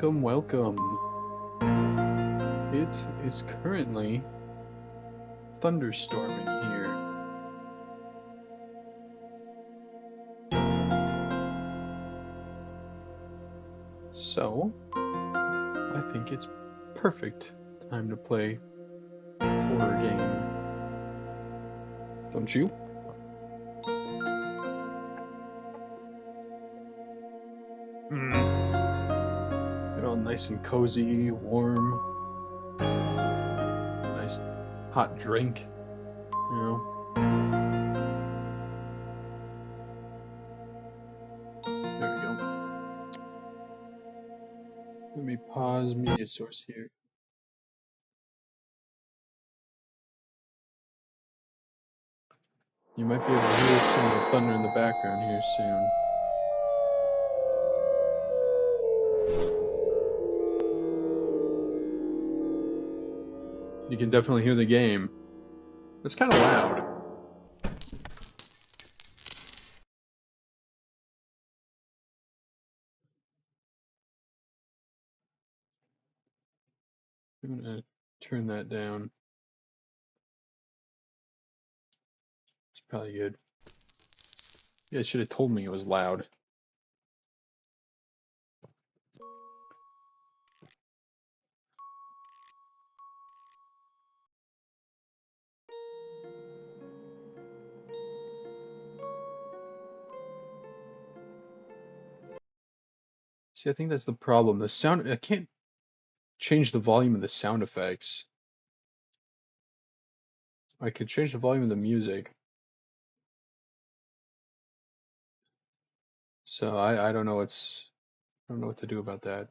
Welcome, welcome. It is currently thunderstorming here. So, I think it's perfect time to play a horror game. Don't you? Get all nice and cozy, warm. Nice hot drink, you know. There we go. Let me pause media source here. You might be able to hear some of the thunder in the background here soon. You can definitely hear the game. It's kind of loud. I'm gonna turn that down. It's probably good. Yeah, it should have told me it was loud. See, I think that's the problem. The sound, I can't change the volume of the sound effects. I could change the volume of the music. So I don't know I don't know what to do about that.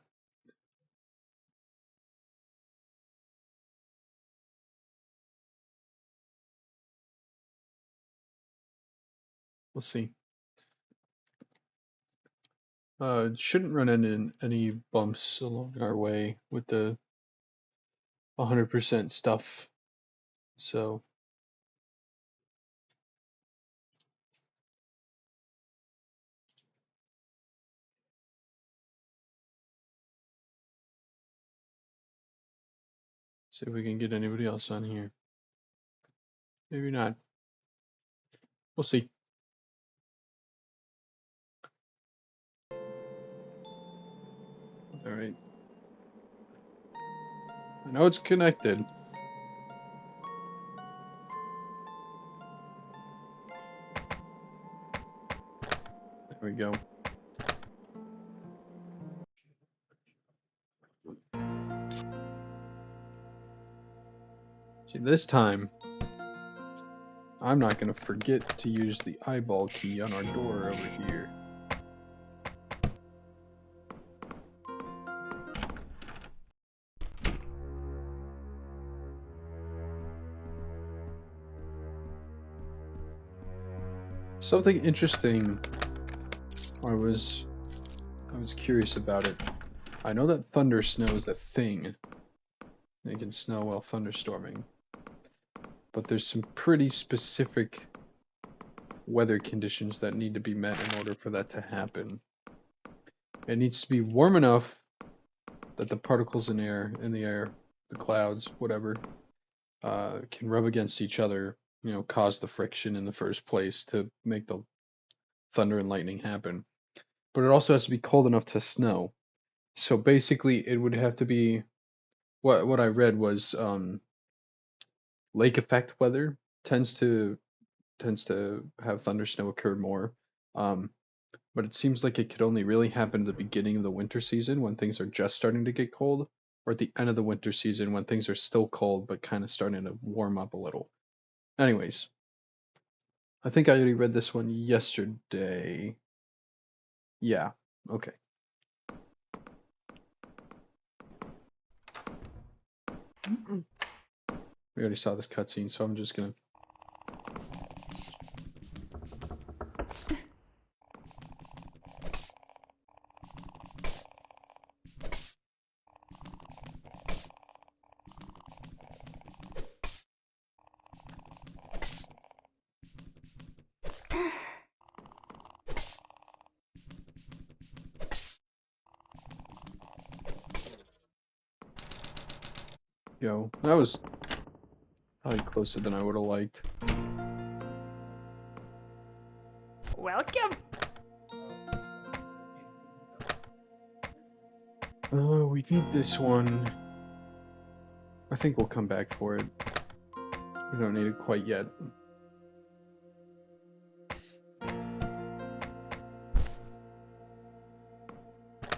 We'll see. Shouldn't run into any bumps along our way with the 100% stuff. So see if we can get anybody else on here. Maybe not. We'll see. All right. I know it's connected. There we go. See, this time, I'm not going to forget to use the eyeball key on our door over here. Something interesting I was curious about it. I know that thunder snow is a thing. It can snow while thunderstorming. But there's some pretty specific weather conditions that need to be met in order for that to happen. It needs to be warm enough that the particles in the air, the clouds, whatever, can rub against each other, you know, cause the friction in the first place to make the thunder and lightning happen. But it also has to be cold enough to snow. So basically, it would have to be what I read was lake effect weather tends to have thunder snow occur more. Um, but it seems like it could only really happen at the beginning of the winter season when things are just starting to get cold, or at the end of the winter season when things are still cold but kind of starting to warm up a little. Anyways, I think I already read this one yesterday. Yeah, okay. We already saw this cutscene, so I'm just gonna. go. That was probably closer than I would have liked. Welcome. We need this one. I think we'll come back for it. We don't need it quite yet.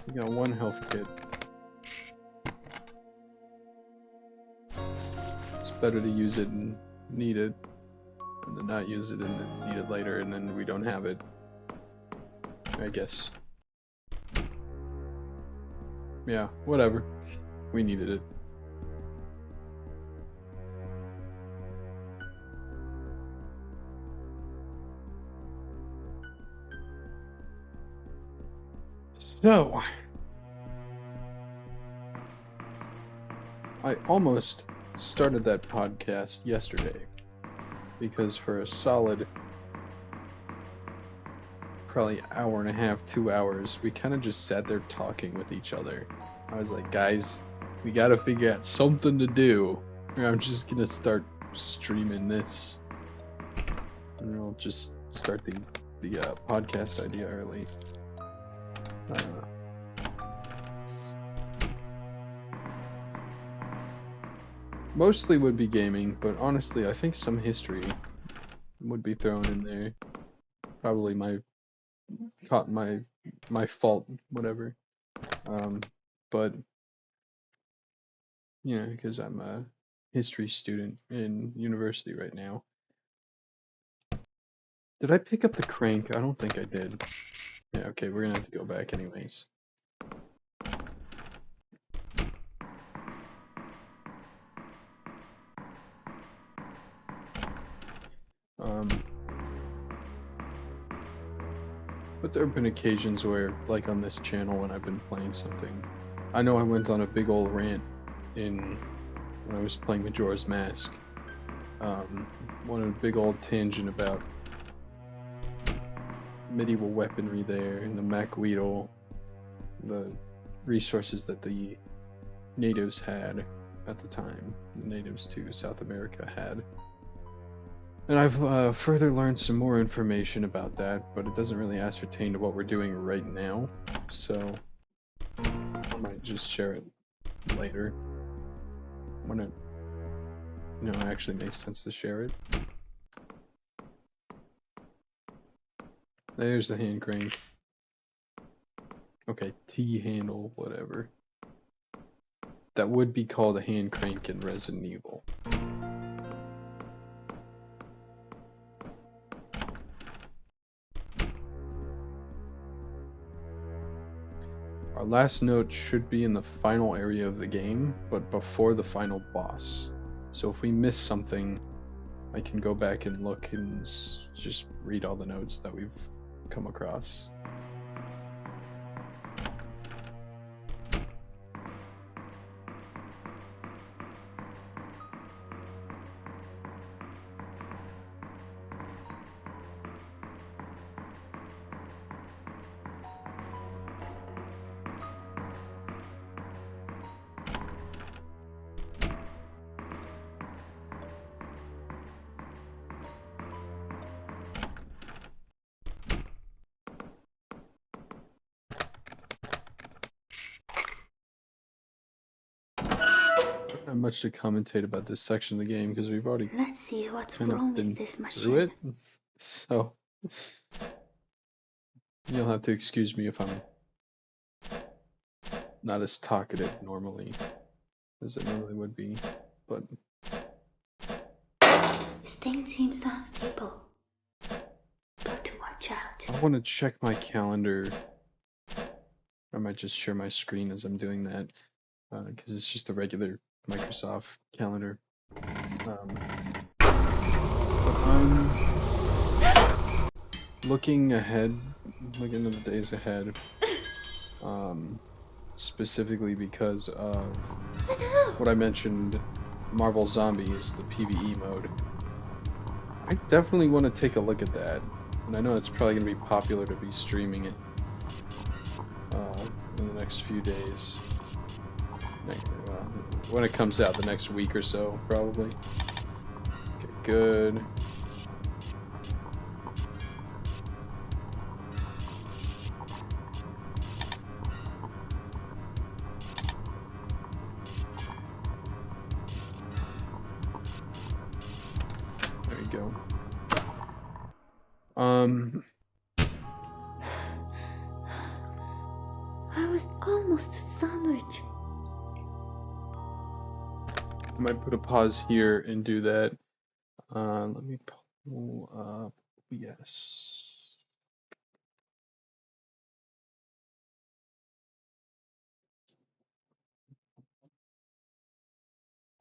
We got one health kit. It's better to use it and need it than to not use it and then need it later and then we don't have it. I guess. Yeah, whatever. We needed it. So, I almost started that podcast yesterday because for a solid probably hour and a half, 2 hours, we kind of just sat there talking with each other. I was like, guys, we gotta figure out something to do, or I'm just gonna start streaming this, and I'll just start the podcast idea early. Mostly would be gaming, but honestly, I think some history would be thrown in there. Probably my fault, whatever. But yeah, because I'm a history student in university right now. Did I pick up the crank? I don't think I did. Yeah, okay, we're gonna have to go back anyways. But there have been occasions where, like on this channel, when I've been playing something, I know I went on a big old rant when I was playing Majora's Mask. Went on a big old tangent about medieval weaponry there, and the Macweedle, the resources that the natives had at the time, the natives to South America had. And I've further learned some more information about that, but it doesn't really ascertain to what we're doing right now, so I might just share it later when it, actually makes sense to share it. There's the hand crank. Okay, T-handle, whatever. That would be called a hand crank in Resident Evil. Our last note should be in the final area of the game, but before the final boss. So if we miss something, I can go back and look and just read all the notes that we've come across. Not much to commentate about this section of the game because we've already Let's see what's kind wrong of been with this through machine. it. So you'll have to excuse me if I'm not as talkative normally as it normally would be, but This thing seems unstable. Got to watch out. I want to check my calendar. I might just share my screen as I'm doing that because it's just a regular Microsoft calendar. But I'm looking ahead, looking at the days ahead, specifically because of what I mentioned, Marvel Zombies, the PvE mode. I definitely want to take a look at that, and I know it's probably going to be popular to be streaming it in the next few days. when it comes out the next week or so, probably. Okay, good. There you go. I was almost a sandwich. I might put a pause here and do that. Let me pull up. Yes.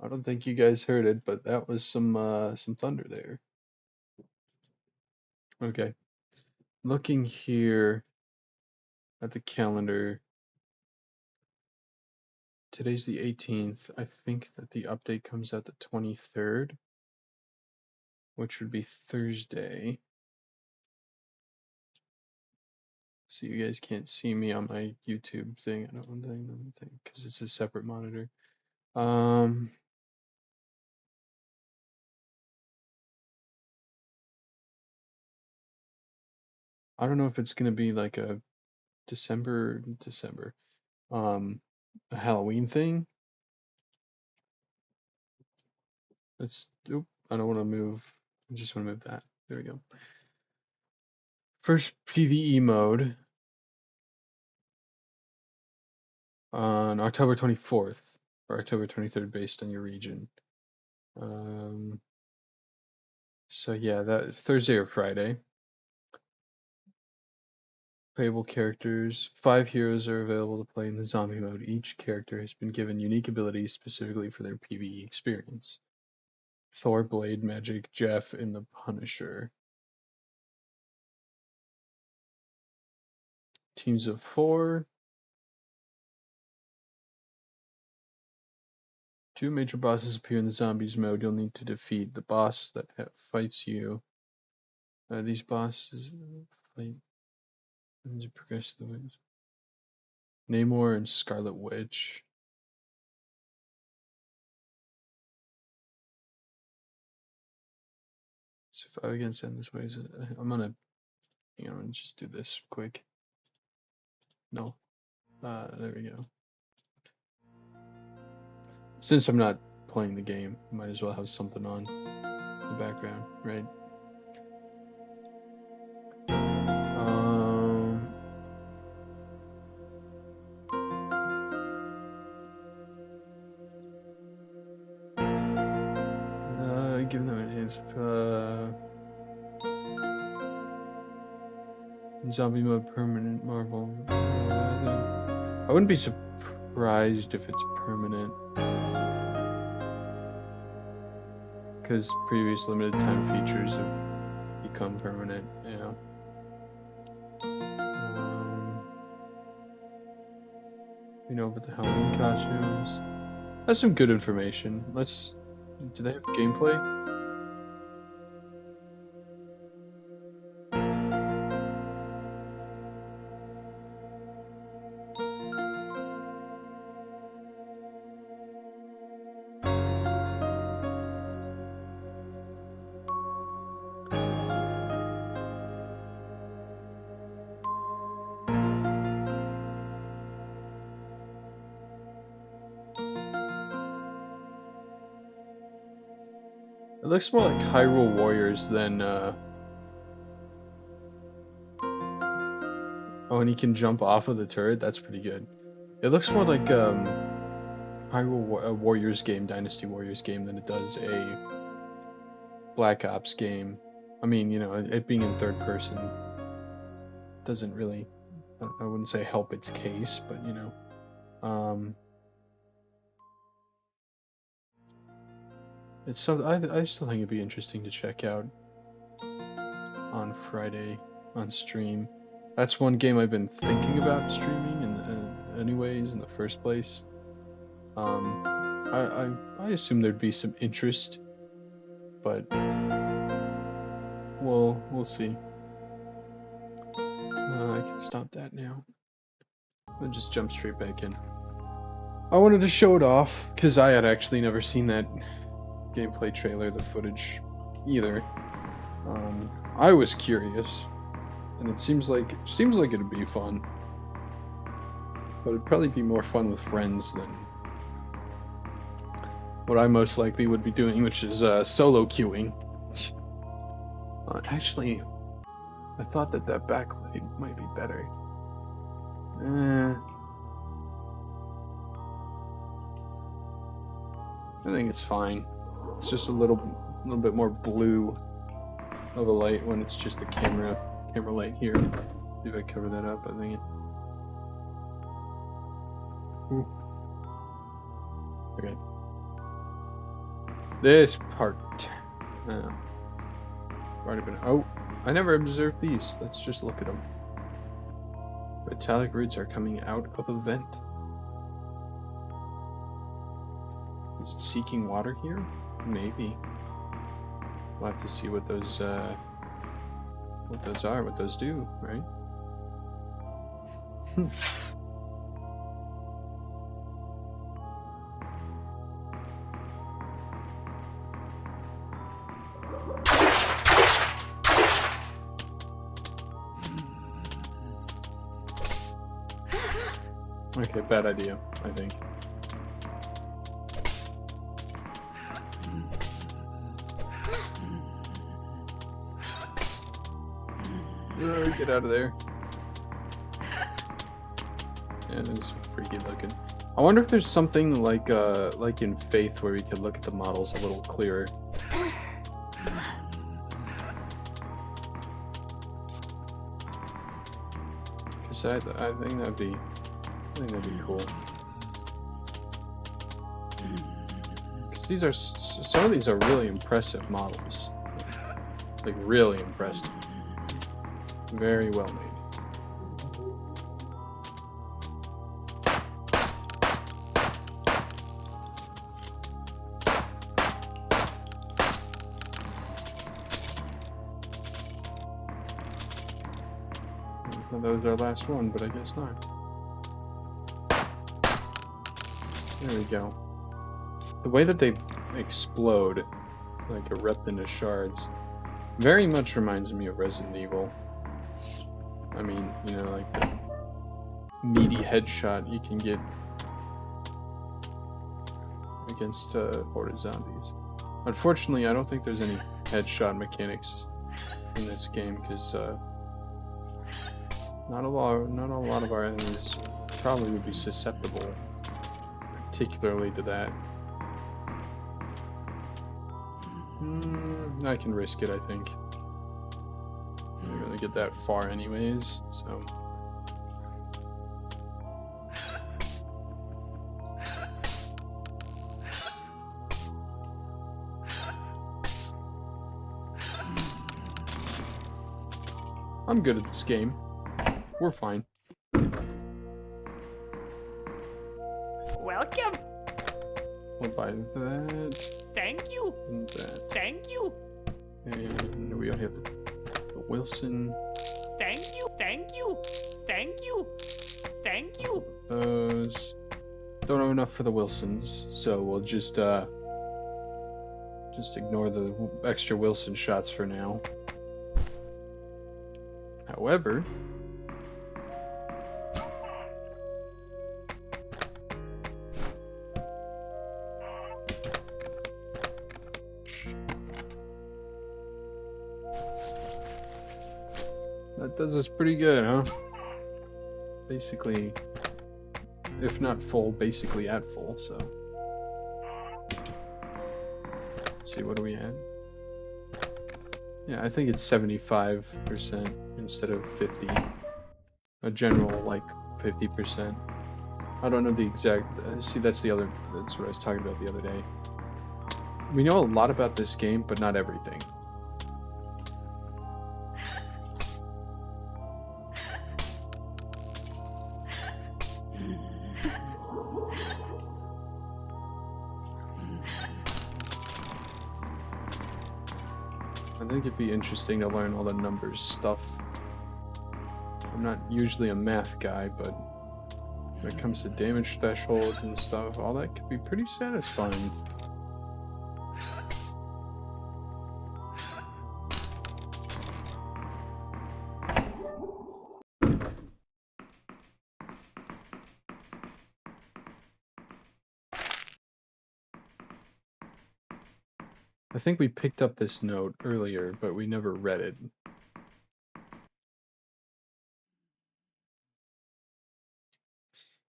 I don't think you guys heard it, but that was some thunder there. Okay. Looking here at the calendar. Today's the 18th. I think that the update comes out the 23rd, which would be Thursday. So you guys can't see me on my YouTube thing. I don't think because it's a separate monitor. I don't know if it's gonna be like a December, a Halloween thing. Oop, I don't want to move. I just want to move that. There we go. First PvE mode on October 24th or October 23rd, based on your region. So yeah, that Thursday or Friday. Playable characters. 5 heroes are available to play in the zombie mode. Each character has been given unique abilities specifically for their PvE experience. Thor, Blade, Magic, Jeff, and the Punisher. Teams of 4. 2 major bosses appear in the zombies mode. You'll need to defeat the boss that fights you. These bosses fight as you progress through the ways. Namor and Scarlet Witch. Survive against endless ways. I'm gonna, just do this quick. No. There we go. Since I'm not playing the game, I might as well have something on in the background, right? Give them enhanced zombie mode permanent Marvel. I wouldn't be surprised if it's permanent, because previous limited time features have become permanent. Yeah. You know about the Halloween costumes. That's some good information. Do they have gameplay? It looks more like Hyrule Warriors than oh, and he can jump off of the turret. That's pretty good. It looks more like Hyrule Warriors game, Dynasty Warriors game, than it does a Black Ops game. I mean, it being in third person doesn't really, I wouldn't say help its case, but it's something I still think it'd be interesting to check out on Friday on stream. That's one game I've been thinking about streaming, anyways, in the first place. I assume there'd be some interest, but we'll see. I can stop that now. I'll just jump straight back in. I wanted to show it off because I had actually never seen that gameplay trailer, the footage, either. I was curious, and it seems like it'd be fun, but it'd probably be more fun with friends than what I most likely would be doing, which is solo queuing. Actually, I thought that backlight might be better. I think it's fine. It's just a little bit more blue of a light when it's just the camera light here. See if I cover that up. I think. Ooh. Okay. This part. Already been. Oh, I never observed these. Let's just look at them. Metallic roots are coming out of a vent. Is it seeking water here? Maybe. We'll have to see what those are, what those do, right? Okay, bad idea, I think. Get out of there. Yeah, it's freaky looking. I wonder if there's something like in Faith where we could look at the models a little clearer. Cause I think that'd be cool. Cause these are some of these are really impressive models, like really impressive. Very well made. Well, that was our last one, but I guess not. There we go. The way that they explode, like erupt into shards, very much reminds me of Resident Evil. I mean, you know, like the meaty headshot you can get against horde of zombies. Unfortunately, I don't think there's any headshot mechanics in this game because not a lot of our enemies probably would be susceptible, particularly to that. I can risk it, I think. I'm not gonna get that far anyways, so. I'm good at this game. We're fine. Welcome. We'll buy that. Thank you. And that. Thank you. And we already have the Wilson. Thank you. Thank you. Thank you. Thank you. Those. Don't have enough for the Wilsons, so we'll just ignore the extra Wilson shots for now. However, that does us pretty good, huh? Basically, if not full, basically at full, so. Let's see, what do we add? Yeah, I think it's 75% instead of 50. A general, like, 50%. I don't know the exact... see, that's what I was talking about the other day. We know a lot about this game, but not everything. I think it'd be interesting to learn all the numbers stuff. I'm not usually a math guy, but when it comes to damage thresholds and stuff, all that could be pretty satisfying. I think we picked up this note earlier, but we never read it.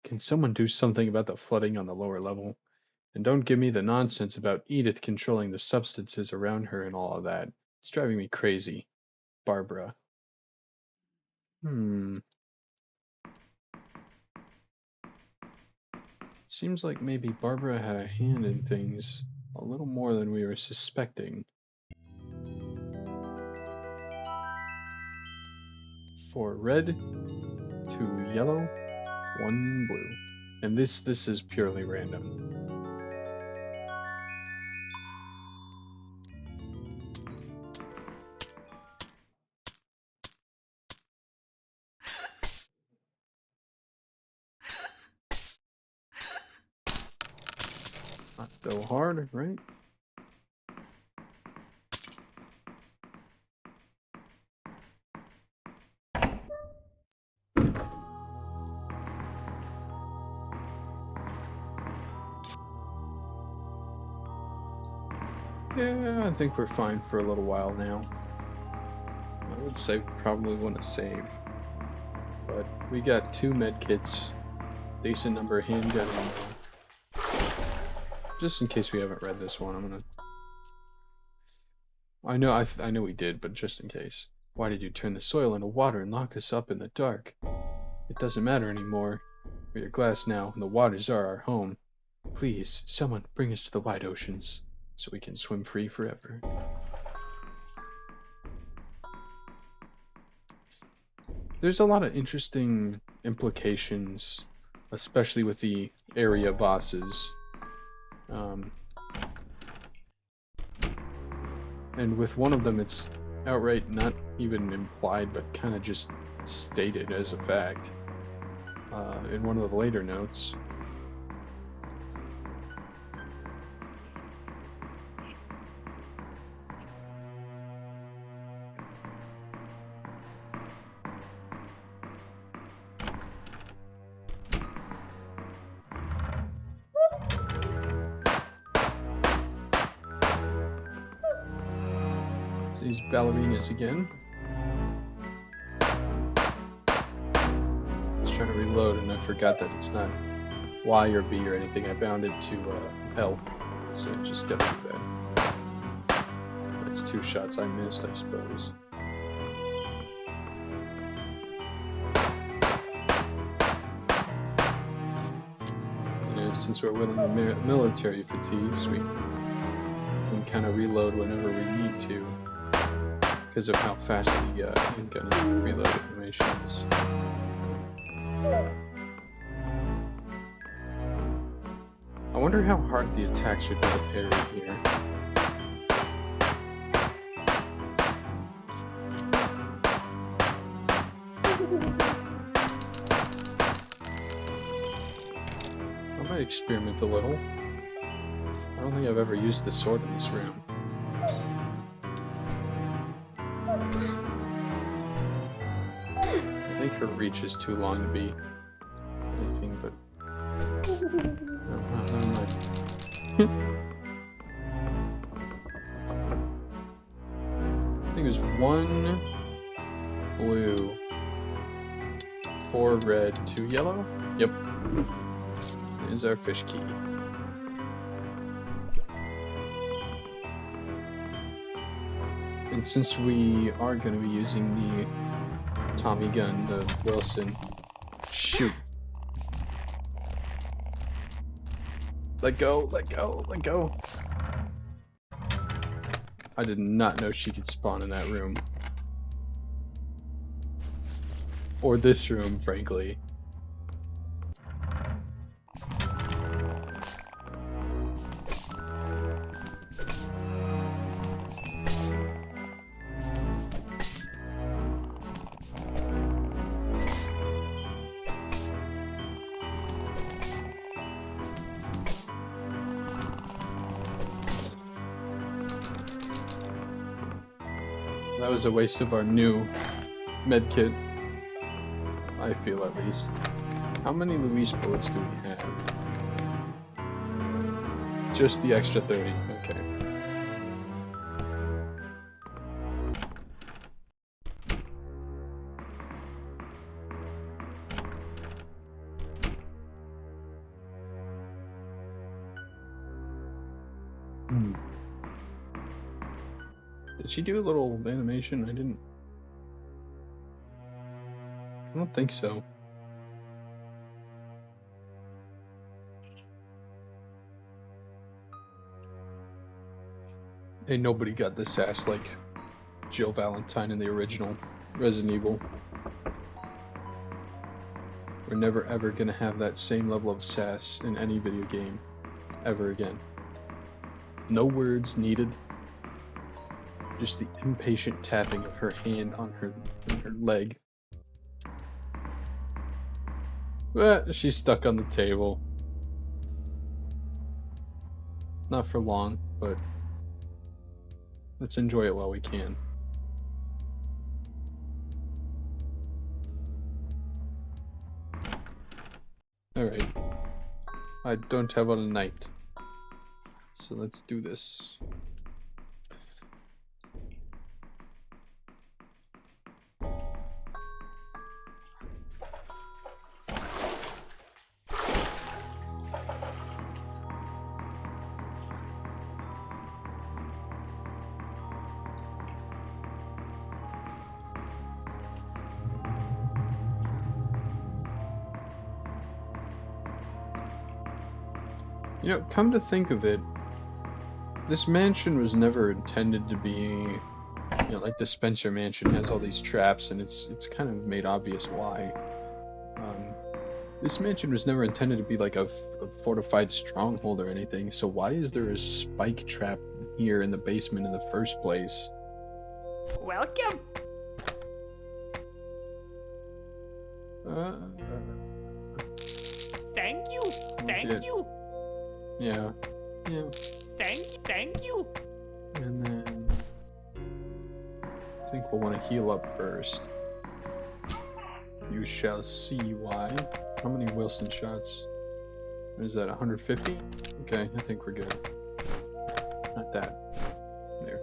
Can someone do something about the flooding on the lower level? And don't give me the nonsense about Edith controlling the substances around her and all of that. It's driving me crazy. Barbara. Seems like maybe Barbara had a hand in things a little more than we were suspecting. 4 red, 2 yellow, 1 blue. And this is purely random. Not go hard, right? Yeah, I think we're fine for a little while now. I would say probably want to save. But we got 2 medkits, decent number of handgun ammo. Just in case we haven't read this one, I'm gonna... I know we did, but just in case. Why did you turn the soil into water and lock us up in the dark? It doesn't matter anymore. We are glass now, and the waters are our home. Please, someone bring us to the wide oceans, so we can swim free forever. There's a lot of interesting implications, especially with the area bosses. And with one of them, it's outright not even implied, but kind of just stated as a fact. In one of the later notes. These ballerinas again. I was trying to reload and I forgot that it's not Y or B or anything. I bound it to L, so it just got me bad. That's 2 shots I missed, I suppose. And since we're winning the military fatigues, we can kind of reload whenever we need to, because of how fast the handgun reload animation is. I wonder how hard the attacks would be to parry here. I might experiment a little. I don't think I've ever used the sword in this room. I think her reach is too long to be anything but... Oh, never mind. I think it was 1 blue, 4 red, 2 yellow? Yep. There's our fish key. And since we are going to be using the Tommy gun, the Wilson, shoot. Let go, let go, let go. I did not know she could spawn in that room. Or this room, frankly. That was a waste of our new medkit. I feel, at least. How many Luis bullets do we have? Just the extra 30. Okay. Did she do a little animation? I don't think so. Ain't nobody got the sass like Jill Valentine in the original Resident Evil. We're never ever gonna have that same level of sass in any video game ever again. No words needed. Just the impatient tapping of her hand on her leg. She's stuck on the table. Not for long, but let's enjoy it while we can. Alright. I don't have a knight. So let's do this. You know, come to think of it, this mansion was never intended to be, you know, like the Spencer mansion has all these traps, and it's kind of made obvious why. This mansion was never intended to be like a fortified stronghold or anything, so why is there a spike trap here in the basement in the first place? Welcome. Thank you. Thank you. Yeah. Thank you. And then I think we'll want to heal up first. You shall see why. How many Wilson shots? What is that, 150? Okay, I think we're good. Not that. There.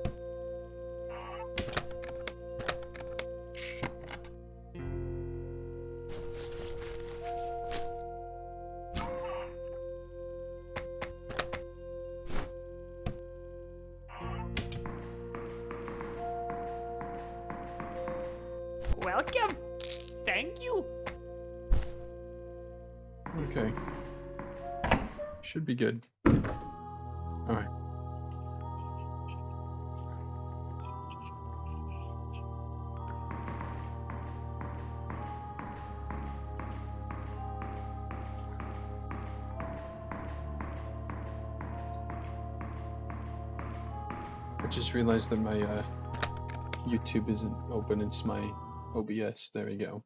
Welcome. Thank you. Okay. Should be good. Alright. I just realized that my YouTube isn't open, it's my OBS. There we go.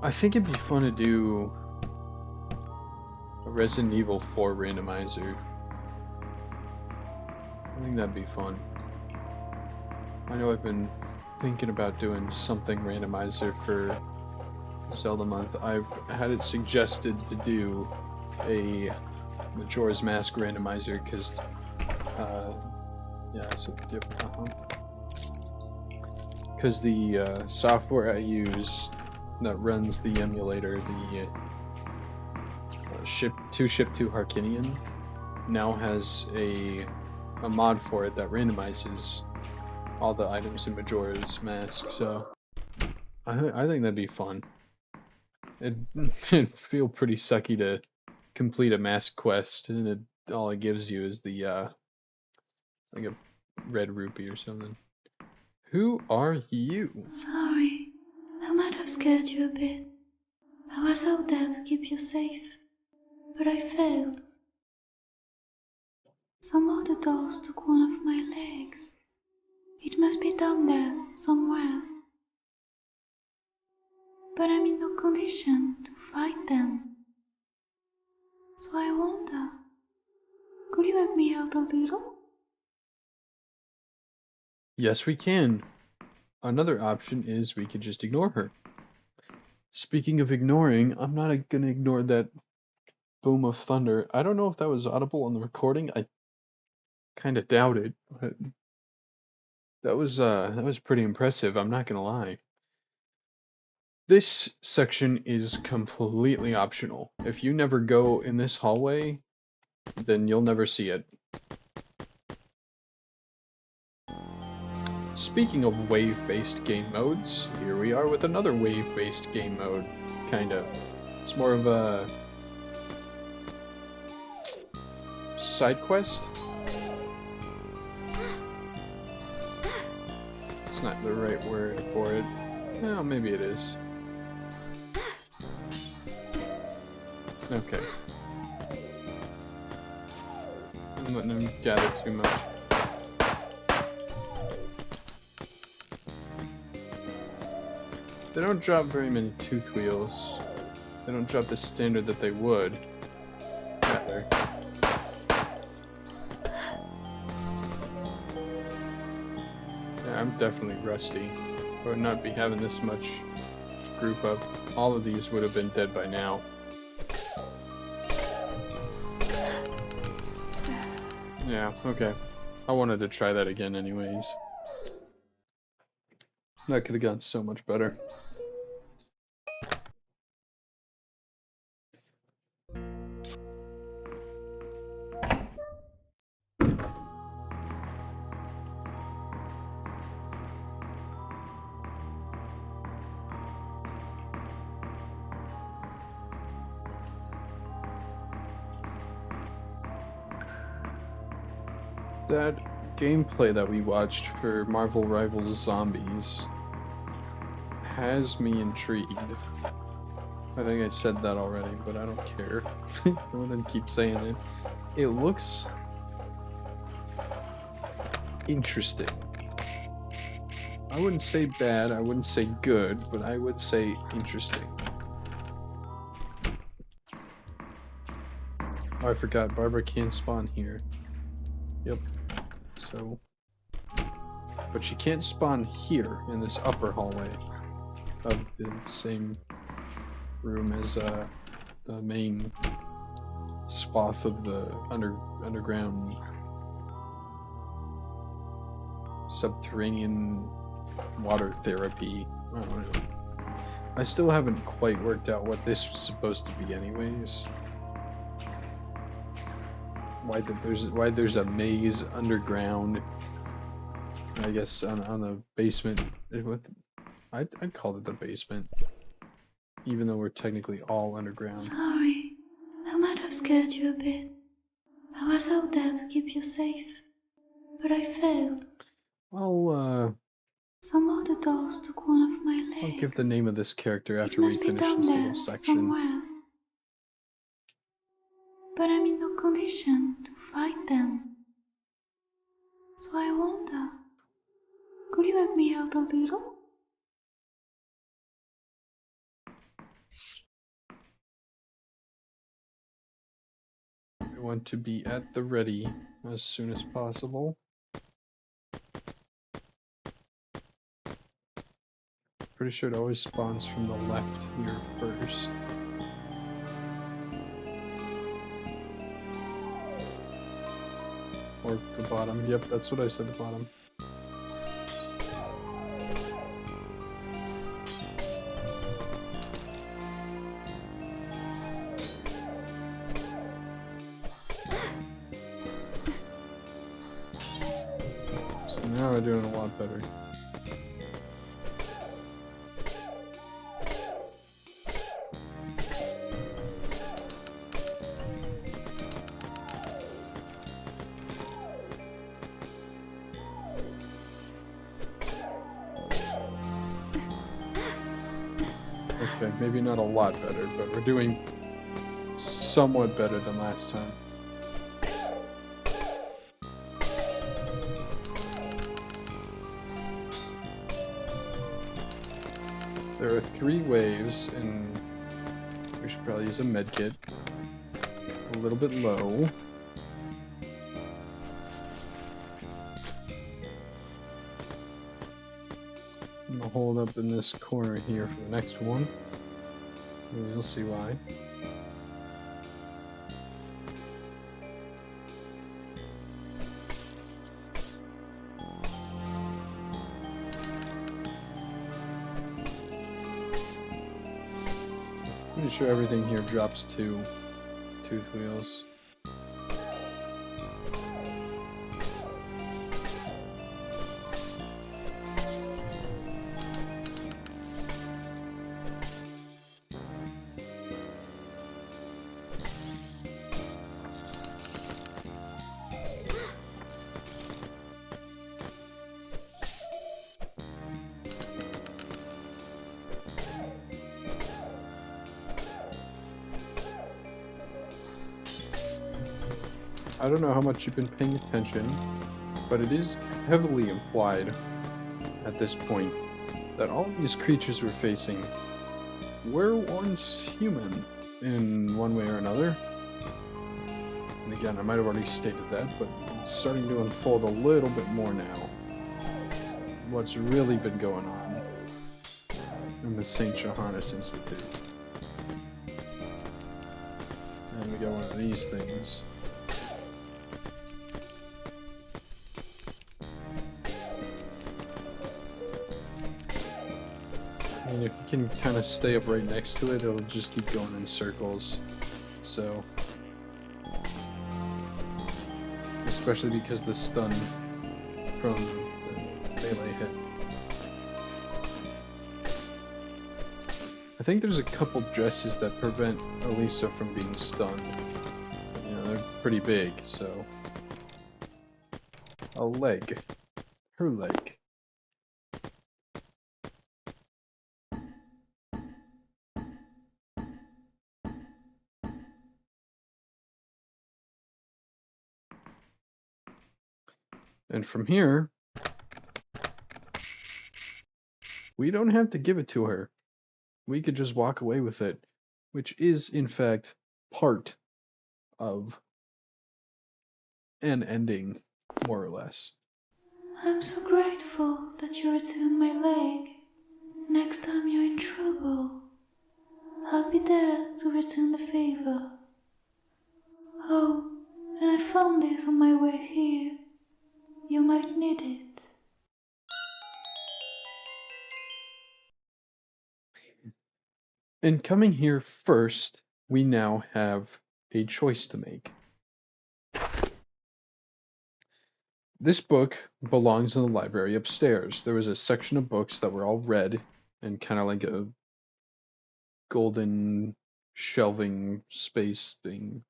I think it'd be fun to do a Resident Evil 4 randomizer. I think that'd be fun. I know I've been thinking about doing something randomizer for Zelda month. I've had it suggested to do a Majora's Mask randomizer because, yeah, so, yep, because the software I use that runs the emulator, the Ship 2 Harkinian, now has a mod for it that randomizes all the items in Majora's Mask, so I think that'd be fun. It'd feel pretty sucky to complete a mask quest and all it gives you is the like a red rupee or something. Who are you? Sorry, I might have scared you a bit. I was out there to keep you safe, but I failed. Somehow the doors took one of my legs. It must be down there, somewhere. But I'm in no condition to fight them. So I wonder, could you help me out a little? Yes, we can. Another option is we could just ignore her. Speaking of ignoring, I'm not gonna ignore that boom of thunder. I don't know if that was audible on the recording. I kind of doubt it, but that was pretty impressive. I'm not gonna lie. This section is completely optional. If you never go in this hallway, then you'll never see it. Speaking of wave-based game modes, here we are with another wave-based game mode, kinda. It's more of a side quest. It's not the right word for it. No, maybe it is. Okay. I'm letting him gather too much. They don't drop very many tooth wheels. They don't drop the standard that they would. Rather. Yeah, I'm definitely rusty. I would not be having this much group up. All of these would have been dead by now. Yeah, okay. I wanted to try that again anyways. That could have gone so much better. That gameplay that we watched for Marvel Rivals Zombies has me intrigued. I think I said that already, but I don't care. I'm gonna keep saying it. It looks interesting. I wouldn't say bad, I wouldn't say good, but I would say interesting. Oh, I forgot, Barbara can't spawn here. Yep. So, but she can't spawn here in this upper hallway of the same room as the main swath of the underground subterranean water therapy. I don't know. I still haven't quite worked out what this was supposed to be anyways. Why there's a maze underground? I guess on the basement. I'd call it the basement, even though we're technically all underground. Sorry, I might have scared you a bit. I was out there to keep you safe, but I failed. Somehow the doors took one of my legs. I'll give the name of this character after It we must be finish down this there little section. somewhere. But I'm in no condition to fight them. So I wonder, could you help me out a little? We want to be at the ready as soon as possible. Pretty sure it always spawns from the left here first. Or the bottom. Yep, that's what I said, the bottom. So now we're doing a lot better. Okay, maybe not a lot better, but we're doing somewhat better than last time. There are 3 waves, and we should probably use a medkit. A little bit low. I'll hold up in this corner here for the next one. You'll see why. Pretty sure everything here drops to tooth wheels. I don't know how much you've been paying attention, but it is heavily implied at this point that all of these creatures we're facing were once human in one way or another. And again, I might have already stated that, but it's starting to unfold a little bit more now. What's really been going on in the St. Johannes Institute. And we got one of these things. And if you can kind of stay up right next to it, it'll just keep going in circles. So, especially because the stun from the melee hit. I think there's a couple dresses that prevent Alisa from being stunned. You know, they're pretty big, so. A leg. Her leg. And from here, we don't have to give it to her. We could just walk away with it, which is, in fact, part of an ending, more or less. I'm so grateful that you returned my leg. Next time you're in trouble, I'll be there to return the favor. Oh, and I found this on my way here. You might need it. In coming here first, we now have a choice to make. This book belongs in the library upstairs. There was a section of books that were all red and kind of like a golden shelving space thing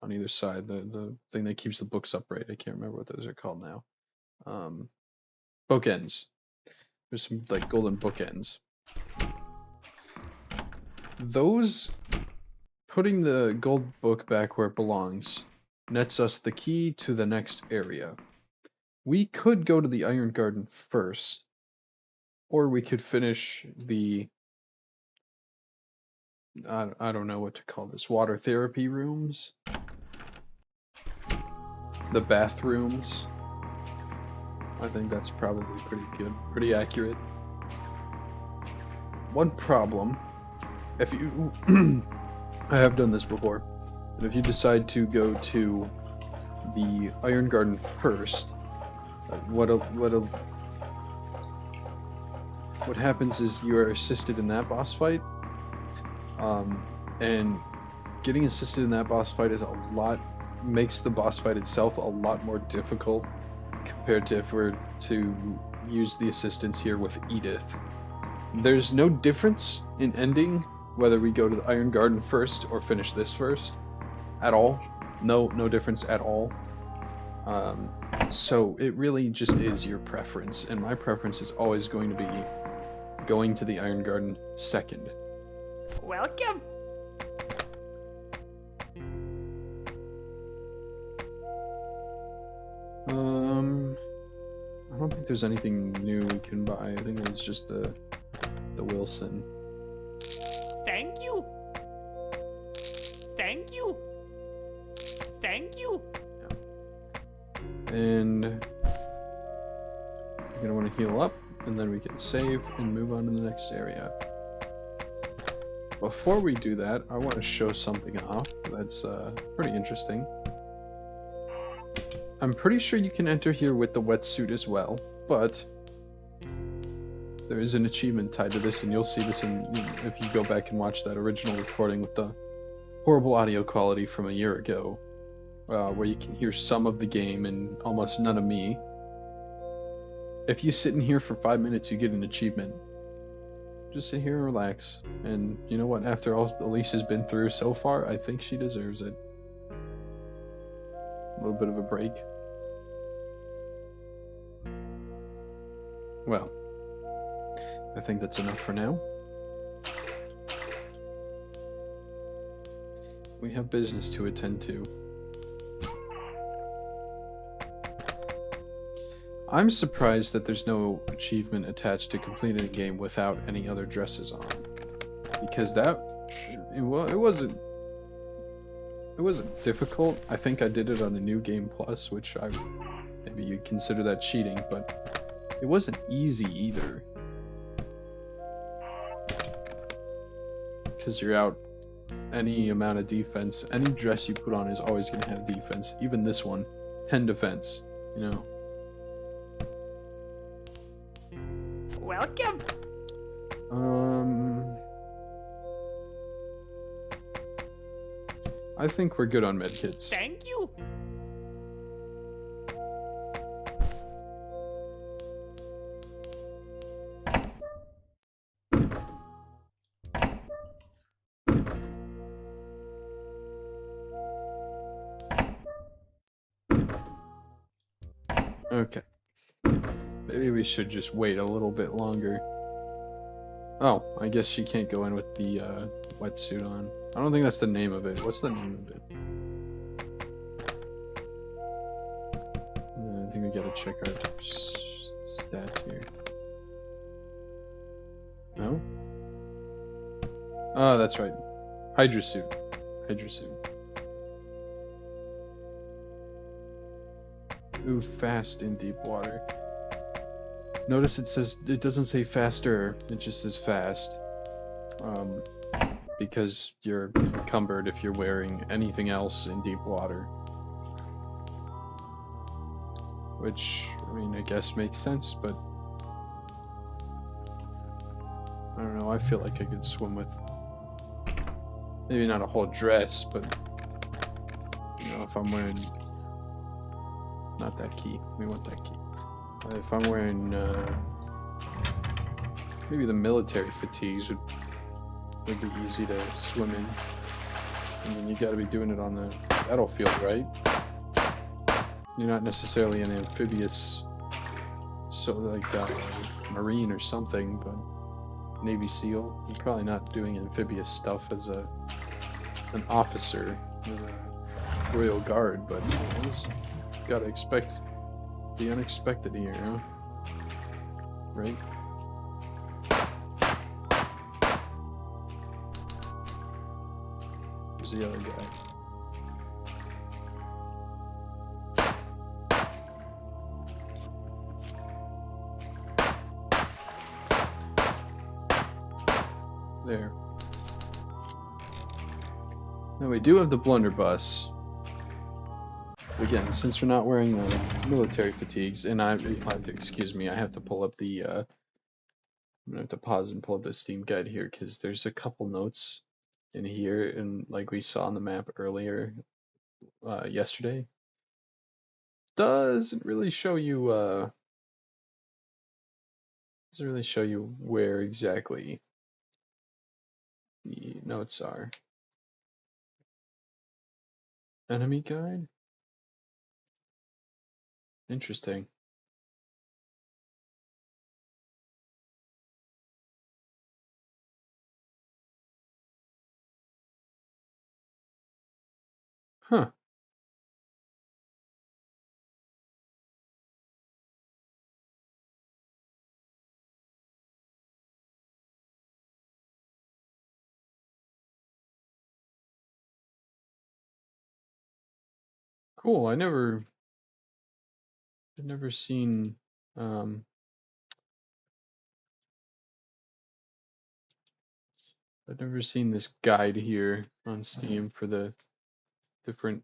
on either side. The thing that keeps the books upright. I can't remember what those are called now. Bookends. There's some like golden bookends. Those, putting the gold book back where it belongs, nets us the key to the next area. We could go to the Iron Garden first, or we could finish the, I don't know what to call this, water therapy rooms? The bathrooms. I think that's probably pretty good, pretty accurate. One problem, if you, I have done this before, and if you decide to go to the Iron Garden first, what happens is you are assisted in that boss fight, and getting assisted in that boss fight is makes the boss fight itself a lot more difficult compared to if we're to use the assistance here with Edith. There's no difference in ending whether we go to the Iron Garden first or finish this first at all. No difference at all. So it really just is your preference, and my preference is always going to be going to the Iron Garden second. Welcome. I don't think there's anything new we can buy. I think it's just the Wilson. Thank you. Thank you. Thank you. And you're gonna want to heal up. and then we can save and move on to the next area. Before we do that, I want to show something off that's pretty interesting. I'm pretty sure you can enter here with the wetsuit as well, but there is an achievement tied to this, and you'll see this if you go back and watch that original recording with the horrible audio quality from a year ago, where you can hear some of the game and almost none of me. If you sit in here for 5 minutes, you get an achievement. Just sit here and relax. And you know what? After all Elisa's been through so far, I think she deserves it. A little bit of a break. Well, I think that's enough for now. We have business to attend to. I'm surprised that there's no achievement attached to completing a game without any other dresses on, because it wasn't difficult. I think I did it on a new game plus, which maybe you'd consider that cheating, but it wasn't easy either, because you're out any amount of defense. Any dress you put on is always going to have defense. Even this one, 10 defense, you know. Welcome. I think we're good on medkits. Thank you. Okay. Maybe we should just wait a little bit longer. Oh, I guess she can't go in with the wetsuit on. I don't think that's the name of it. What's the name of it? I think we gotta check our stats here. No? Oh, that's right. Hydra suit. Hydra suit. Ooh, fast in deep water. Notice it doesn't say faster, it just says fast. Because you're encumbered if you're wearing anything else in deep water. Which, I mean, I guess makes sense, but I don't know, I feel like I could swim with maybe not a whole dress, but you know, if I'm wearing not that key, we want that key. If I'm wearing maybe the military fatigues would be easy to swim in. And then you gotta be doing it on the battlefield, right? You're not necessarily an amphibious, so like Marine or something, but Navy SEAL. You're probably not doing amphibious stuff as an officer in the Royal Guard, but you know, gotta expect the unexpected here, huh? Right? Who's the other guy? There. Now we do have the blunderbuss. Again, since we're not wearing the military fatigues, and you'll have to excuse me, I have to pull up the, I'm gonna have to pause and pull up the Steam guide here, because there's a couple notes in here, and like we saw on the map earlier, yesterday, doesn't really show you, where exactly the notes are. Enemy guide? Interesting. Huh. Cool. I've never seen I've never seen this guide here on Steam for the different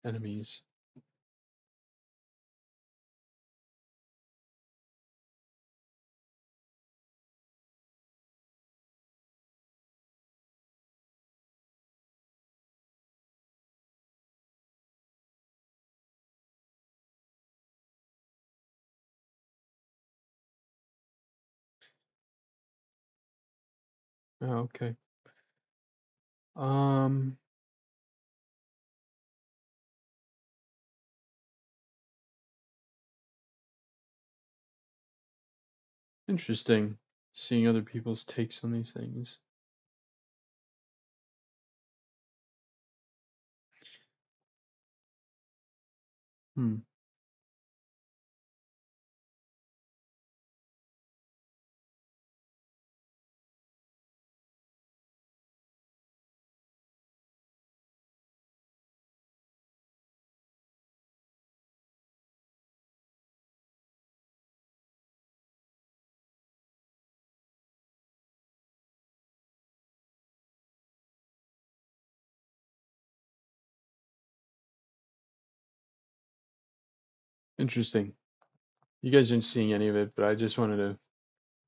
enemies. Oh, okay. Interesting. Seeing other people's takes on these things. Hmm. Interesting. You guys aren't seeing any of it, but I just wanted to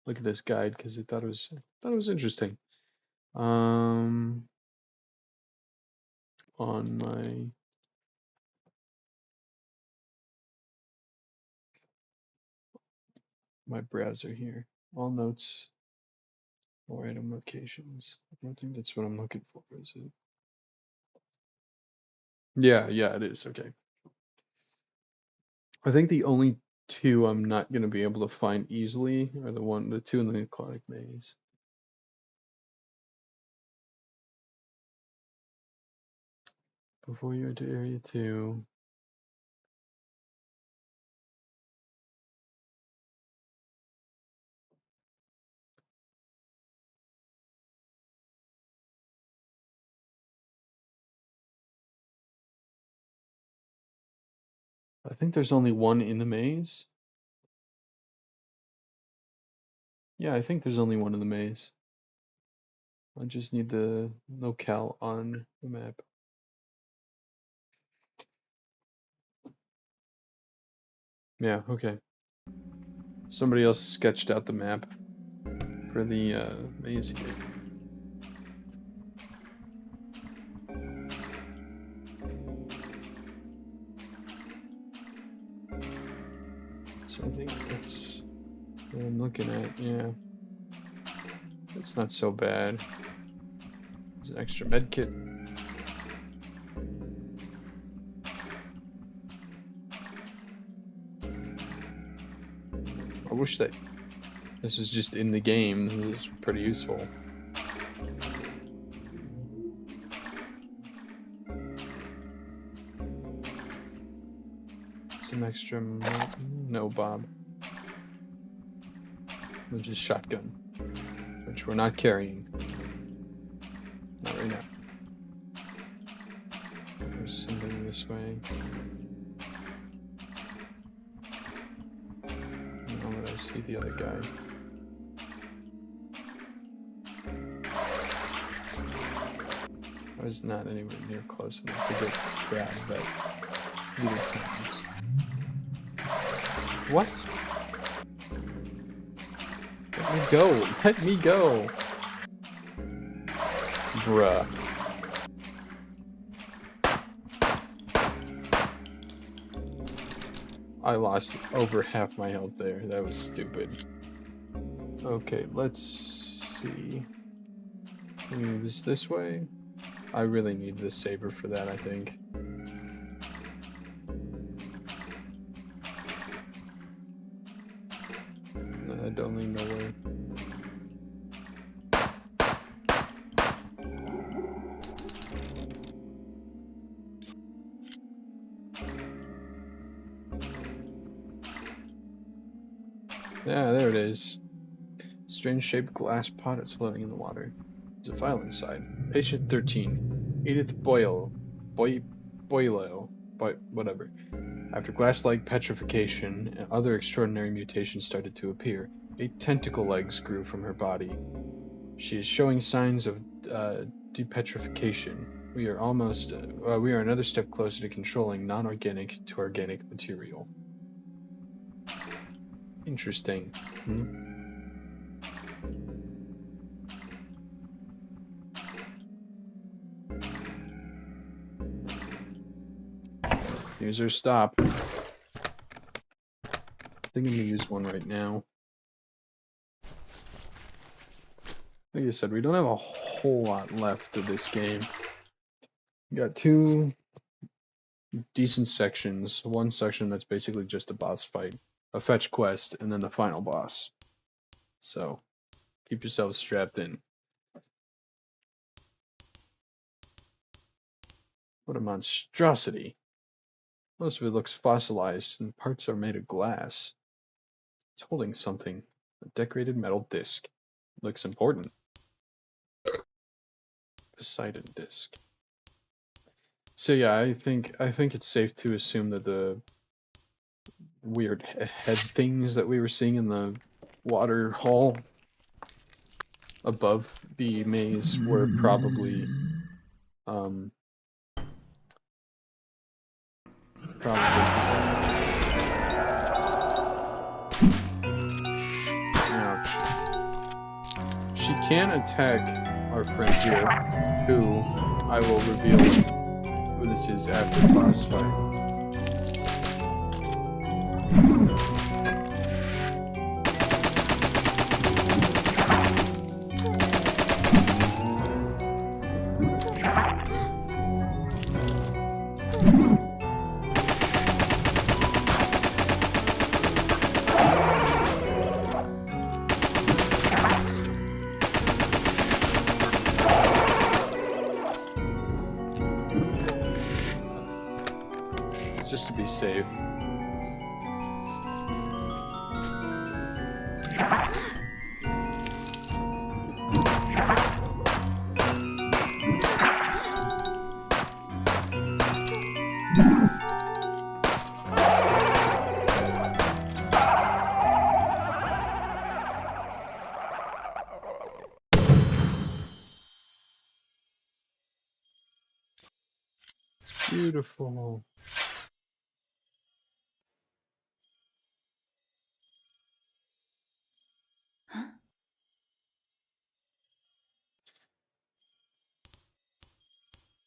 look at this guide because I thought it was interesting. On my browser here, all notes or item locations. I don't think that's what I'm looking for, is it? Yeah, it is. Okay. I think the only two I'm not gonna be able to find easily are the two in the aquatic maze. Before you enter area 2. I think there's only one in the maze. Yeah, I think there's only one in the maze. I just need the locale on the map. Yeah, okay. Somebody else sketched out the map for the maze here. So I think that's what I'm looking at, yeah. That's not so bad. There's an extra med kit. I wish that this was just in the game. This is pretty useful. Some extra... No, Bob. We'll just shotgun. Which we're not carrying. Not right now. There's somebody this way. Oh, but I see the other guy. I was not anywhere near close enough to get grabbed, but either times. What? Let me go! Let me go! Bruh. I lost over half my health there. That was stupid. Okay, let's see. Can we move this way? I really need the saber for that, I think. I don't need no way. Yeah, there it is. Strange shaped glass pot is floating in the water. There's a file inside. Patient 13. Edith Boyle. Boyle. Whatever. After glass-like petrification, other extraordinary mutations started to appear. A tentacle legs grew from her body. She is showing signs of depetrification. We are another step closer to controlling non-organic to organic material. Interesting. Here's our stop. I think I'm gonna use one right now. Like I said, we don't have a whole lot left of this game. We got 2 decent sections. One section that's basically just a boss fight, a fetch quest, and then the final boss. So, keep yourselves strapped in. What a monstrosity. Most of it looks fossilized, and parts are made of glass. It's holding something. A decorated metal disc. Looks important. Poseidon disc. So yeah, I think it's safe to assume that the weird head things that we were seeing in the water hall above the maze were probably Poseidon. Ouch. She can attack our friend here, who I will reveal who this is after the boss fight. Just to be safe. It's beautiful.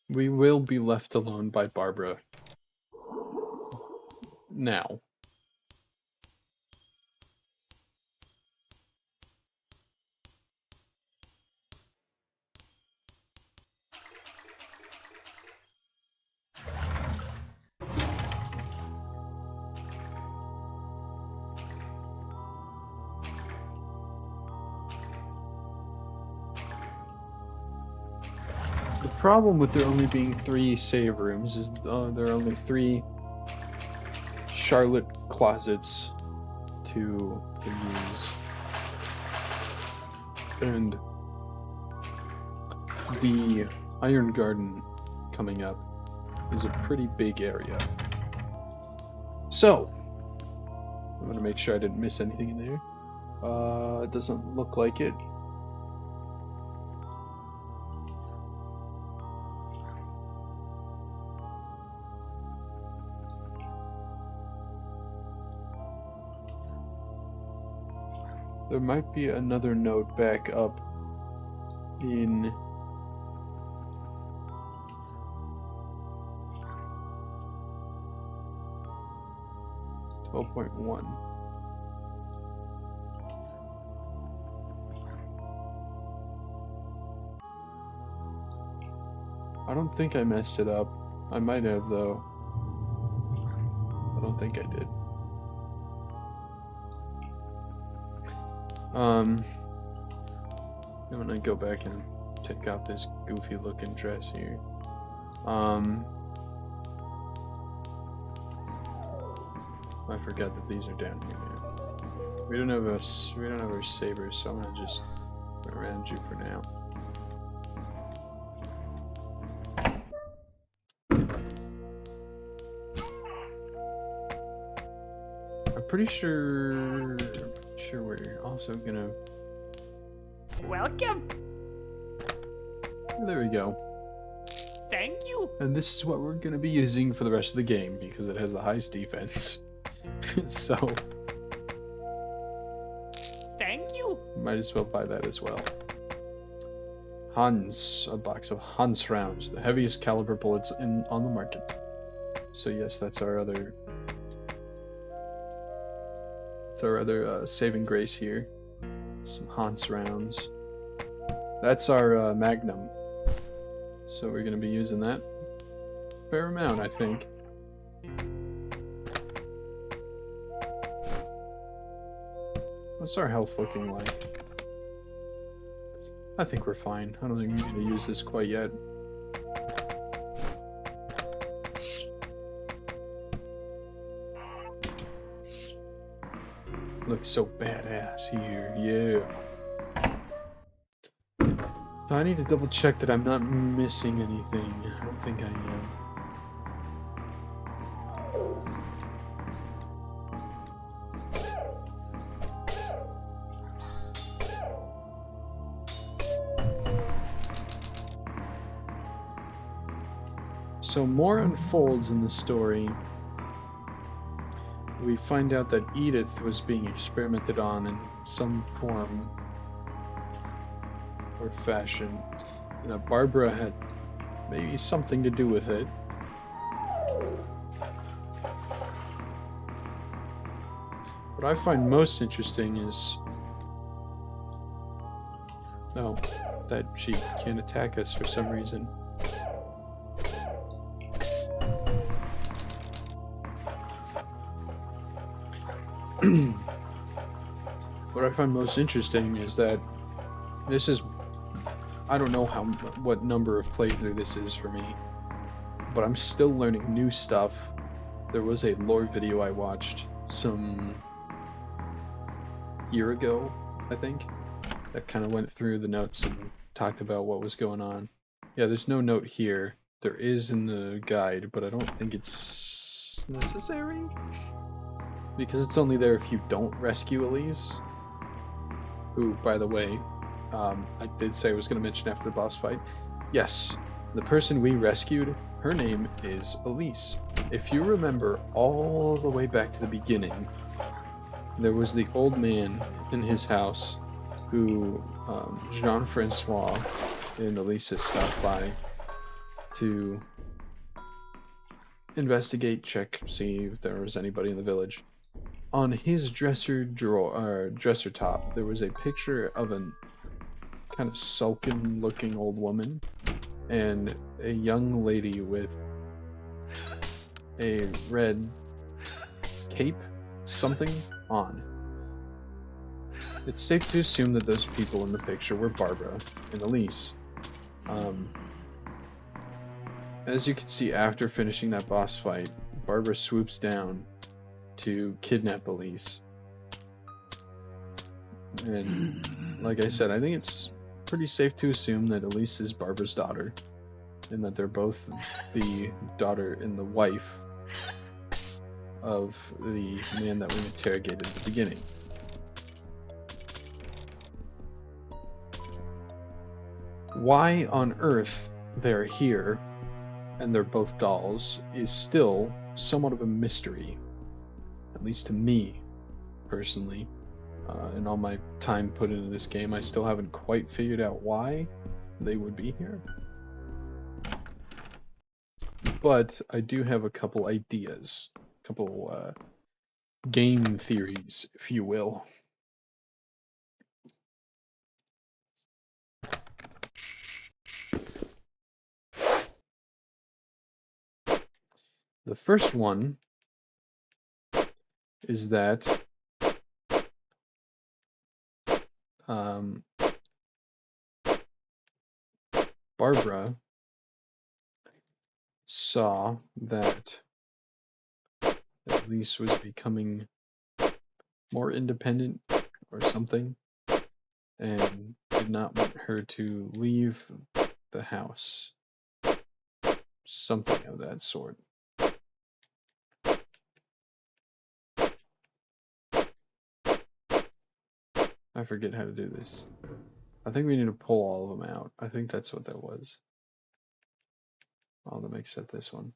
We will be left alone by Barbara. Now. The problem with there only being 3 save rooms is there are only 3 Charlotte closets to use. And the Iron Garden coming up is a pretty big area. So, I'm gonna make sure I didn't miss anything in there. It doesn't look like it. There might be another note back up in 12.1. I don't think I messed it up. I might have, though. I don't think I did. I'm gonna go back and take out this goofy looking dress here. I forgot that these are down here, man. We don't have our sabers, so I'm gonna just run around you for now. I'm pretty sure sure we're also gonna... Welcome. There we go. Thank you. And this is what we're gonna be using for the rest of the game, because it has the highest defense. So... Thank you. might as well buy that as well. Hans, a box of Hans rounds, the heaviest caliber bullets on the market. So yes, that's our other... it's our other saving grace here. Some Hans rounds. That's our Magnum. So we're going to be using that a fair amount, I think. What's our health looking like? I think we're fine. I don't think we need to use this quite yet. Looks so badass here, yeah. So I need to double check that I'm not missing anything. I don't think I am. So more unfolds in the story. We find out that Edith was being experimented on in some form or fashion. And that Barbara had maybe something to do with it. What I find most interesting is... oh, that she can't attack us for some reason. What I find most interesting is that this is... I don't know what number of playthrough this is for me, but I'm still learning new stuff. There was a lore video I watched some year ago, I think, that kind of went through the notes and talked about what was going on. Yeah, there's no note here. There is in the guide, but I don't think it's necessary, because it's only there if you don't rescue Elise, who, by the way, I did say I was going to mention after the boss fight. Yes, the person we rescued, her name is Elise. If you remember all the way back to the beginning, there was the old man in his house who Jean-Francois and Alisa stopped by to investigate, check, see if there was anybody in the village. On his dresser top, there was a picture of a kind of sullen looking old woman and a young lady with a red cape, something on. It's safe to assume that those people in the picture were Barbara and Elise. As you can see, after finishing that boss fight, Barbara swoops down to kidnap Elise. And like I said, I think it's pretty safe to assume that Elise is Barbara's daughter, and that they're both the daughter and the wife of the man that we interrogated at the beginning. Why on earth they're here, and they're both dolls, is still somewhat of a mystery. At least to me, personally. In all my time put into this game, I still haven't quite figured out why they would be here. But I do have a couple ideas. A couple game theories, if you will. The first one is that Barbara saw that Elise was becoming more independent or something, and did not want her to leave the house. Something of that sort. I forget how to do this. I think we need to pull all of them out. I think that's what that was. All of them except this one.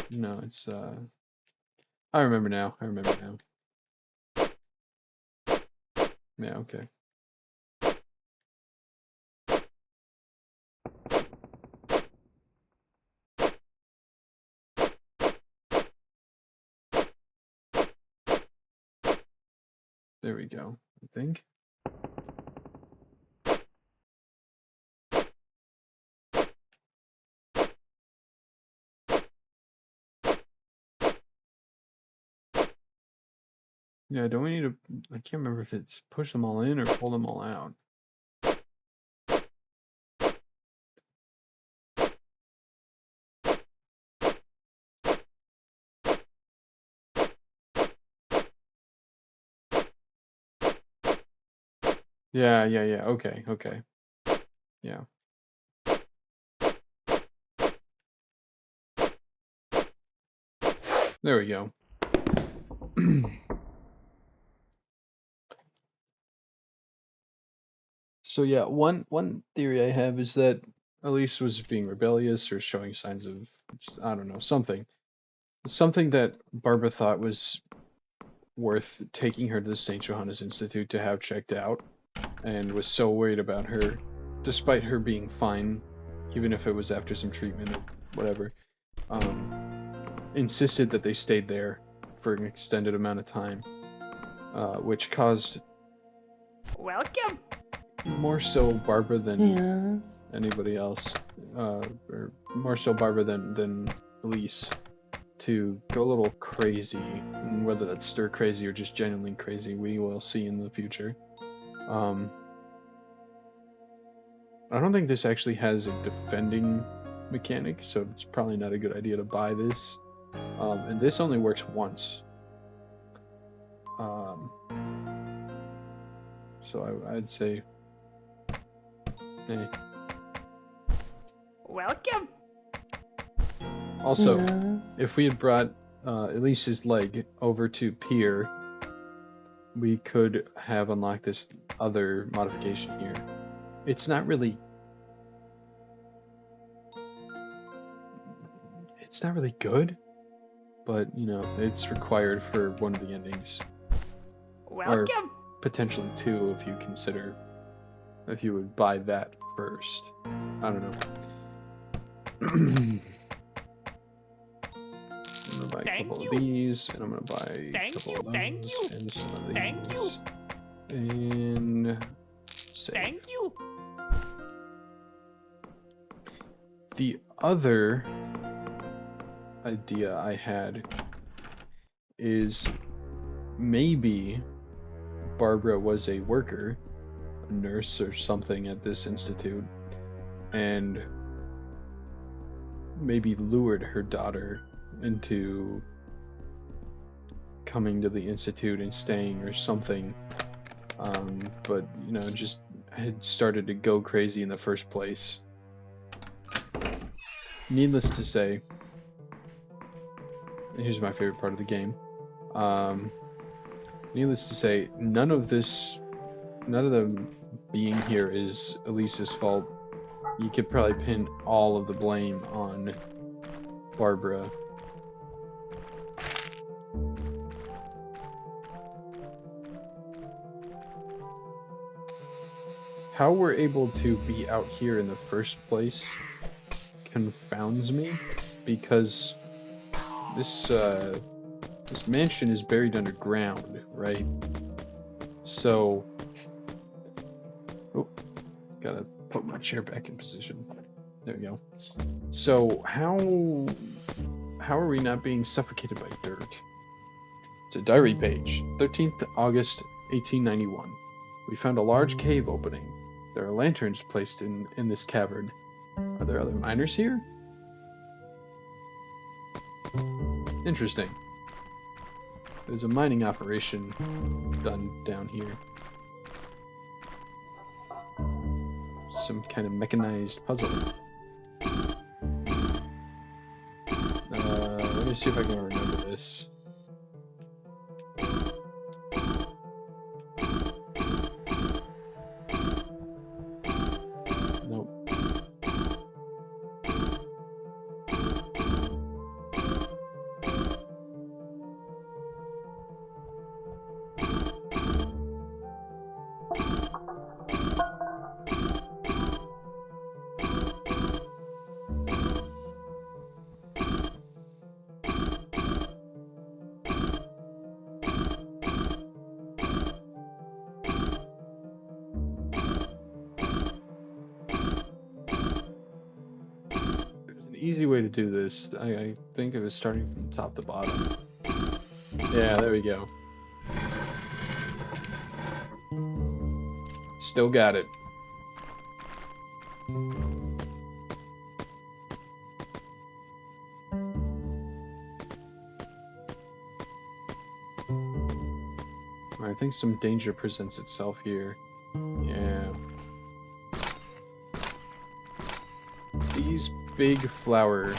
No, it's I remember now. I remember now. Yeah, okay. There we go, I think. Yeah, don't we need to... I can't remember if it's push them all in or pull them all out. Yeah, okay, okay. Yeah. There we go. So yeah, one theory I have is that Elise was being rebellious or showing signs of, I don't know, something. Something that Barbara thought was worth taking her to the St. Johannes Institute to have checked out, and was so worried about her, despite her being fine, even if it was after some treatment or whatever, insisted that they stayed there for an extended amount of time, which caused Welcome. more so Barbara than anybody else, or more so Barbara than Elise, to go a little crazy, and whether that's stir crazy or just genuinely crazy, we will see in the future. I don't think this actually has a defending mechanic, so it's probably not a good idea to buy this. And this only works once. So I'd say, eh. Welcome. Also, if we had brought Elise's leg over to Pier, we could have unlocked this other modification here. It's not really good, but you know, it's required for one of the endings. Welcome. Or potentially two if you would buy that first. I don't know. I'm gonna buy a couple of these, and I'm gonna buy a couple of those, and some of these. And save. Thank you. The other idea I had is maybe Barbara was a worker, a nurse or something at this institute, and maybe lured her daughter into coming to the institute and staying or something, but you know, just had started to go crazy in the first place. Needless to say, here's my favorite part of the game. Needless to say, none of them being here is Elisa's fault. You could probably pin all of the blame on Barbara. How we're able to be out here in the first place confounds me, because this mansion is buried underground, right? So, oh, gotta put my chair back in position. There we go. So how are we not being suffocated by dirt? It's a diary page, 13th August 1891. We found a large cave opening. There are lanterns placed in this cavern. Are there other miners here? Interesting. There's a mining operation done down here. Some kind of mechanized puzzle. Let me see if I can remember this. easy way to do this. I think it was starting from top to bottom. Yeah, there we go. Still got it. I think some danger presents itself here. Yeah. These big flower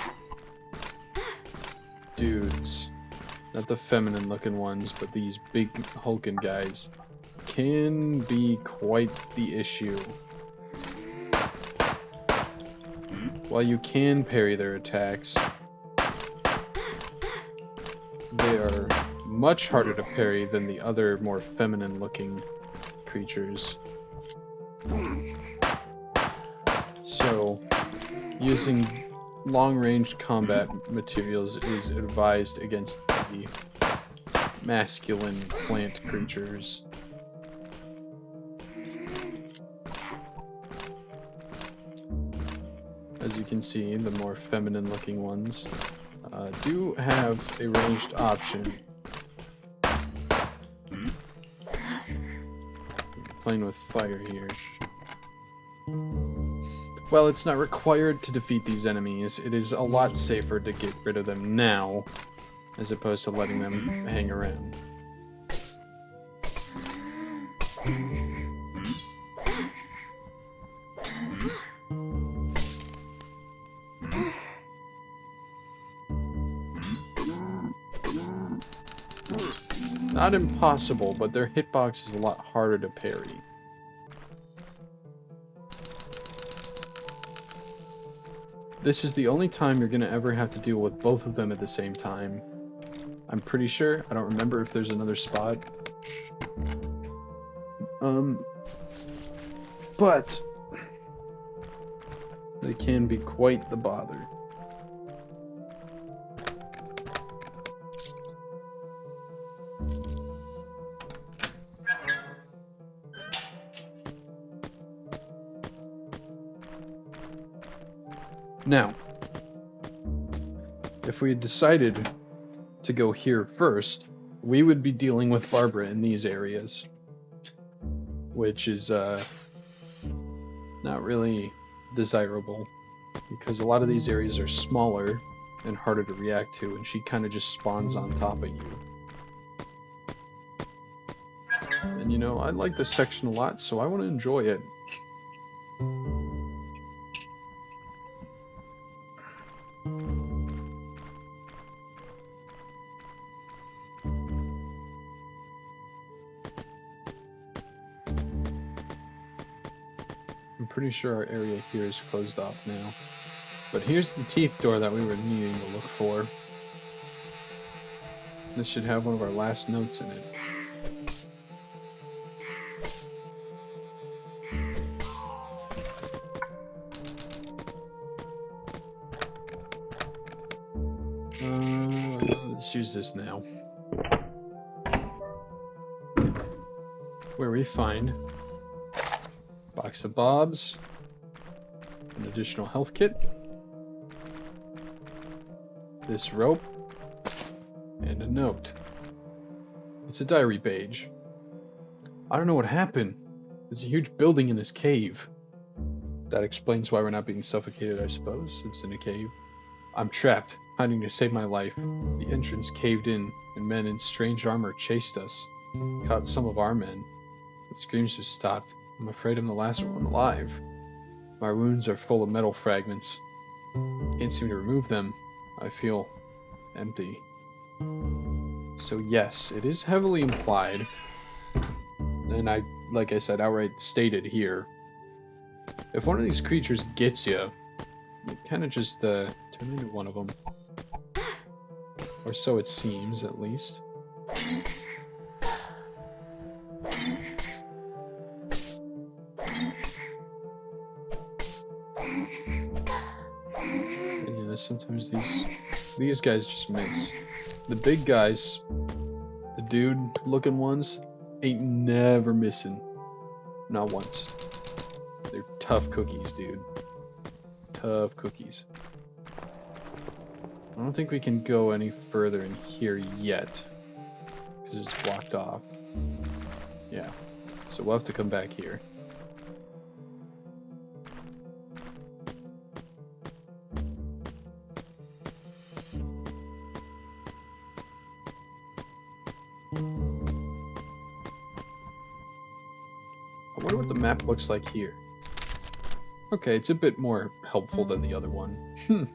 dudes, not the feminine looking ones, but these big hulking guys, can be quite the issue. While you can parry their attacks, they are much harder to parry than the other more feminine looking creatures. So, using long-range combat materials is advised against the masculine plant creatures. As you can see, the more feminine looking ones do have a ranged option. Playing with fire here. While it's not required to defeat these enemies, it is a lot safer to get rid of them now, as opposed to letting them hang around. Not impossible, but their hitbox is a lot harder to parry. This is the only time you're gonna ever have to deal with both of them at the same time. I'm pretty sure. I don't remember if there's another spot. But they can be quite the bother. Now, if we had decided to go here first, we would be dealing with Barbara in these areas, which is not really desirable, because a lot of these areas are smaller and harder to react to, and she kind of just spawns on top of you. And you know, I like this section a lot, so I want to enjoy it. I'm pretty sure our area here is closed off now. But here's the teeth door that we were needing to look for. This should have one of our last notes in it. Let's use this now. Where we find box of bobs, an additional health kit, this rope, and a note. It's a diary page. I don't know what happened. There's a huge building in this cave. That explains why we're not being suffocated, I suppose. It's in a cave. I'm trapped, hiding to save my life. The entrance caved in, and men in strange armor chased us. Caught some of our men. The screams have stopped. I'm afraid I'm the last one alive. My wounds are full of metal fragments. Can't seem to remove them. I feel empty. So yes, it is heavily implied, and like I said, outright stated here. If one of these creatures gets you, you kind of just turn into one of them. Or so it seems, at least. Sometimes these guys just miss. The big guys, the dude looking ones, ain't never missing. Not once. They're tough cookies, dude. Tough cookies. don't think we can go any further in here yet, because it's blocked off. Yeah, so we'll have to come back here. I wonder what the map looks like here. Okay, it's a bit more helpful than the other one.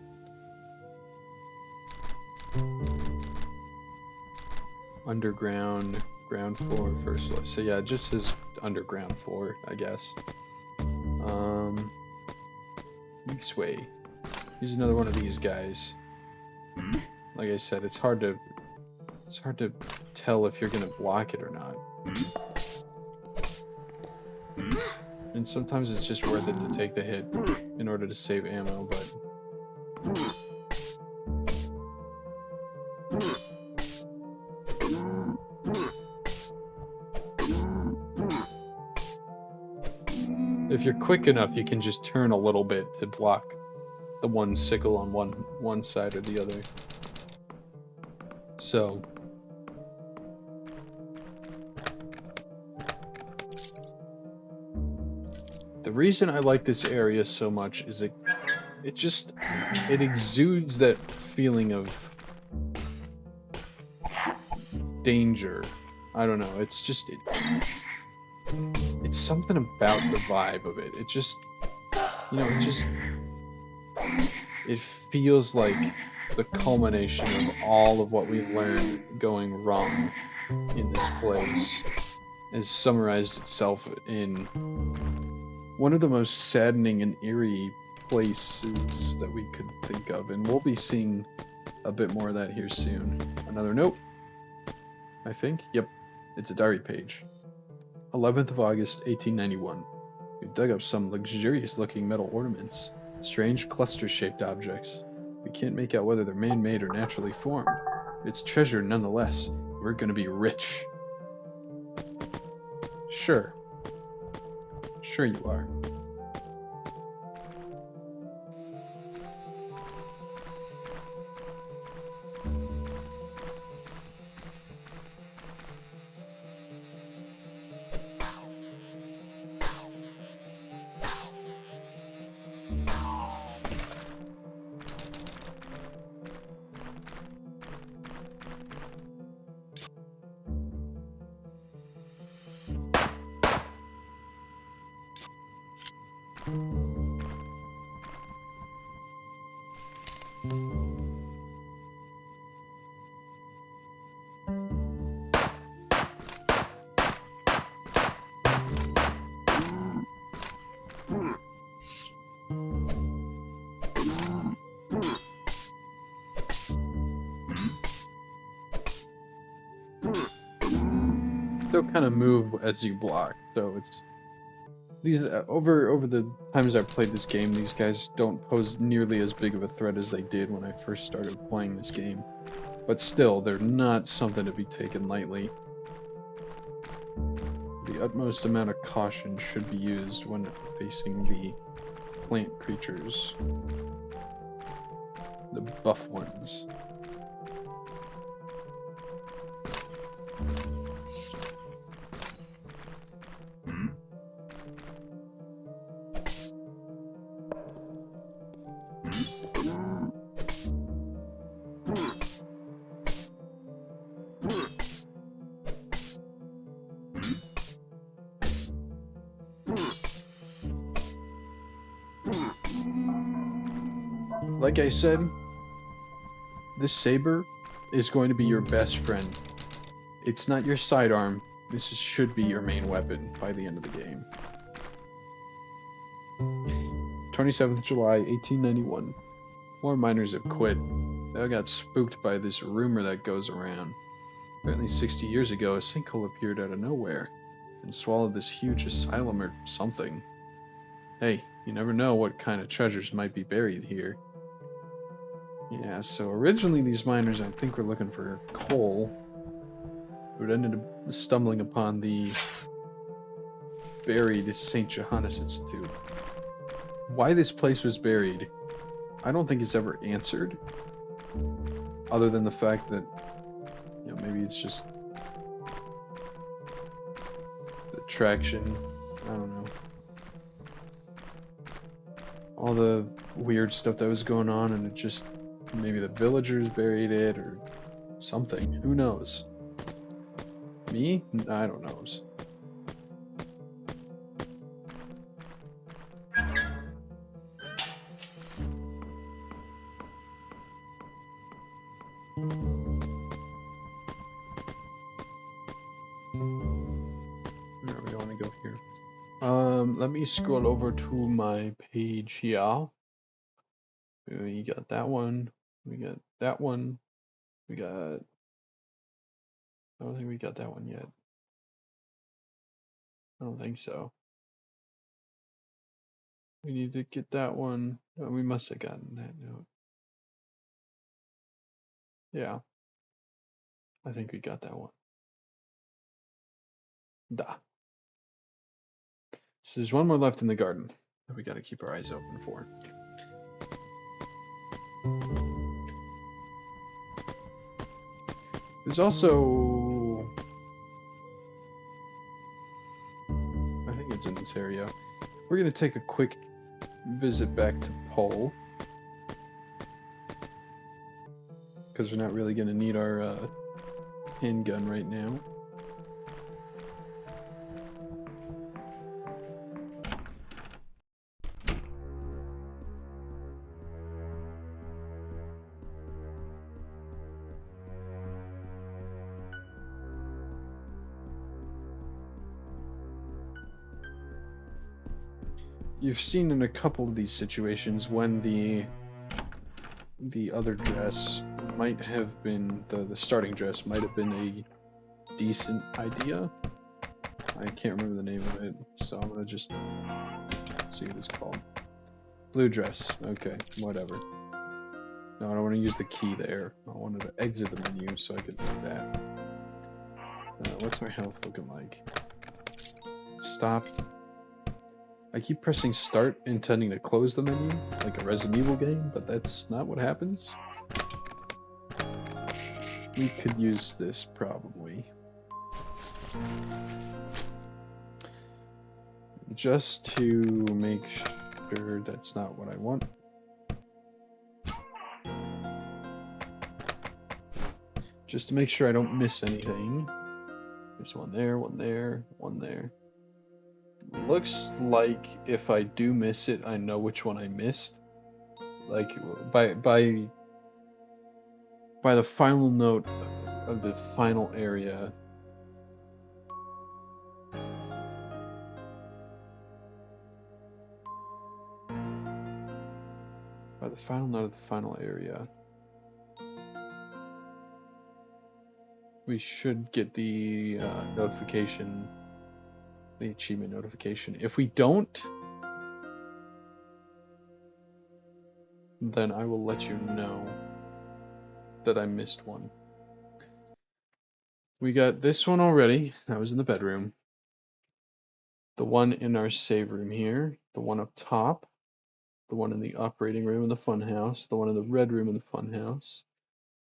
Underground, ground floor, first floor. So yeah, it just says underground floor, I guess. This way. Here's another one of these guys. Like I said, it's hard to tell if you're gonna block it or not. And sometimes it's just worth it to take the hit in order to save ammo, but... if you're quick enough, you can just turn a little bit to block the one sickle on one side or the other. So... the reason I like this area so much is it exudes that feeling of danger. I don't know, it's just it's something about the vibe of it. It just, you know, it feels like the culmination of all of what we learned going wrong in this place has summarized itself in one of the most saddening and eerie places that we could think of, and we'll be seeing a bit more of that here soon. Another note, I think. Yep, it's a diary page. 11th of August, 1891. We dug up some luxurious-looking metal ornaments, strange cluster-shaped objects. We can't make out whether they're man-made or naturally formed. It's treasure nonetheless. We're gonna be rich. Sure. Sure you are. Still kind of move as you block, so it's these over the times I've played this game, these guys don't pose nearly as big of a threat as they did when I first started playing this game, but still, they're not something to be taken lightly. The utmost amount of caution should be used when facing the plant creatures, the buff ones. Like I said, this saber is going to be your best friend. It's not your sidearm. Should be your main weapon by the end of the game. 27th July, 1891. More miners have quit. They all got spooked by this rumor that goes around. Apparently 60 years ago, a sinkhole appeared out of nowhere and swallowed this huge asylum or something. Hey, you never know what kind of treasures might be buried here. Yeah, so originally these miners, I think, were looking for coal, but ended up stumbling upon the buried St. Johannes Institute. Why this place was buried, I don't think is ever answered. Other than the fact that, you know, maybe it's just the traction. I don't know. All the weird stuff that was going on, and it just maybe the villagers buried it or something. Who knows? Me? I don't know. No, we don't want to go here. Let me scroll over to my page here. We got that one. We got that one. We got. I don't think we got that one yet. I don't think so. We need to get that one. Oh, we must have gotten that note. Yeah. I think we got that one. Da. So there's one more left in the garden that we got to keep our eyes open for. There's also, I think it's in this area. We're gonna take a quick visit back to Pole because we're not really gonna need our handgun right now. You've seen in a couple of these situations when the other dress might have been the starting dress might have been a decent idea. I can't remember the name of it, so I'm gonna just see what it's called. Blue dress. Okay, whatever. No, I don't want to use the key there. I wanted to exit the menu so I could do that. What's my health looking like? Stop. I keep pressing start intending to close the menu, like a Resident Evil game, but that's not what happens. We could use this, probably. Just to make sure that's not what I want. Just to make sure I don't miss anything. There's one there, one there, one there. Looks like if I do miss it, I know which one I missed. Like by the final note of the final area. By the final note of the final area, we should get the notification, the achievement notification. If we don't, then I will let you know that I missed one. We got this one already. That was in the bedroom. The one in our save room here. The one up top. The one in the operating room in the funhouse. The one in the red room in the funhouse.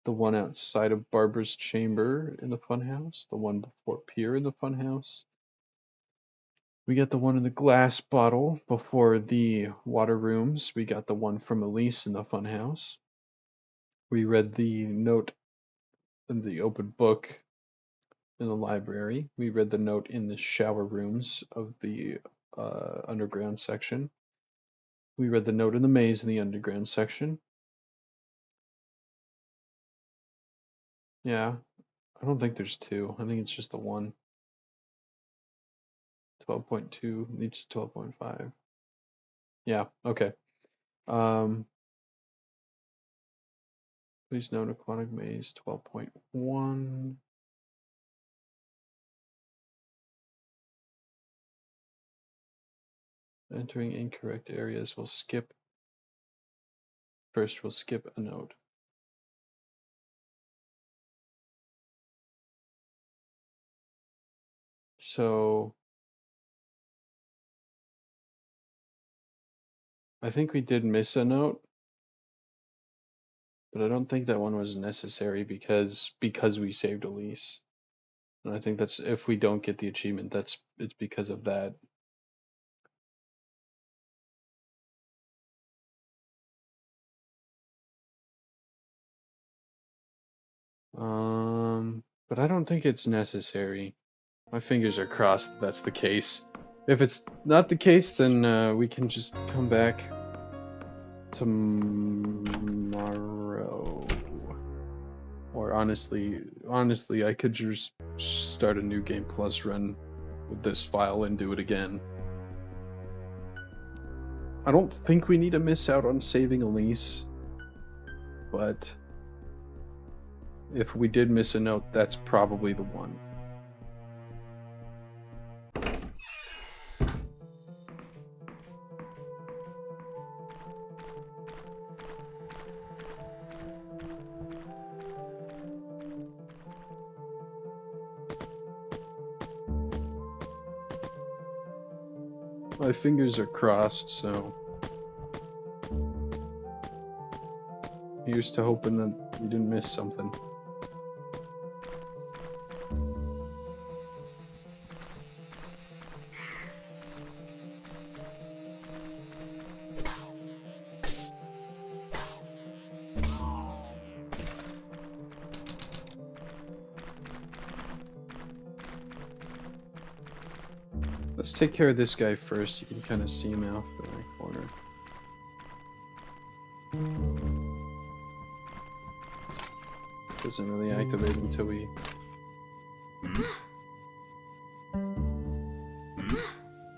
The one outside of Barbara's chamber in the funhouse. The one before Pier in the funhouse. We got the one in the glass bottle before the water rooms. We got the one from Elise in the funhouse. We read the note in the open book in the library. We read the note in the shower rooms of the underground section. We read the note in the maze in the underground section. Yeah, I don't think there's two. I think it's just the one. 12.2 leads to 12.5. Yeah, okay. Please note aquatic maze 12.1. Entering incorrect areas will skip. First, we'll skip a note. So I think we did miss a note. But I don't think that one was necessary because we saved Elise. And I think that's if we don't get the achievement, it's because of that. But I don't think it's necessary. My fingers are crossed that that's the case. If it's not the case, then we can just come back tomorrow. Or honestly, I could just start a new Game Plus run with this file and do it again. I don't think we need to miss out on saving Elise, but if we did miss a note, that's probably the one. My fingers are crossed, so here's to hoping that we didn't miss something. Let's take care of this guy first. You can kind of see him out in the corner. Doesn't really activate until we...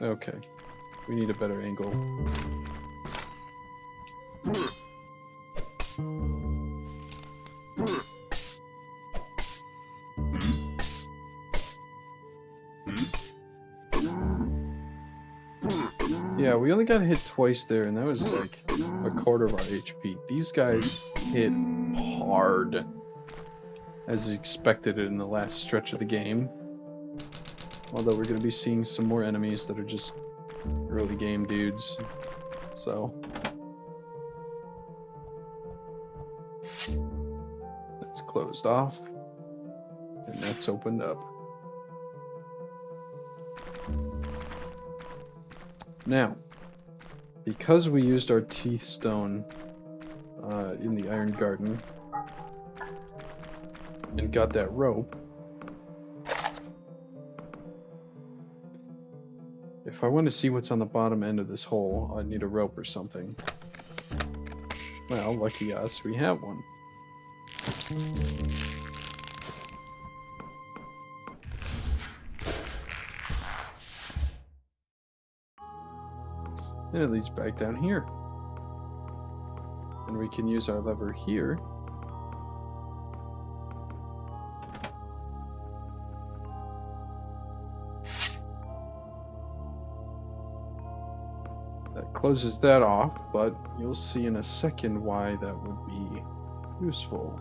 Okay. We need a better angle. Yeah, we only got hit twice there, and that was like a quarter of our HP. These guys hit hard, as expected in the last stretch of the game. Although we're going to be seeing some more enemies that are just early game dudes. So that's closed off, and that's opened up. Now, because we used our teeth stone in the Iron Garden and got that rope, if I want to see what's on the bottom end of this hole, I need a rope or something. Well, lucky us, we have one. And it leads back down here. And we can use our lever here. That closes that off, but you'll see in a second why that would be useful.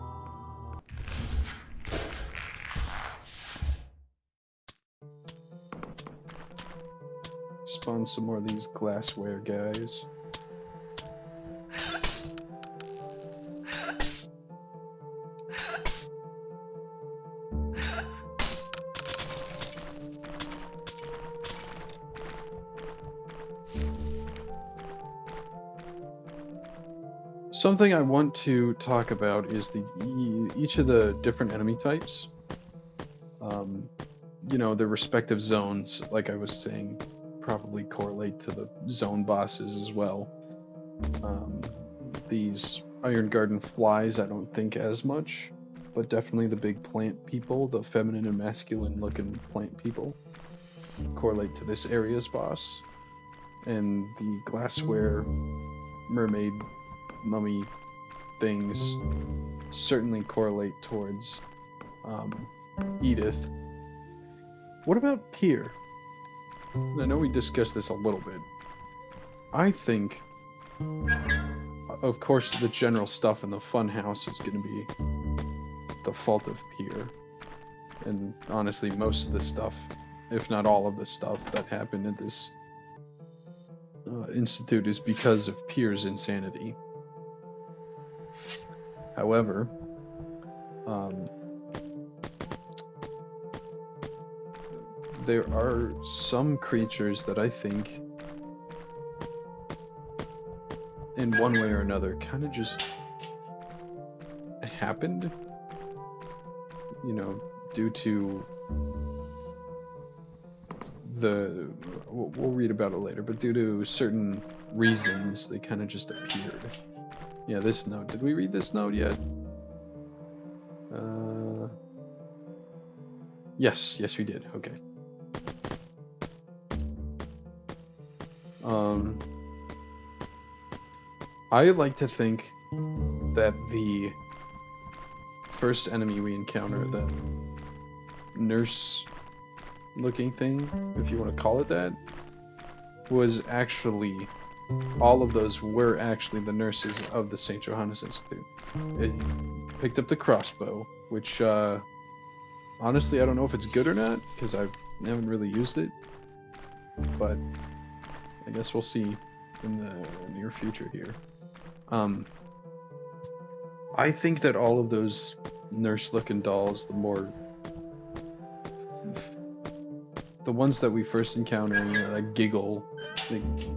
Spawn some more of these glassware guys. Something I want to talk about is each of the different enemy types. You know, their respective zones, like I was saying, probably correlate to the zone bosses as well. These Iron Garden flies, I don't think as much, but definitely the big plant people, the feminine and masculine looking plant people, correlate to this area's boss. And the glassware mermaid mummy things certainly correlate towards Edith. What about Pier? I know we discussed this a little bit. I think, of course, the general stuff in the funhouse is going to be the fault of Pier. And honestly, most of the stuff, if not all of the stuff that happened at this institute is because of Pier's insanity. However, there are some creatures that I think, in one way or another, kind of just happened, you know, due to we'll read about it later, but due to certain reasons, they kind of just appeared. Yeah, this note. Did we read this note yet? Yes, we did. Okay. I like to think that the first enemy we encounter, that nurse-looking thing, if you want to call it that, was actually, all of those were actually the nurses of the St. Johannes Institute. It picked up the crossbow, which, honestly, I don't know if it's good or not, because I haven't really used it, but I guess we'll see in the near future here. I think that all of those nurse-looking dolls, the ones that we first encounter, you know, that giggle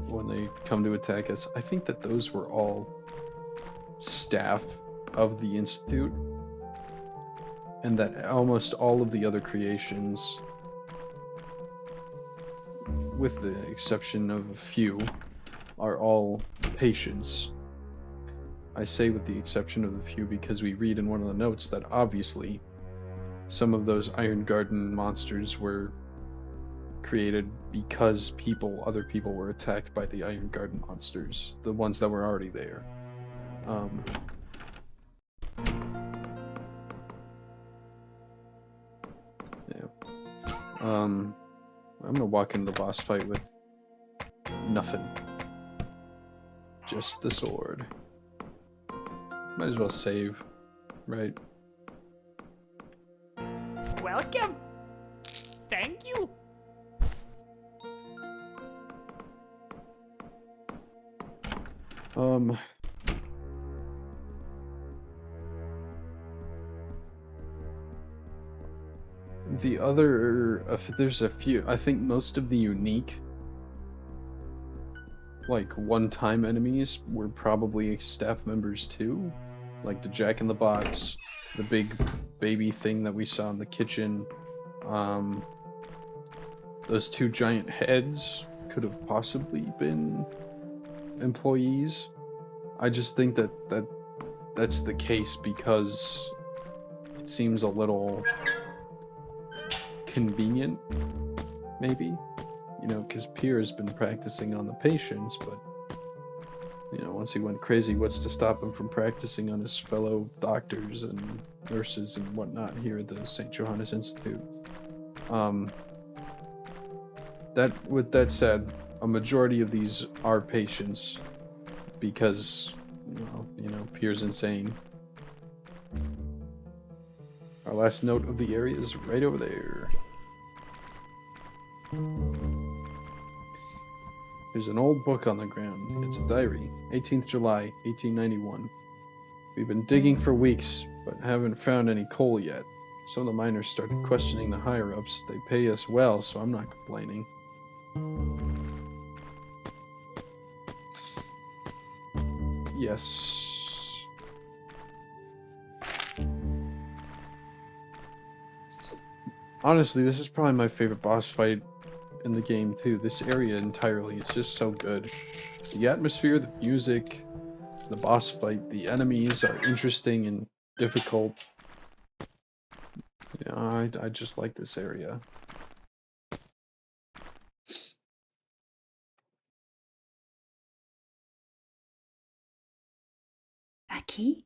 when they come to attack us, I think that those were all staff of the Institute, and that almost all of the other creations, with the exception of a few, are all patients. I say with the exception of a few because we read in one of the notes that obviously some of those Iron Garden monsters were created because other people were attacked by the Iron Garden monsters, the ones that were already there. Yeah. I'm gonna walk into the boss fight with nothing. Just the sword. Might as well save, right? Welcome. Thank you. The other, there's a few, I think most of the unique, like, one-time enemies were probably staff members too. Like the Jack-in-the-Box, the big baby thing that we saw in the kitchen. Those two giant heads could have possibly been employees. I just think that's the case because it seems a little convenient, maybe, you know, because Pierre's been practicing on the patients, but, you know, once he went crazy, what's to stop him from practicing on his fellow doctors and nurses and whatnot here at the St. Johannes Institute? With that said, a majority of these are patients because, you know, Pierre's insane. Our last note of the area is right over there. There's an old book on the ground. It's a diary. 18th July, 1891. We've been digging for weeks, but haven't found any coal yet. Some of the miners started questioning the higher-ups. They pay us well, so I'm not complaining. Yes. Honestly, this is probably my favorite boss fight in the game too. This area entirely, it's just so good. The atmosphere, the music, the boss fight, the enemies are interesting and difficult. Yeah, I just like this area. Aki?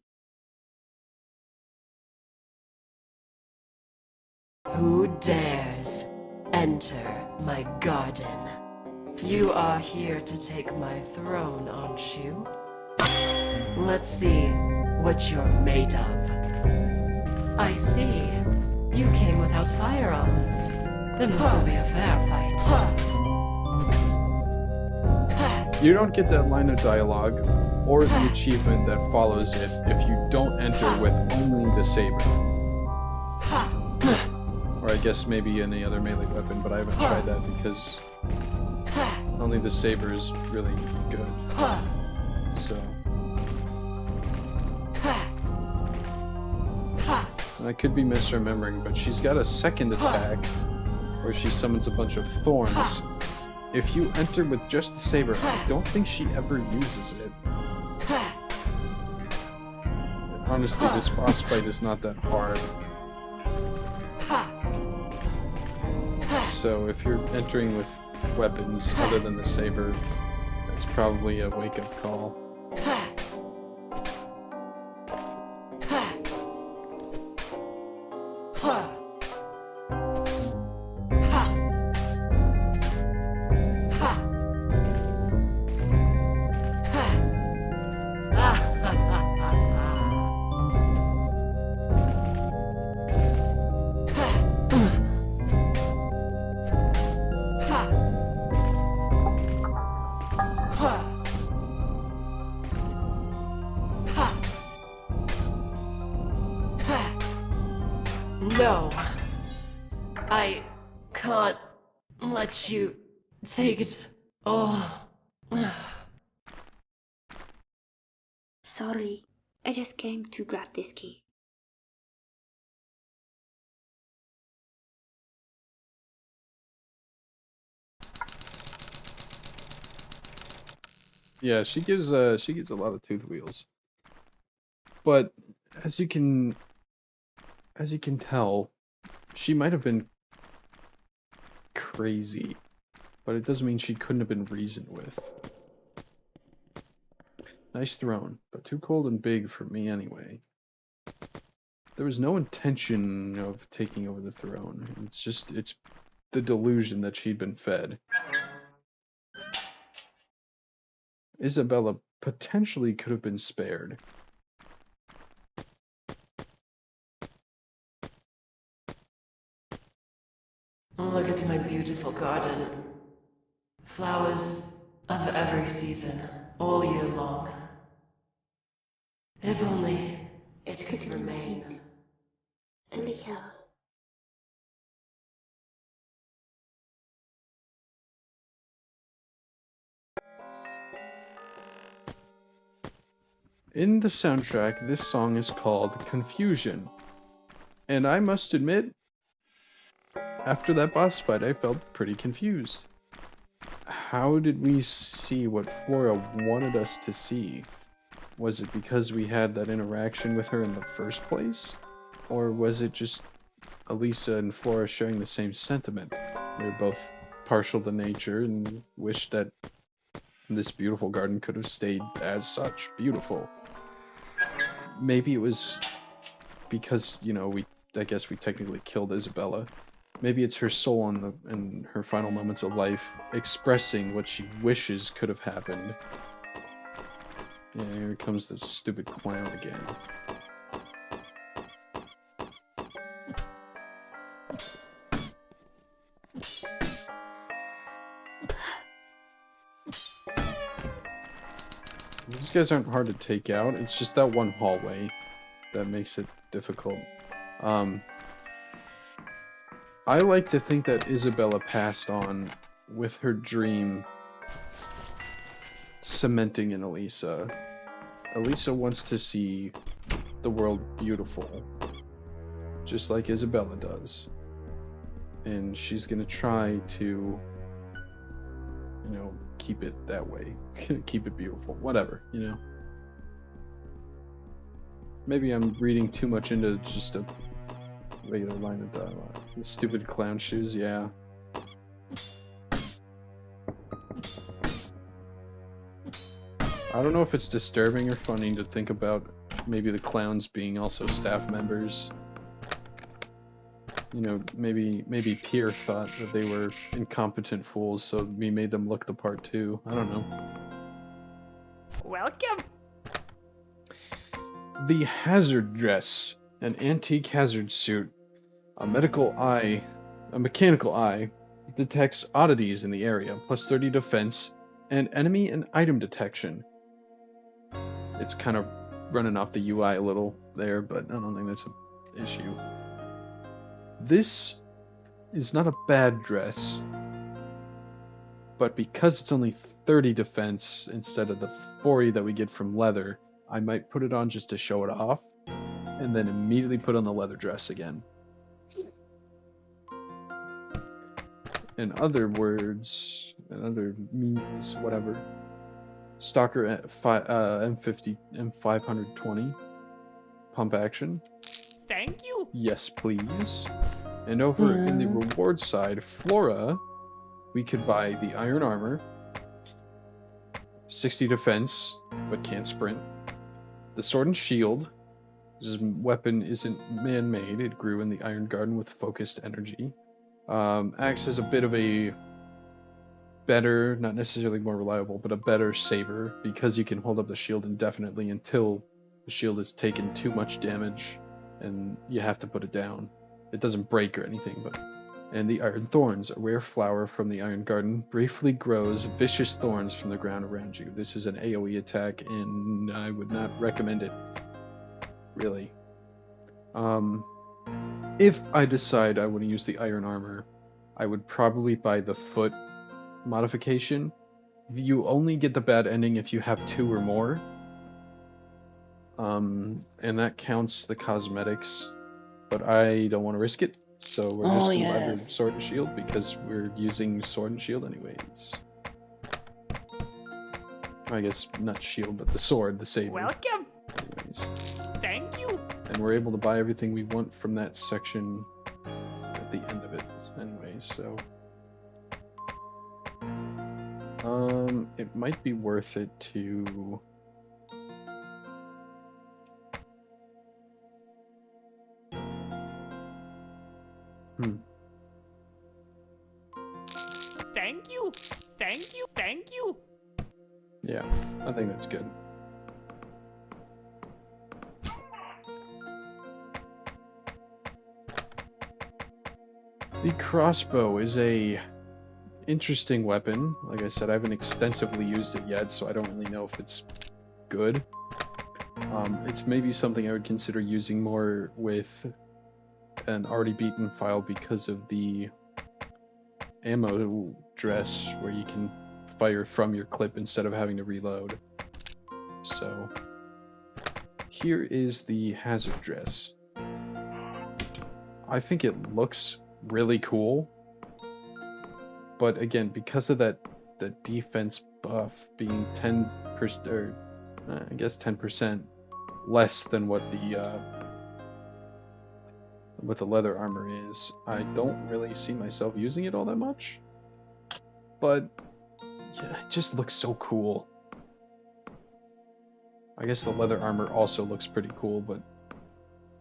Who dares enter my garden? You are here to take my throne, aren't you? Let's see what you're made of. I see. You came without firearms. Then this will be a fair fight. You don't get that line of dialogue or the achievement that follows it if you don't enter with only the saber. Or I guess maybe any other melee weapon, but I haven't tried that because only the saber is really good. So. And I could be misremembering, but she's got a second attack where she summons a bunch of thorns. If you enter with just the saber, I don't think she ever uses it. Honestly, this boss fight is not that hard. So if you're entering with weapons other than the saber, that's probably a wake-up call. No. I can't let you take it all. Sorry, I just came to grab this key. Yeah, she gives a lot of tooth wheels. But as you can tell, she might have been crazy, but it doesn't mean she couldn't have been reasoned with. Nice throne, but too cold and big for me anyway. There was no intention of taking over the throne. It's the delusion that she'd been fed. Isabella potentially could have been spared. Look at my beautiful garden. Flowers of every season, all year long. If only it could remain. Alisa. In the soundtrack, this song is called Confusion. And I must admit, after that boss fight, I felt pretty confused. How did we see what Flora wanted us to see? Was it because we had that interaction with her in the first place? Or was it just Alisa and Flora sharing the same sentiment? They're both partial to nature and wish that this beautiful garden could have stayed as such beautiful. Maybe it was because, you know, I guess we technically killed Isabella. Maybe it's her soul in her final moments of life expressing what she wishes could have happened. Yeah, here comes the stupid clown again. These guys aren't hard to take out, it's just that one hallway that makes it difficult. I like to think that Isabella passed on with her dream cementing in Alisa. Alisa wants to see the world beautiful, just like Isabella does. And she's gonna try to, you know, keep it that way. Keep it beautiful. Whatever, you know. Maybe I'm reading too much into just a regular line of dialogue. The stupid clown shoes, yeah. I don't know if it's disturbing or funny to think about maybe the clowns being also staff members. You know, maybe Pierre thought that they were incompetent fools, so we made them look the part too. I don't know. Welcome. The hazard dress, an antique hazard suit, a mechanical eye, detects oddities in the area, plus 30 defense, and enemy and item detection. It's kind of running off the UI a little there, but I don't think that's an issue. This is not a bad dress, but because it's only 30 defense instead of the 40 that we get from leather, I might put it on just to show it off, and then immediately put on the leather dress again. In other words, in other means, whatever. Stalker M50, M520. Pump action. Thank you. Yes, please. And over in the reward side, Flora, we could buy the iron armor, 60 defense, but can't sprint. The sword and shield. This weapon isn't man-made. It grew in the Iron Garden with focused energy. Acts as a bit of a better, not necessarily more reliable, but a better saber because you can hold up the shield indefinitely until the shield has taken too much damage and you have to put it down. It doesn't break or anything, but... And the Iron Thorns, a rare flower from the Iron Garden, briefly grows vicious thorns from the ground around you. This is an AoE attack, and I would not recommend it. Really. If I decide I want to use the iron armor, I would probably buy the foot modification. You only get the bad ending if you have 2 or more. And that counts the cosmetics, but I don't want to risk it, so we're just going to buy the sword and shield because we're using sword and shield anyways. I guess not shield, but the sword, the saber. Welcome. Anyways. Thank you. And we're able to buy everything we want from that section at the end of it anyway, so... it might be worth it to... Thank you. Thank you. Thank you. Yeah, I think that's good. The crossbow is a interesting weapon. Like I said, I haven't extensively used it yet, so I don't really know if it's good. It's maybe something I would consider using more with an already beaten file because of the ammo dress, where you can fire from your clip instead of having to reload. So, here is the hazard dress. I think it looks really cool, but again, because of the defense buff being 10%, or I guess 10% less than what the leather armor is, I don't really see myself using it all that much. But yeah, it just looks so cool. I guess the leather armor also looks pretty cool, but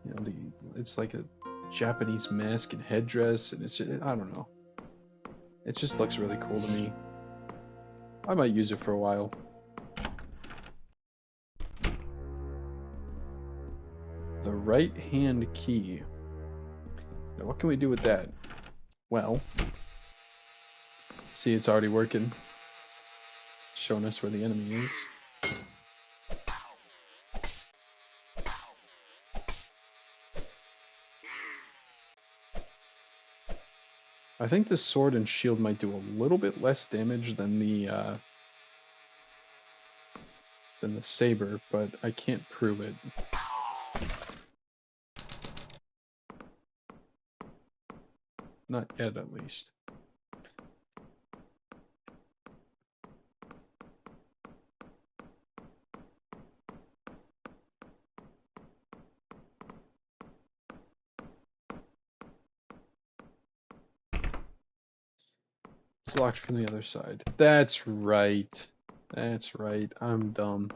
you know, it's like a Japanese mask and headdress, and it's just, I don't know. It just looks really cool to me. I might use it for a while. The right hand key. Now what can we do with that? Well, see, it's already working. Showing us where the enemy is. I think the sword and shield might do a little bit less damage than the saber, but I can't prove it. Not yet, at least. It's locked from the other side. That's right. That's right. I'm dumb.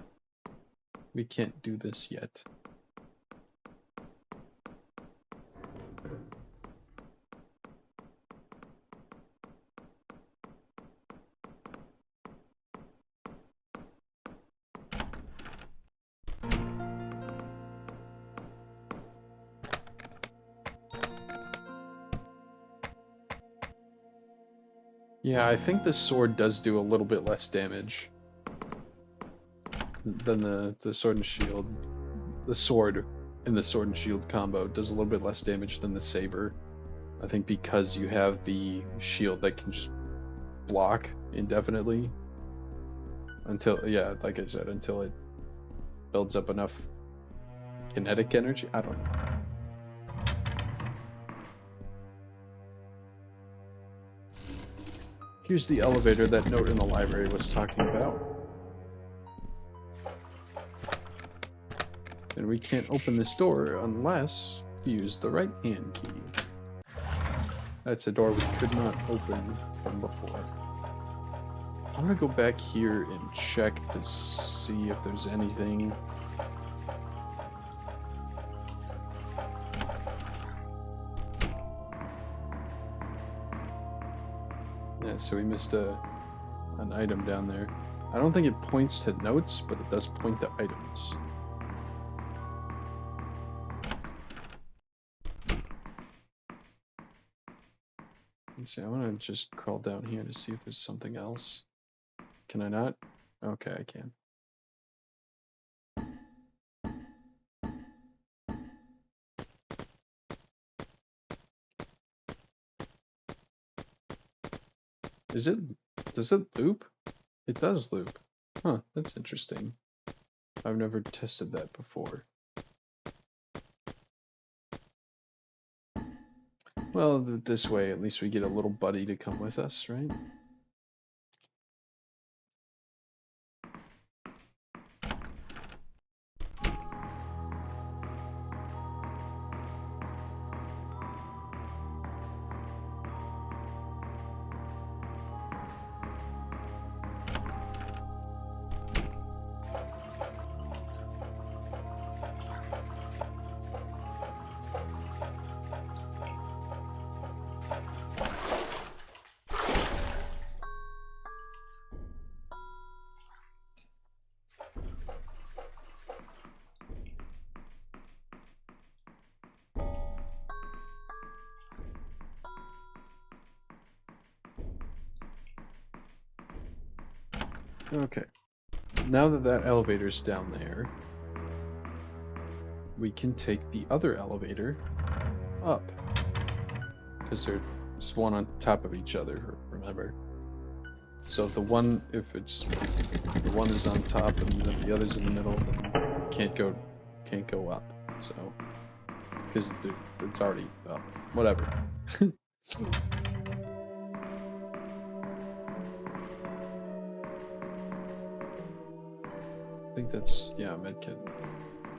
We can't do this yet. Yeah, I think the sword does do a little bit less damage than the sword and shield. The sword in the sword and shield combo does a little bit less damage than the saber. I think because you have the shield that can just block indefinitely until, yeah, like I said, until it builds up enough kinetic energy. I don't know. Here's the elevator that note in the library was talking about. And we can't open this door unless we use the right hand key. That's a door we could not open from before. I'm gonna go back here and check to see if there's anything. Yeah, so we missed an item down there. I don't think it points to notes, but it does point to items. Let's see, I want to just crawl down here to see if there's something else. Can I not? Okay, I can. Does it loop? It does loop. Huh, that's interesting. I've never tested that before. Well, this way at least we get a little buddy to come with us, right? Okay, now that that elevator's down there, we can take the other elevator up. Because there's one on top of each other, remember? So if the one is on top and then the other's in the middle, then can't go up. So, because it's already up. Whatever. I think that's, yeah, medkit.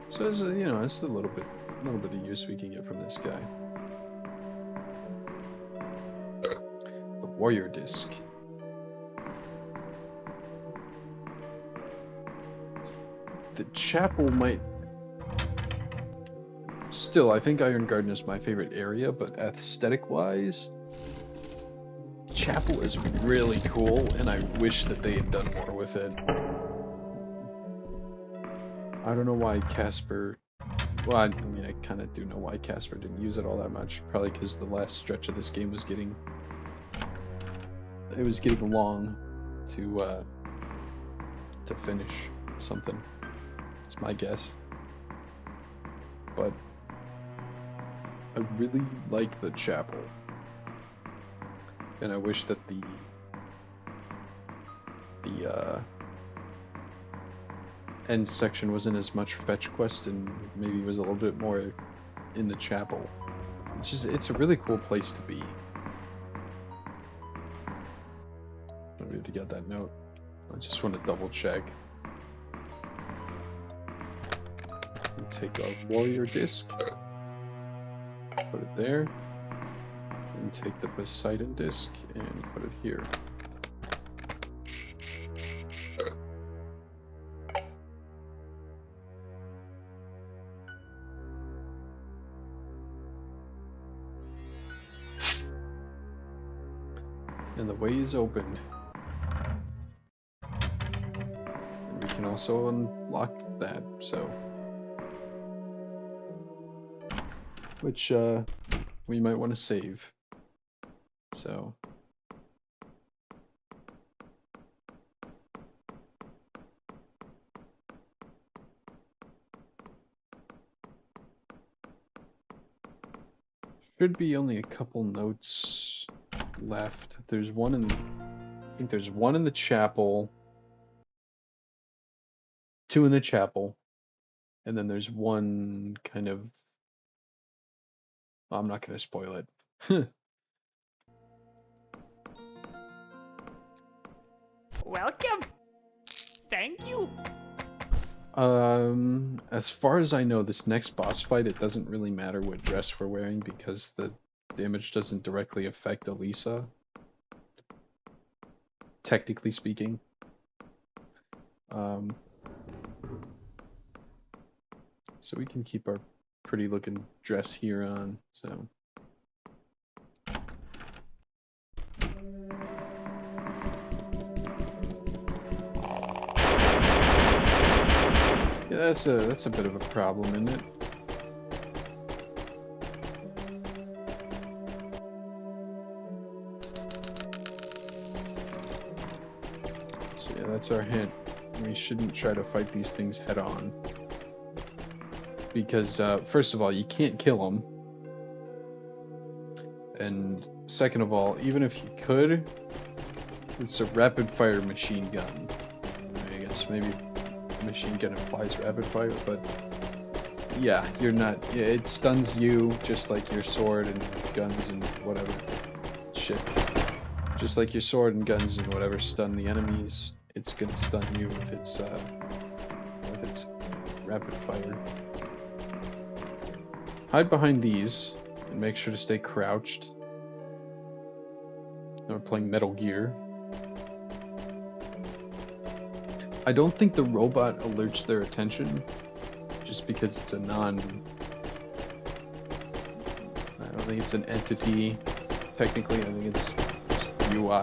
So it's it's a little bit of use we can get from this guy. The warrior disc. The chapel might. Still, I think Iron Garden is my favorite area, but aesthetic-wise, chapel is really cool, and I wish that they had done more with it. I don't know why Casper... Well, I mean, I kind of do know why Casper didn't use it all that much. Probably because the last stretch of this game was getting... It was getting long to finish something. It's my guess. But I really like the chapel. And I wish that the end section wasn't as much fetch quest and maybe was a little bit more in the chapel. It's a really cool place to be. Maybe to get that note. I just want to double check. We'll take our warrior disc, put it there, and take the Poseidon disc and put it here. And the way is opened. And we can also unlock that, so. Which, we might want to save. So. should be only a couple notes left. There's one in, I think there's one in the chapel, two in the chapel, and then there's one kind of, well, I'm not going to spoil it. Welcome. Thank you. As far as I know, this next boss fight, it doesn't really matter what dress we're wearing because the damage doesn't directly affect Alisa. Technically speaking. So we can keep our pretty looking dress here on, so. Yeah, that's a bit of a problem, isn't it? So yeah, that's our hint. We shouldn't try to fight these things head on. Because, first of all, you can't kill them. And second of all, even if you could, it's a rapid fire machine gun. I guess maybe machine gun implies rapid fire, but yeah, you're not. Yeah, it stuns you just like your sword and guns and whatever shit. Just like your sword and guns and whatever stun the enemies, it's gonna stun you with its rapid fire. Hide behind these and make sure to stay crouched. We're playing Metal Gear. I don't think the robot alerts their attention, just because it's a I don't think it's an entity, technically. I think it's just UI.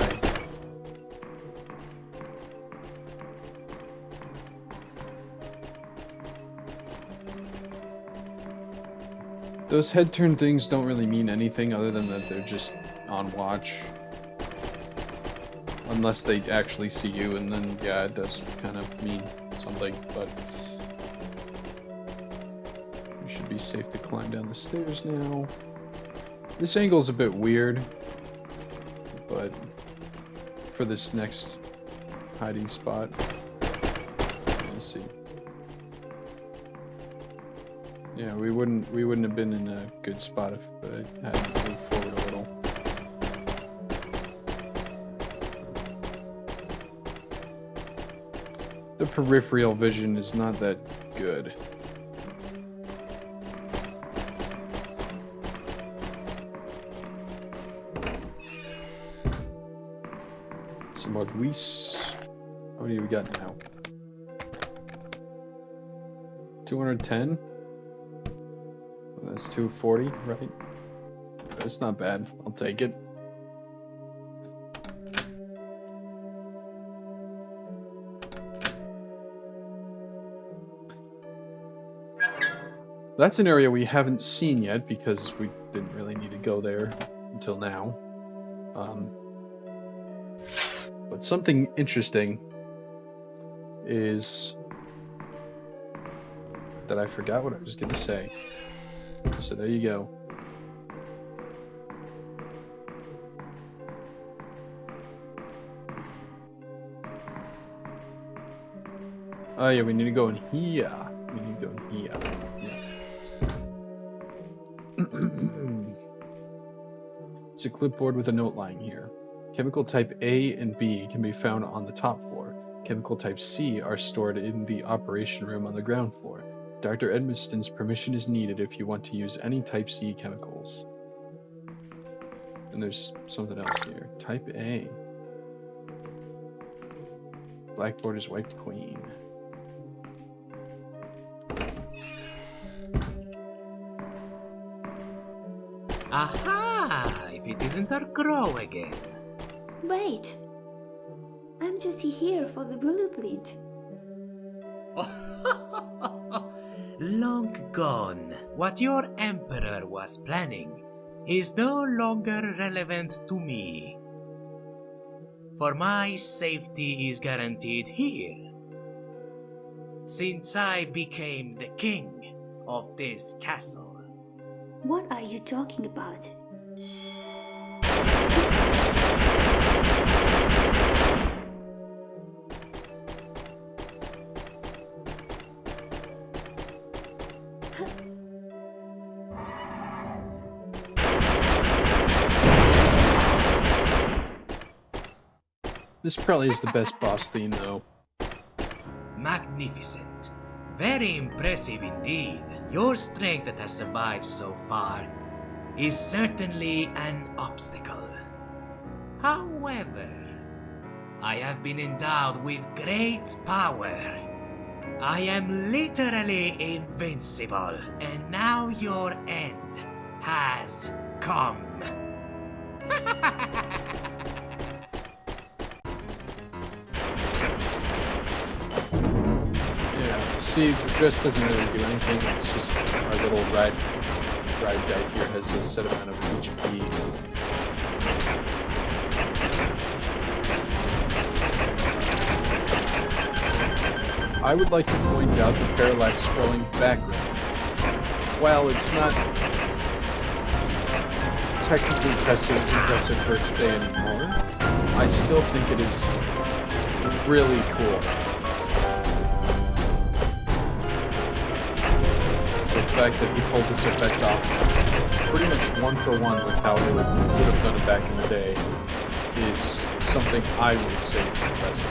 Those head turn things don't really mean anything other than that they're just on watch. Unless they actually see you, and then, yeah, it does kind of mean something, but we should be safe to climb down the stairs now. This angle's a bit weird, but for this next hiding spot, let's see. Yeah, we wouldn't have been in a good spot if I hadn't moved forward a little. The peripheral vision is not that good. Some more Luis. How many do we got now? 210? That's 240, right? That's not bad. I'll take it. That's an area we haven't seen yet because we didn't really need to go there until now. But something interesting is that I forgot what I was going to say. So there you go. Oh yeah, we need to go in here. We need to go in here. Yeah. It's a clipboard with a note lying here. Chemical type A and B can be found on the top floor. Chemical type C are stored in the operation room on the ground floor. Dr. Edmiston's permission is needed if you want to use any type C chemicals. And there's something else here. Type A. Blackboard is wiped clean. Aha! If it isn't our crow again. Wait. I'm just here for the blueprint. Long gone. What your emperor was planning is no longer relevant to me. For my safety is guaranteed here. Since I became the king of this castle. What are you talking about? This probably is the best boss theme, though. Magnificent. Very impressive indeed. Your strength that has survived so far is certainly an obstacle. However, I have been endowed with great power. I am literally invincible, and now your end has come. Yeah, see, the dress doesn't really do anything. It's just our little ride guy here has a set amount of HP. I would like to point out the parallax scrolling background. While it's not technically impressive for its day anymore, I still think it is really cool. The fact that he pulled this effect off pretty much one for one with how they would have done it back in the day is something I would say is impressive.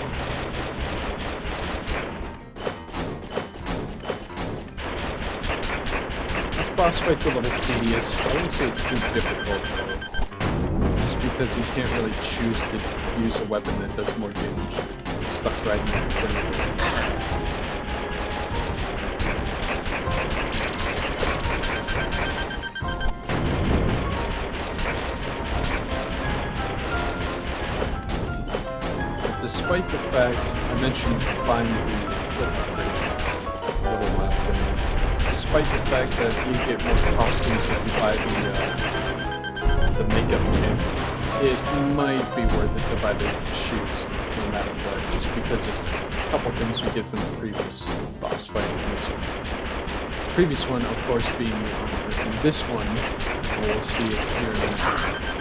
This boss fight's a little tedious. I wouldn't say it's too difficult though, just because you can't really choose to use a weapon that does more damage. You're stuck right in the frame. Despite the fact I mentioned buying the flip upgrade a little while ago, despite the fact that you get more costumes if you buy the makeup kit, it might be worth it to buy the shoes no matter what, just because of a couple things we get from the previous boss fight in this one. The previous one, of course, being the armor, and this one, we'll see it here in a minute.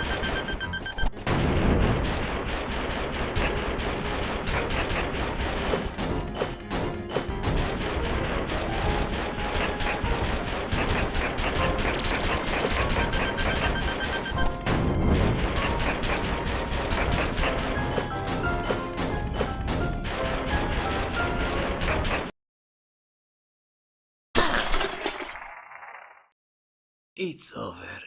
It's over.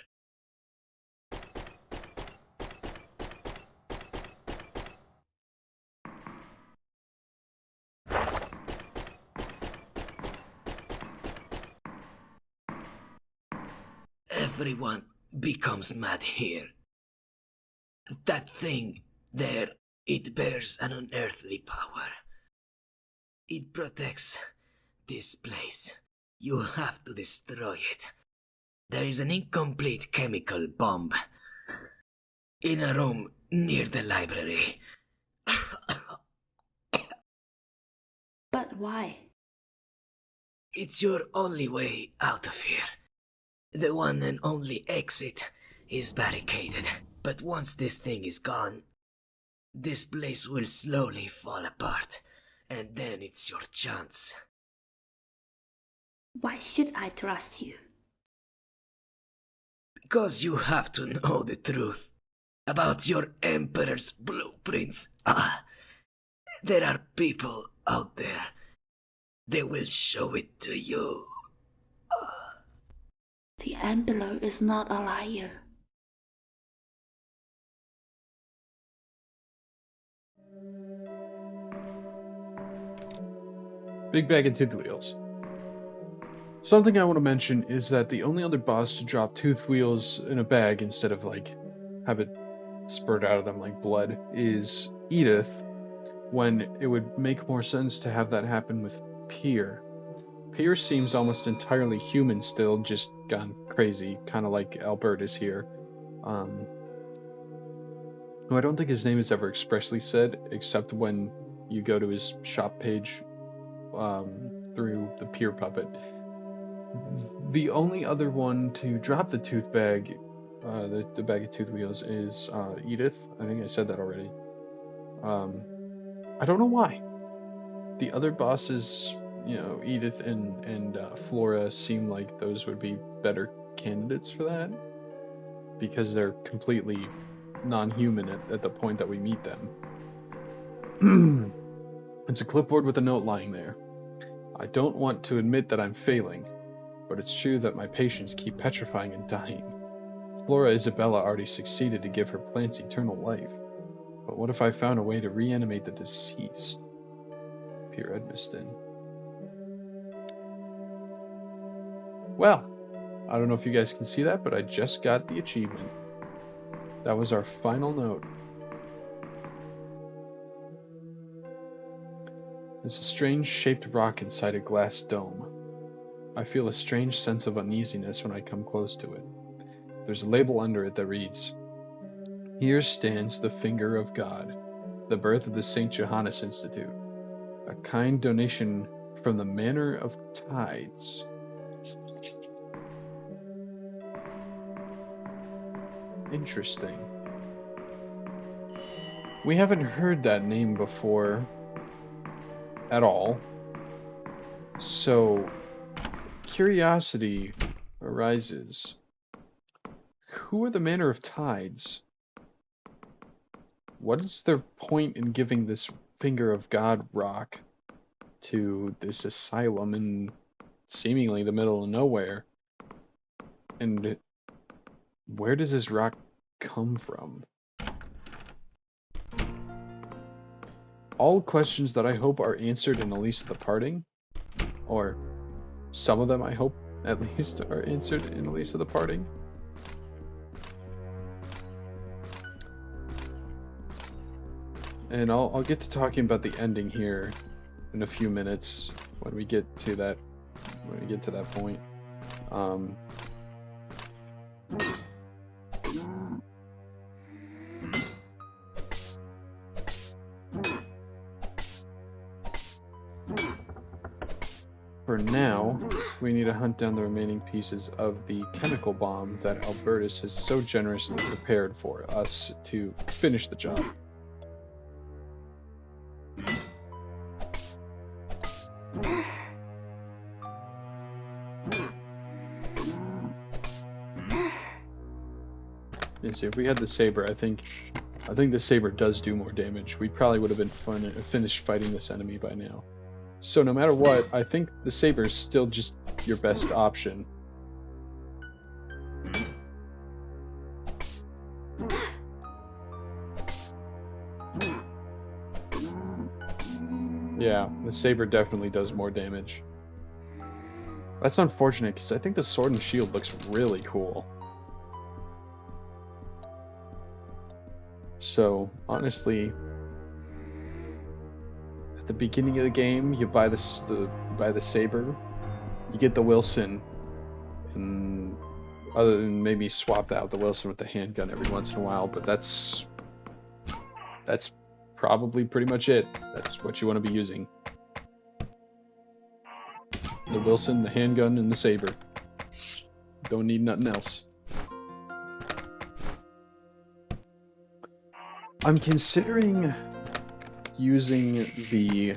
Everyone becomes mad here. That thing there, it bears an unearthly power. It protects this place. You have to destroy it. There is an incomplete chemical bomb in a room near the library. But why? It's your only way out of here. The one and only exit is barricaded. But once this thing is gone, this place will slowly fall apart. And then it's your chance. Why should I trust you? Because you have to know the truth about your Emperor's blueprints. There are people out there. They will show it to you. The Emperor is not a liar. Big Bag and Tooth Wheels. Something I want to mention is that the only other boss to drop tooth wheels in a bag instead of like have it spurt out of them like blood is Edith, when it would make more sense to have that happen with Pier. Pier seems almost entirely human still, just gone crazy, kind of like Albert is here. Who I don't think his name is ever expressly said, except when you go to his shop page through the Pier puppet. The only other one to drop the tooth bag, the bag of tooth wheels, is Edith. I think I said that already. I don't know why. The other bosses, you know, Edith and Flora seem like those would be better candidates for that because they're completely non-human at the point that we meet them. It's a clipboard with a note lying there. I don't want to admit that I'm failing, but it's true that my patients keep petrifying and dying. Flora Isabella already succeeded to give her plants eternal life. But what if I found a way to reanimate the deceased? Pierre Edmiston. Well, I don't know if you guys can see that, but I just got the achievement. That was our final note. There's a strange shaped rock inside a glass dome. I feel a strange sense of uneasiness when I come close to it. There's a label under it that reads, "Here stands the finger of God, the birth of the St. Johannes Institute, a kind donation from the Manor of Tides." Interesting. We haven't heard that name before at all. So, curiosity arises. Who are the Manor of Tides? What is their point in giving this Finger of God rock to this asylum in seemingly the middle of nowhere? And where does this rock come from? All questions that I hope are answered in Alisa the Parting, or some of them I hope at least are answered in Alisa the Parting. And I'll get to talking about the ending here in a few minutes when we get to that point. For now, we need to hunt down the remaining pieces of the chemical bomb that Albertus has so generously prepared for us to finish the job. You see, if we had the saber, I think the saber does do more damage. We probably would have been finished fighting this enemy by now. So no matter what, I think the saber is still just your best option. Yeah, the saber definitely does more damage. That's unfortunate because I think the sword and shield looks really cool. So honestly, at the beginning of the game, you buy the saber, you get the Wilson, and other than maybe swap out the Wilson with the handgun every once in a while, but that's probably pretty much it. That's what you want to be using. The Wilson, the handgun, and the saber. Don't need nothing else. I'm considering using the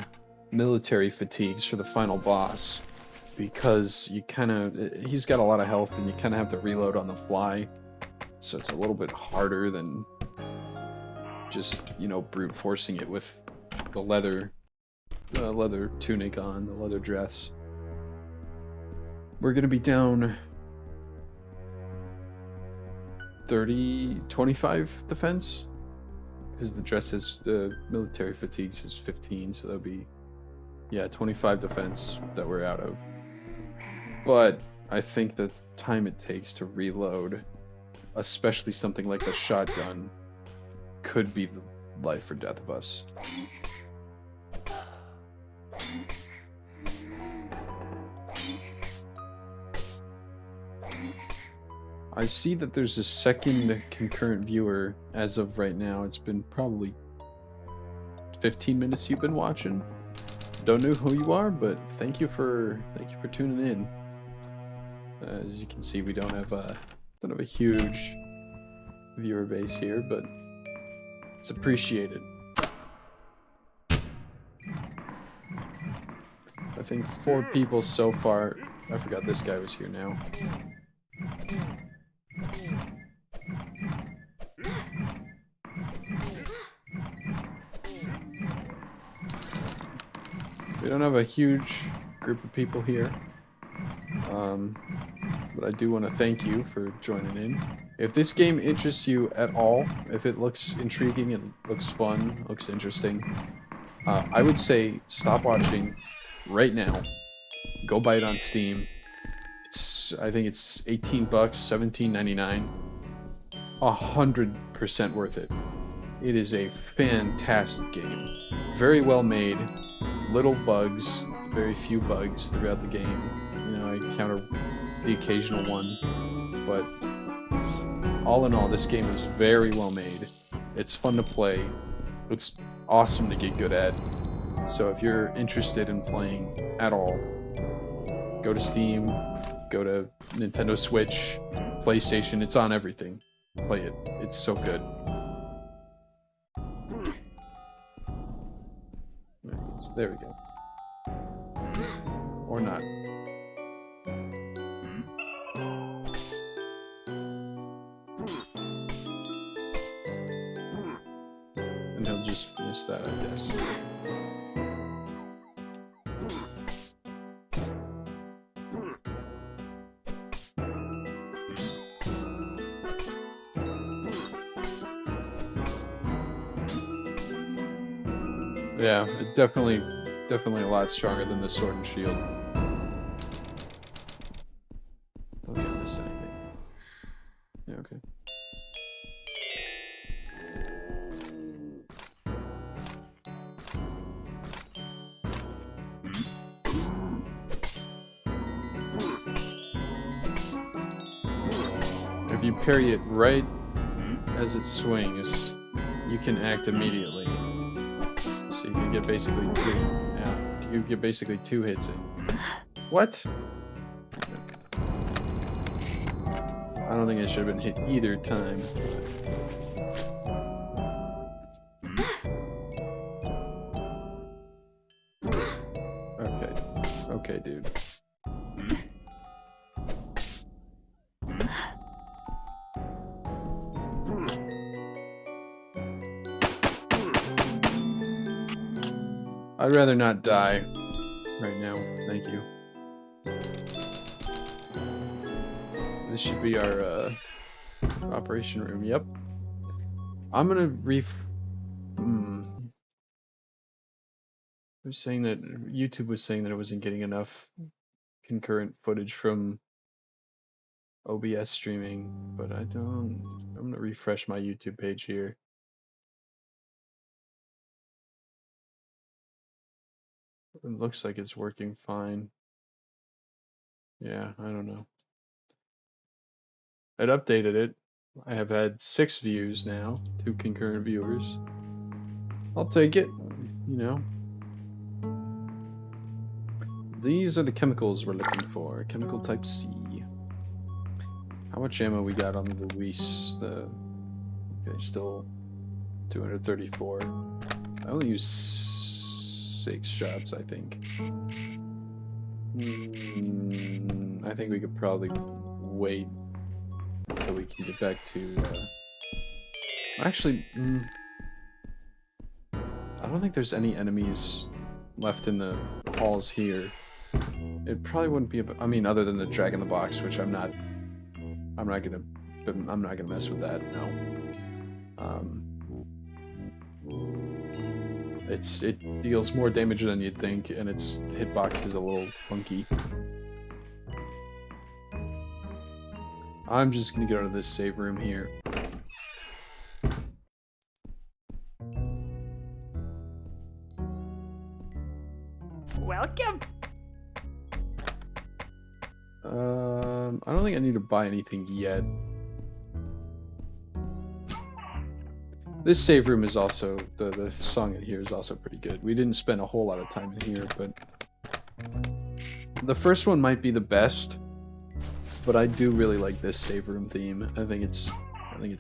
military fatigues for the final boss because he's got a lot of health and you kind of have to reload on the fly, so it's a little bit harder than just, you know, brute forcing it with the leather tunic on, the leather dress. We're gonna be down 25 defense. Because the dress is, the military fatigues is 15, so that'll be, yeah, 25 defense that we're out of. But I think the time it takes to reload, especially something like a shotgun, could be the life or death of us. I see that there's a second concurrent viewer as of right now. It's been probably 15 minutes you've been watching. Don't know who you are, but thank you for tuning in. As you can see, we don't have a huge viewer base here, but it's appreciated. I think 4 people so far. I forgot this guy was here now. We don't have a huge group of people here, but I do want to thank you for joining in. If this game interests you at all, if it looks intriguing and looks fun, looks interesting, I would say stop watching right now. Go buy it on Steam. I think it's $18, $17.99. 100% worth it. It is a fantastic game. Very well made. Little bugs, very few bugs throughout the game. You know, I encounter the occasional one, but all in all, this game is very well made. It's fun to play. It's awesome to get good at. So if you're interested in playing at all, go to Steam, go to Nintendo Switch, PlayStation. It's on everything. Play it. It's so good. There we go. Or not. And he'll just miss that, I guess. Yeah, it definitely a lot stronger than the Sword and Shield. Don't think I missed anything. Yeah, okay. If you parry it right as it swings, you can act immediately. So you can get basically you get basically 2 hits in. What? I don't think I should have been hit either time. Okay, dude. I'd rather not die right now, thank you. This should be our operation room, yep. I'm gonna I was saying that YouTube was saying that it wasn't getting enough concurrent footage from OBS streaming, but I'm gonna refresh my YouTube page here. It looks like it's working fine. Yeah, I don't know. I'd updated it. I have had 6 views now, 2 concurrent viewers. I'll take it, you know. These are the chemicals we're looking for. Chemical type C. How much ammo we got on the Luis? Okay, still 234. I only use 6 shots, I think. I think we could probably wait until we can get back to... Actually, I don't think there's any enemies left in the halls here. It probably wouldn't be. I mean, other than the drag in the box, which I'm not gonna mess with that. No. It deals more damage than you'd think, and its hitbox is a little funky. I'm just gonna go to this save room here. Welcome. I don't think I need to buy anything yet. This save room is also, the song in here is also pretty good. We didn't spend a whole lot of time in here, but the first one might be the best. but I do really like this save room theme. I think it's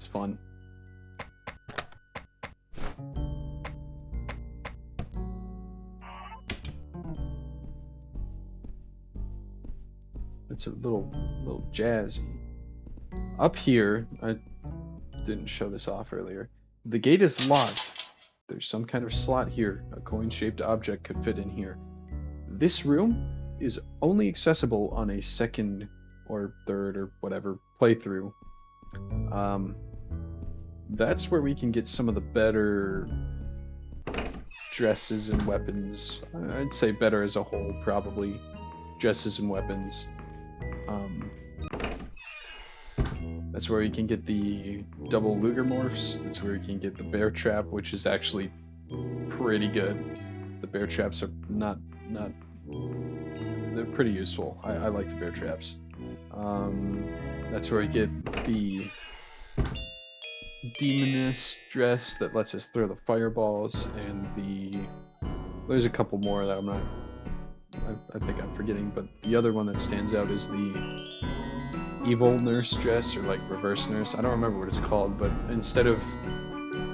fun. It's a little jazzy. Up here, I didn't show this off earlier. The gate is locked. There's some kind of slot here. A coin-shaped object could fit in here. This room is only accessible on a second or third or whatever playthrough. That's where we can get some of the better dresses and weapons. I'd say better as a whole, probably. Dresses and weapons. That's where you can get the double Luger morphs. That's where you can get the bear trap, which is actually pretty good. The bear traps are not they're pretty useful. I like the bear traps. That's where I get the demoness dress that lets us throw the fireballs, and there's a couple more that I think I'm forgetting, but the other one that stands out is the evil nurse dress, or like reverse nurse. I don't remember what it's called, but instead of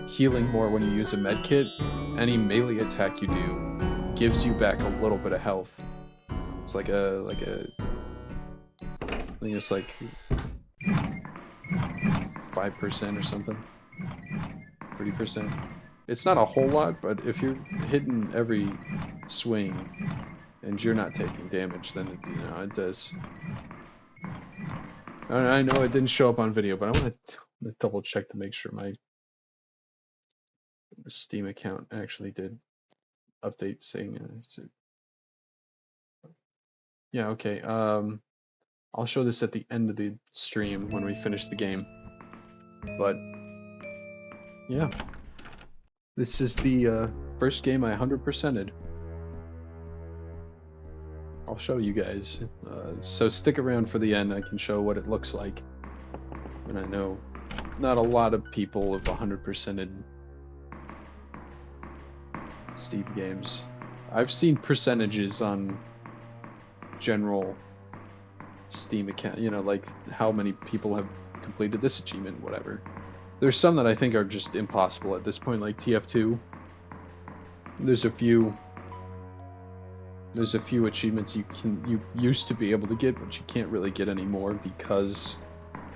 healing more when you use a med kit, any melee attack you do gives you back a little bit of health. It's I think it's like 5% or something. 30%. It's not a whole lot, but if you're hitting every swing and you're not taking damage, then it does. I know it didn't show up on video, but I want to double check to make sure my Steam account actually did update saying yeah, okay. I'll show this at the end of the stream when we finish the game. But yeah, this is the first game I 100%ed. I'll show you guys. So stick around for the end. I can show what it looks like. And I know not a lot of people have 100%ed Steam games. I've seen percentages on general Steam account, like how many people have completed this achievement, whatever. There's some that I think are just impossible at this point, like TF2. There's a few achievements you used to be able to get, but you can't really get anymore because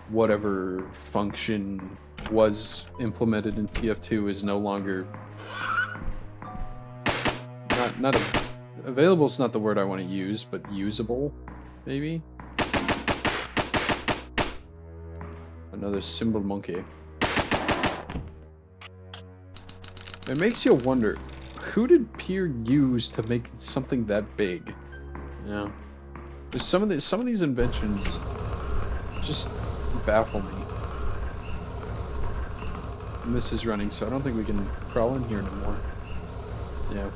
whatever function was implemented in TF2 is no longer not available is not the word I want to use, but usable, maybe. Another symbol monkey. It makes you wonder, who did Peer use to make something that big? There's some of these inventions just baffle me. And this is running, so I don't think we can crawl in here anymore. Yeah.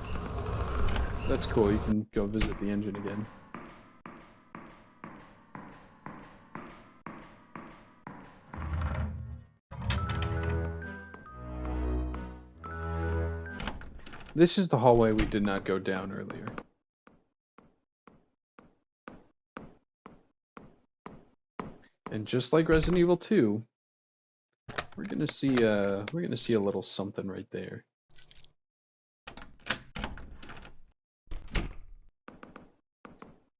That's cool, you can go visit the engine again. This is the hallway we did not go down earlier. And just like Resident Evil 2, we're gonna see a little something right there.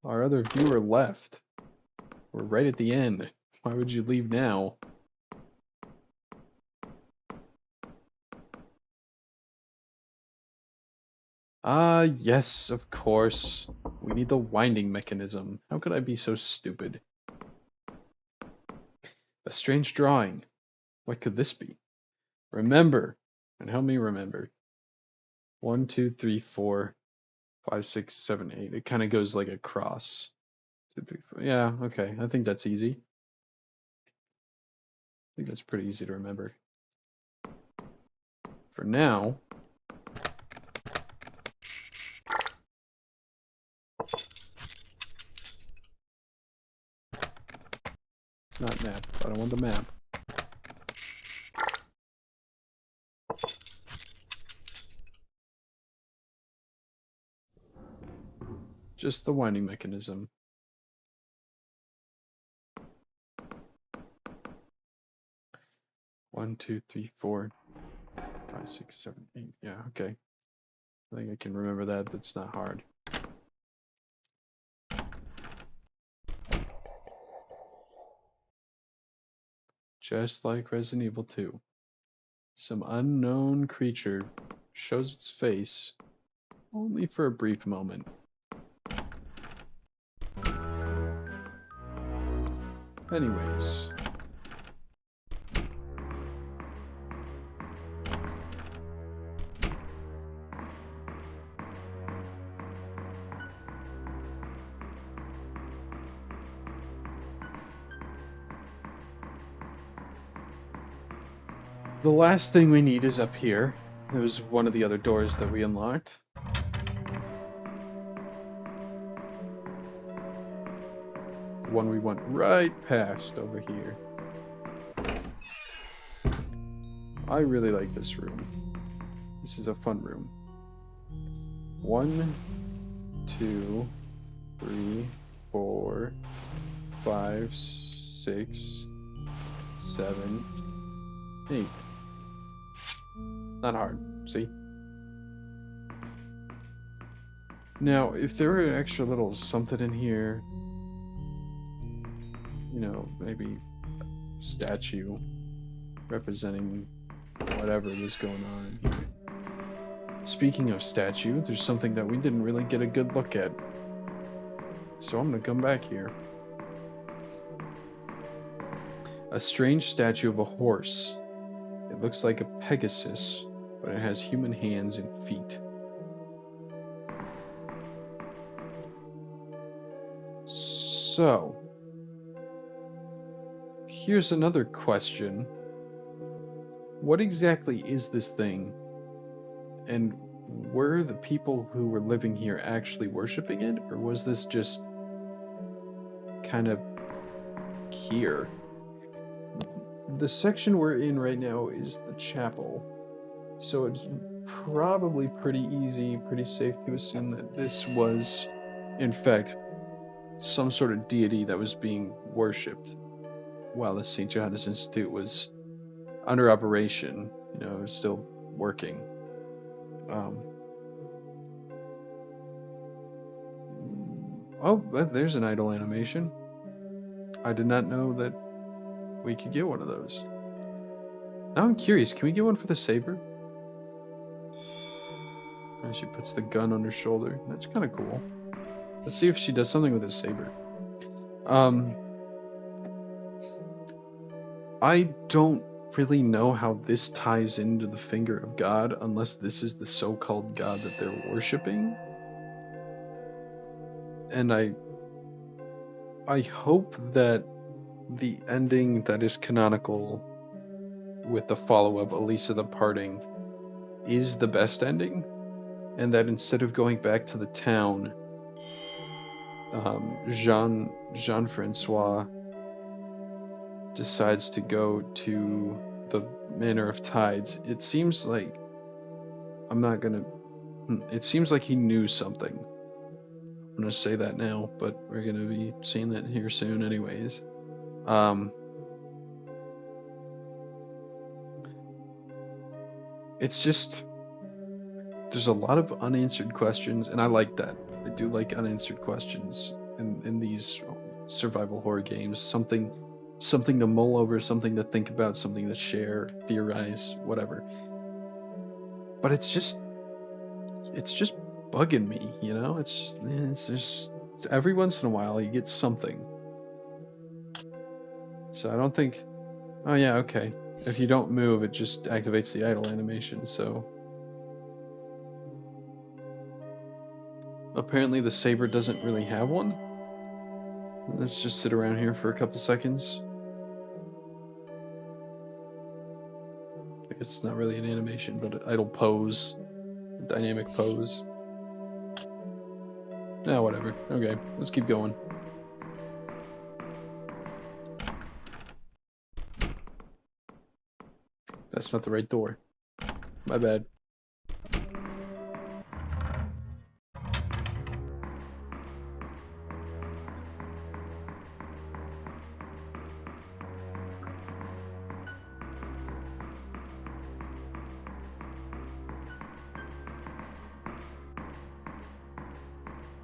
Our other viewer left. We're right at the end. Why would you leave now? Ah, yes, of course. We need the winding mechanism. How could I be so stupid? A strange drawing. What could this be? Remember, and help me remember. 1, 2, 3, 4, 5, 6, 7, 8. It kind of goes like a cross. 2, 3, 4. Yeah, okay. I think that's easy. I think that's pretty easy to remember. For now, not map. I don't want the map. Just the winding mechanism. 1, 2, 3, 4, 5, 6, 7, 8. Yeah, okay. I think I can remember that. That's not hard. Just like Resident Evil 2. Some unknown creature shows its face only for a brief moment. Anyways. The last thing we need is up here. It was one of the other doors that we unlocked. The one we went right past over here. I really like this room. This is a fun room. 1, 2, 3, 4, 5, 6, 7, 8. Not hard, see? Now, if there were an extra little something in here, you know, maybe a statue representing whatever is going on in here. Speaking of statue, there's something that we didn't really get a good look at. So I'm gonna come back here. A strange statue of a horse. It looks like a Pegasus, but it has human hands and feet. So, here's another question. What exactly is this thing? And were the people who were living here actually worshipping it? Or was this just kind of here? The section we're in right now is the chapel. So it's probably pretty easy, pretty safe to assume that this was, in fact, some sort of deity that was being worshipped while the St. Johannes Institute was under operation. You know, it was still working. Oh, there's an idle animation. I did not know that we could get one of those. Now I'm curious, can we get one for the saber? And she puts the gun on her shoulder. That's kind of cool. Let's see if she does something with the saber. I don't really know how this ties into the finger of God, unless this is the so-called God that they're worshipping. And I hope that the ending that is canonical with the follow-up, Alisa the Parting, is the best ending, and that instead of going back to the town, Jean-Francois decides to go to the Manor of Tides. It seems like it seems like he knew something. I'm gonna say that now, but we're gonna be seeing that here soon anyways. It's just, there's a lot of unanswered questions, and I like that. I do like unanswered questions in these survival horror games. Something to mull over, something to think about, something to share, theorize, whatever. But it's just bugging me, you know? It's just every once in a while you get something. So I don't think, oh yeah, okay. If you don't move, it just activates the idle animation, so apparently the saber doesn't really have one. Let's just sit around here for a couple seconds. I guess it's not really an animation, but an idle pose. A dynamic pose. Yeah, whatever. Okay, let's keep going. That's not the right door. My bad.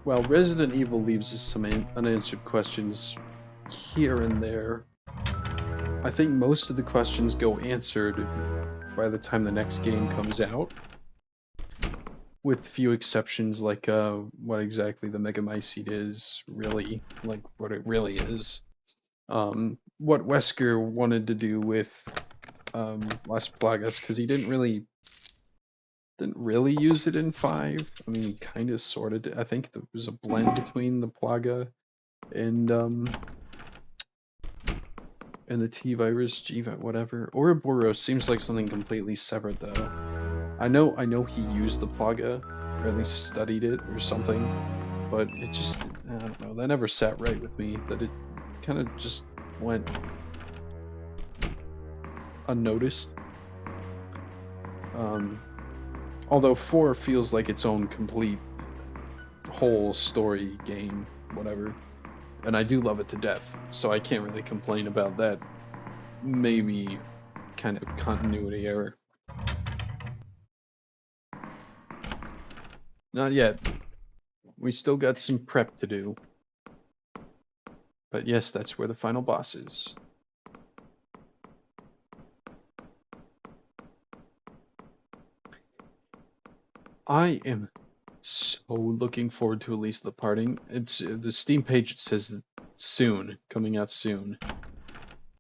Well, Resident Evil leaves us some unanswered questions here and there. I think most of the questions go answered by the time the next game comes out, with few exceptions like what exactly the Megamycete is, really, like what it really is. What Wesker wanted to do with Las Plagas, because he didn't really use it in 5. I mean, he kind of sort of did. I think there was a blend between the Plaga and the T-Virus, G-Virus, whatever. Ouroboros seems like something completely separate, though. I know he used the Plaga, or at least studied it or something, but it just, I don't know, that never sat right with me, that it kind of just went unnoticed. Although 4 feels like its own complete whole story game, whatever. And I do love it to death, so I can't really complain about that maybe kind of continuity error. Not yet. We still got some prep to do. But yes, that's where the final boss is. I am so looking forward to Alisa the Parting. It's the Steam page, it says soon, coming out soon.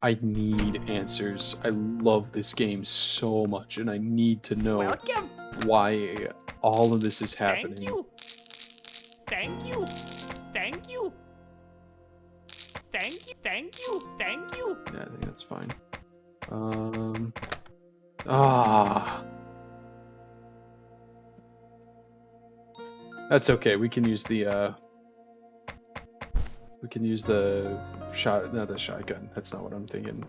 I need answers. I love this game so much, and I need to know Welcome. why all of this is happening. Thank you. Thank you. Thank you. Thank you. Thank you. Thank you. Yeah, I think that's fine. That's okay. We can use the shot, not the shotgun. That's not what I'm thinking.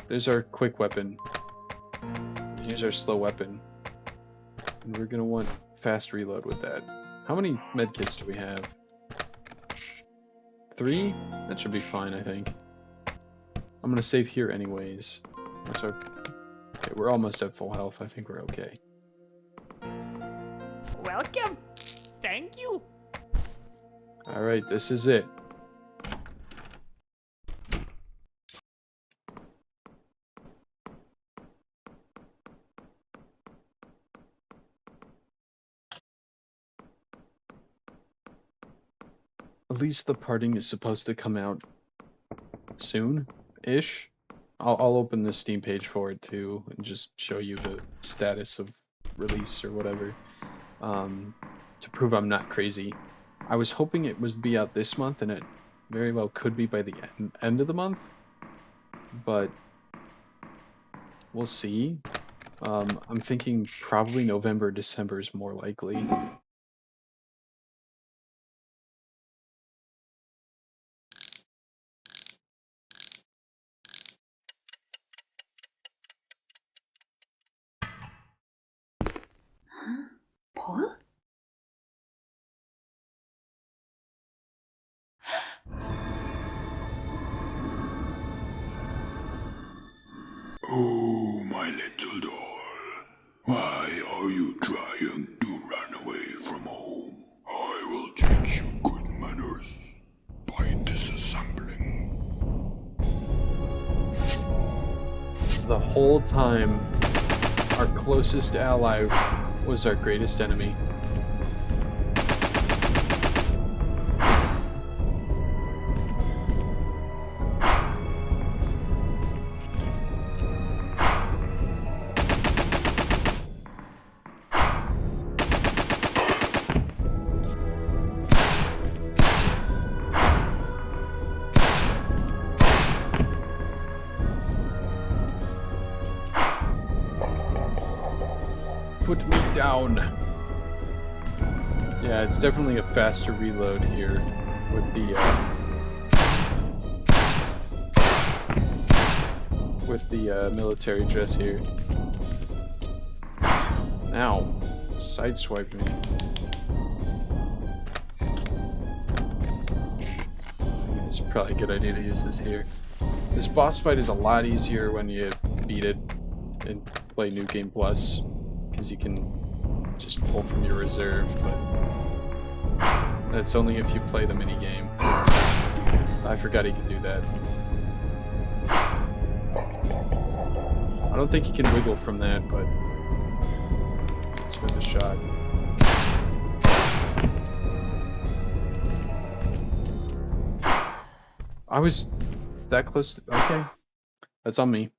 There's our quick weapon. Here's our slow weapon. And we're gonna want fast reload with that. How many medkits do we have? 3? That should be fine, I think. I'm gonna save here anyways. That's our... Okay, we're almost at full health. I think we're okay. Welcome. Thank you. Alright, this is it. At least the Parting is supposed to come out soon-ish. I'll open the Steam page for it too and just show you the status of release or whatever, to prove I'm not crazy. I was hoping it would be out this month, and it very well could be by the end of the month, but we'll see. I'm thinking probably November, December is more likely. Huh? Paul? Oh, my little doll. Why are you trying to run away from home? I will teach you good manners by disassembling. The whole time, our closest ally was our greatest enemy. Put me down. Yeah, it's definitely a faster reload here with the military dress here. Ow, sideswiped me. It's probably a good idea to use this here. This boss fight is a lot easier when you beat it and play New Game Plus, because you can just pull from your reserve, but that's only if you play the minigame. I forgot he could do that. I don't think he can wiggle from that, but it's worth a shot. I was that close to, okay. That's on me.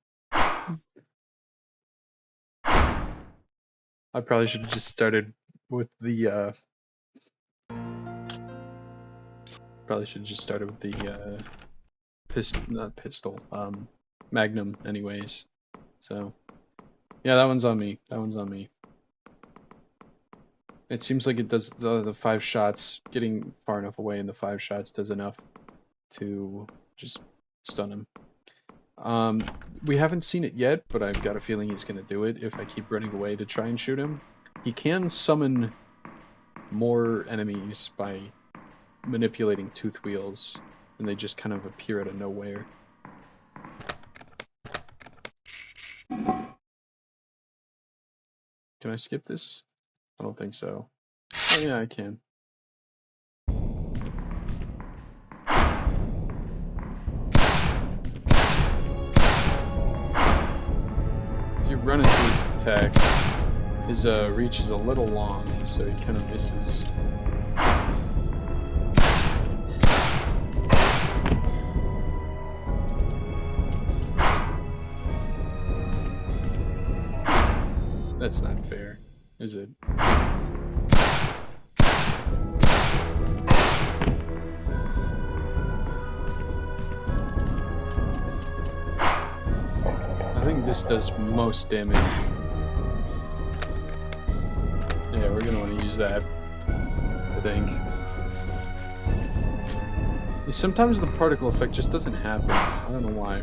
I probably should have just started with the Magnum anyways. So yeah, that one's on me. That one's on me. It seems like it does the 5 shots, getting far enough away in the 5 shots does enough to just stun him. We haven't seen it yet, but I've got a feeling he's gonna do it if I keep running away to try and shoot him. He can summon more enemies by manipulating tooth wheels, and they just kind of appear out of nowhere. Can I skip this? I don't think so. Oh yeah, I can. If you run into his attack, his reach is a little long, so he kind of misses. That's not fair, is it? I think this does most damage. Yeah, we're gonna want to use that, I think. Sometimes the particle effect just doesn't happen. I don't know why.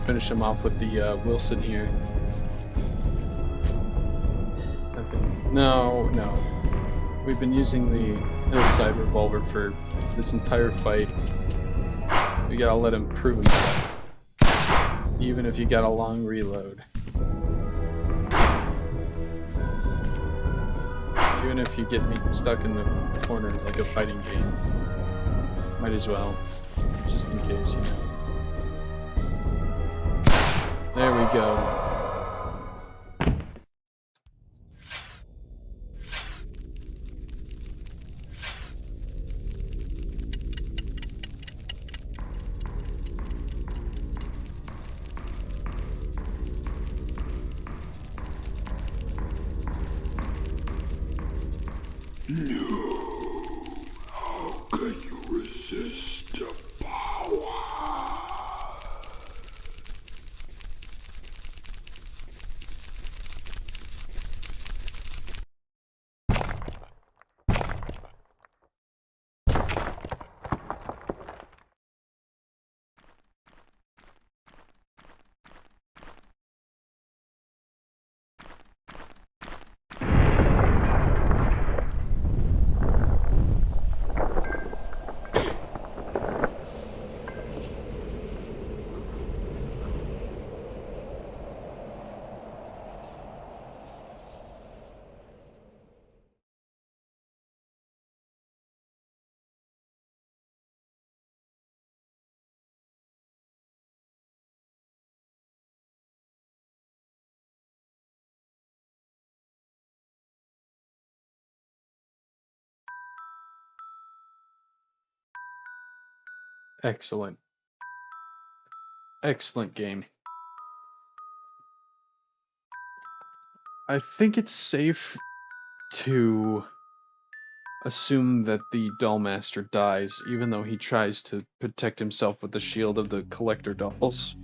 Finish him off with the Wilson here. Okay. No. We've been using the hillside revolver for this entire fight. We gotta let him prove himself. Even if you got a long reload. Even if you get me stuck in the corner like a fighting game. Might as well. Just in case, you know. There we go. No. How can you resist the power? Excellent. Excellent game. I think it's safe to assume that the Dollmaster dies, even though he tries to protect himself with the shield of the collector dolls.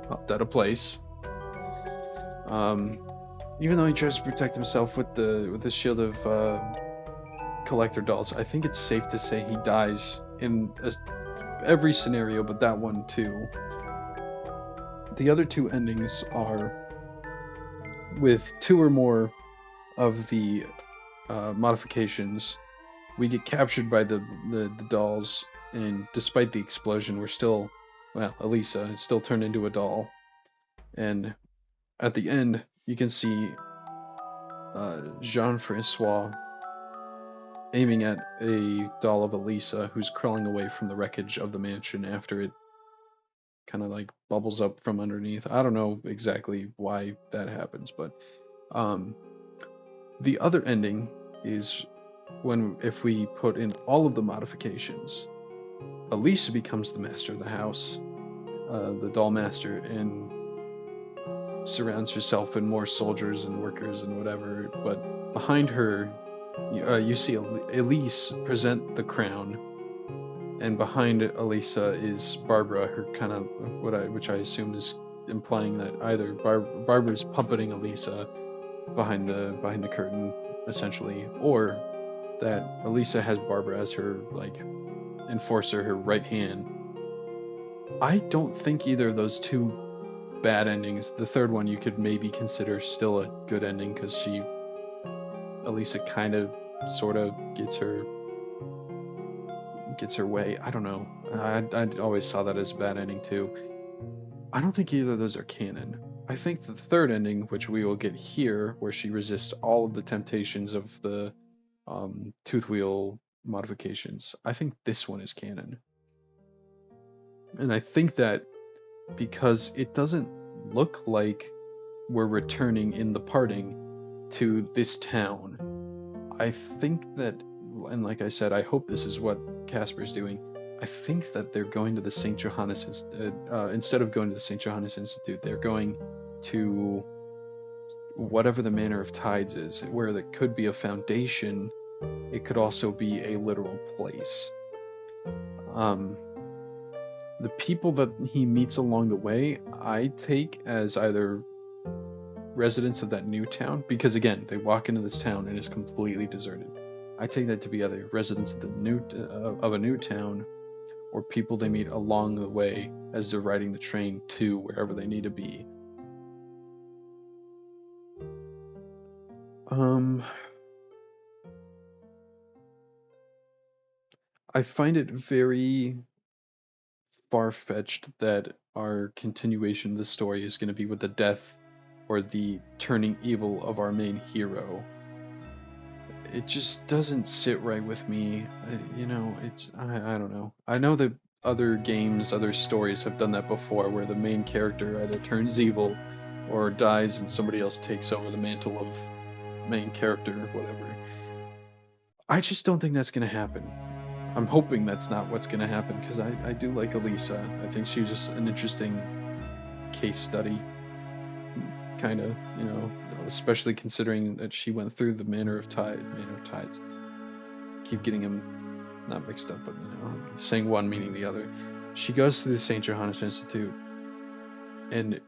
Popped out of place. even though he tries to protect himself with the shield of collector dolls, I think it's safe to say he dies in every scenario, but that one too. The other two endings are with two or more of the modifications. We get captured by the dolls, and despite the explosion, we're still, well, Alisa is still turned into a doll. And at the end, you can see Jean-Francois aiming at a doll of Alisa who's crawling away from the wreckage of the mansion after it kind of like bubbles up from underneath. I don't know exactly why that happens, but the other ending is if we put in all of the modifications, Alisa becomes the master of the house, the doll master, and surrounds herself with more soldiers and workers and whatever. But behind her, you see Elise present the crown, and behind Alisa is Barbara, her kind of which I assume is implying that either Barbara's puppeting Alisa behind the curtain, essentially, or that Alisa has Barbara as her like enforcer, her right hand. I don't think either of those two bad endings. The third one you could maybe consider still a good ending because Alisa kind of, sort of gets her way. I don't know. I always saw that as a bad ending too. I don't think either of those are canon. I think the third ending, which we will get here, where she resists all of the temptations of the tooth wheel modifications, I think this one is canon. And I think that because it doesn't look like we're returning in the parting to this town, I think that, and like I said, I hope this is what Casper's doing. I think that they're going to the St. Johannes instead of going to the St. Johannes Institute, they're going to whatever the Manor of Tides is, where there could be a foundation. It could also be a literal place. The people that he meets along the way, I take as either residents of that new town, because again, they walk into this town and it's completely deserted. I take that to be either residents of a new town, or people they meet along the way as they're riding the train to wherever they need to be. I find it very far-fetched that our continuation of the story is going to be with the death or the turning evil of our main hero. It just doesn't sit right with me. I don't know. I know that other games, other stories have done that before, where the main character either turns evil or dies and somebody else takes over the mantle of main character or whatever. I just don't think that's going to happen. I'm hoping that's not what's going to happen, because I do like Alisa. I think she's just an interesting case study, kind of, especially considering that she went through the Manor of Tides. Keep getting them not mixed up, but saying one meaning the other. She goes to the St. Johannes Institute, and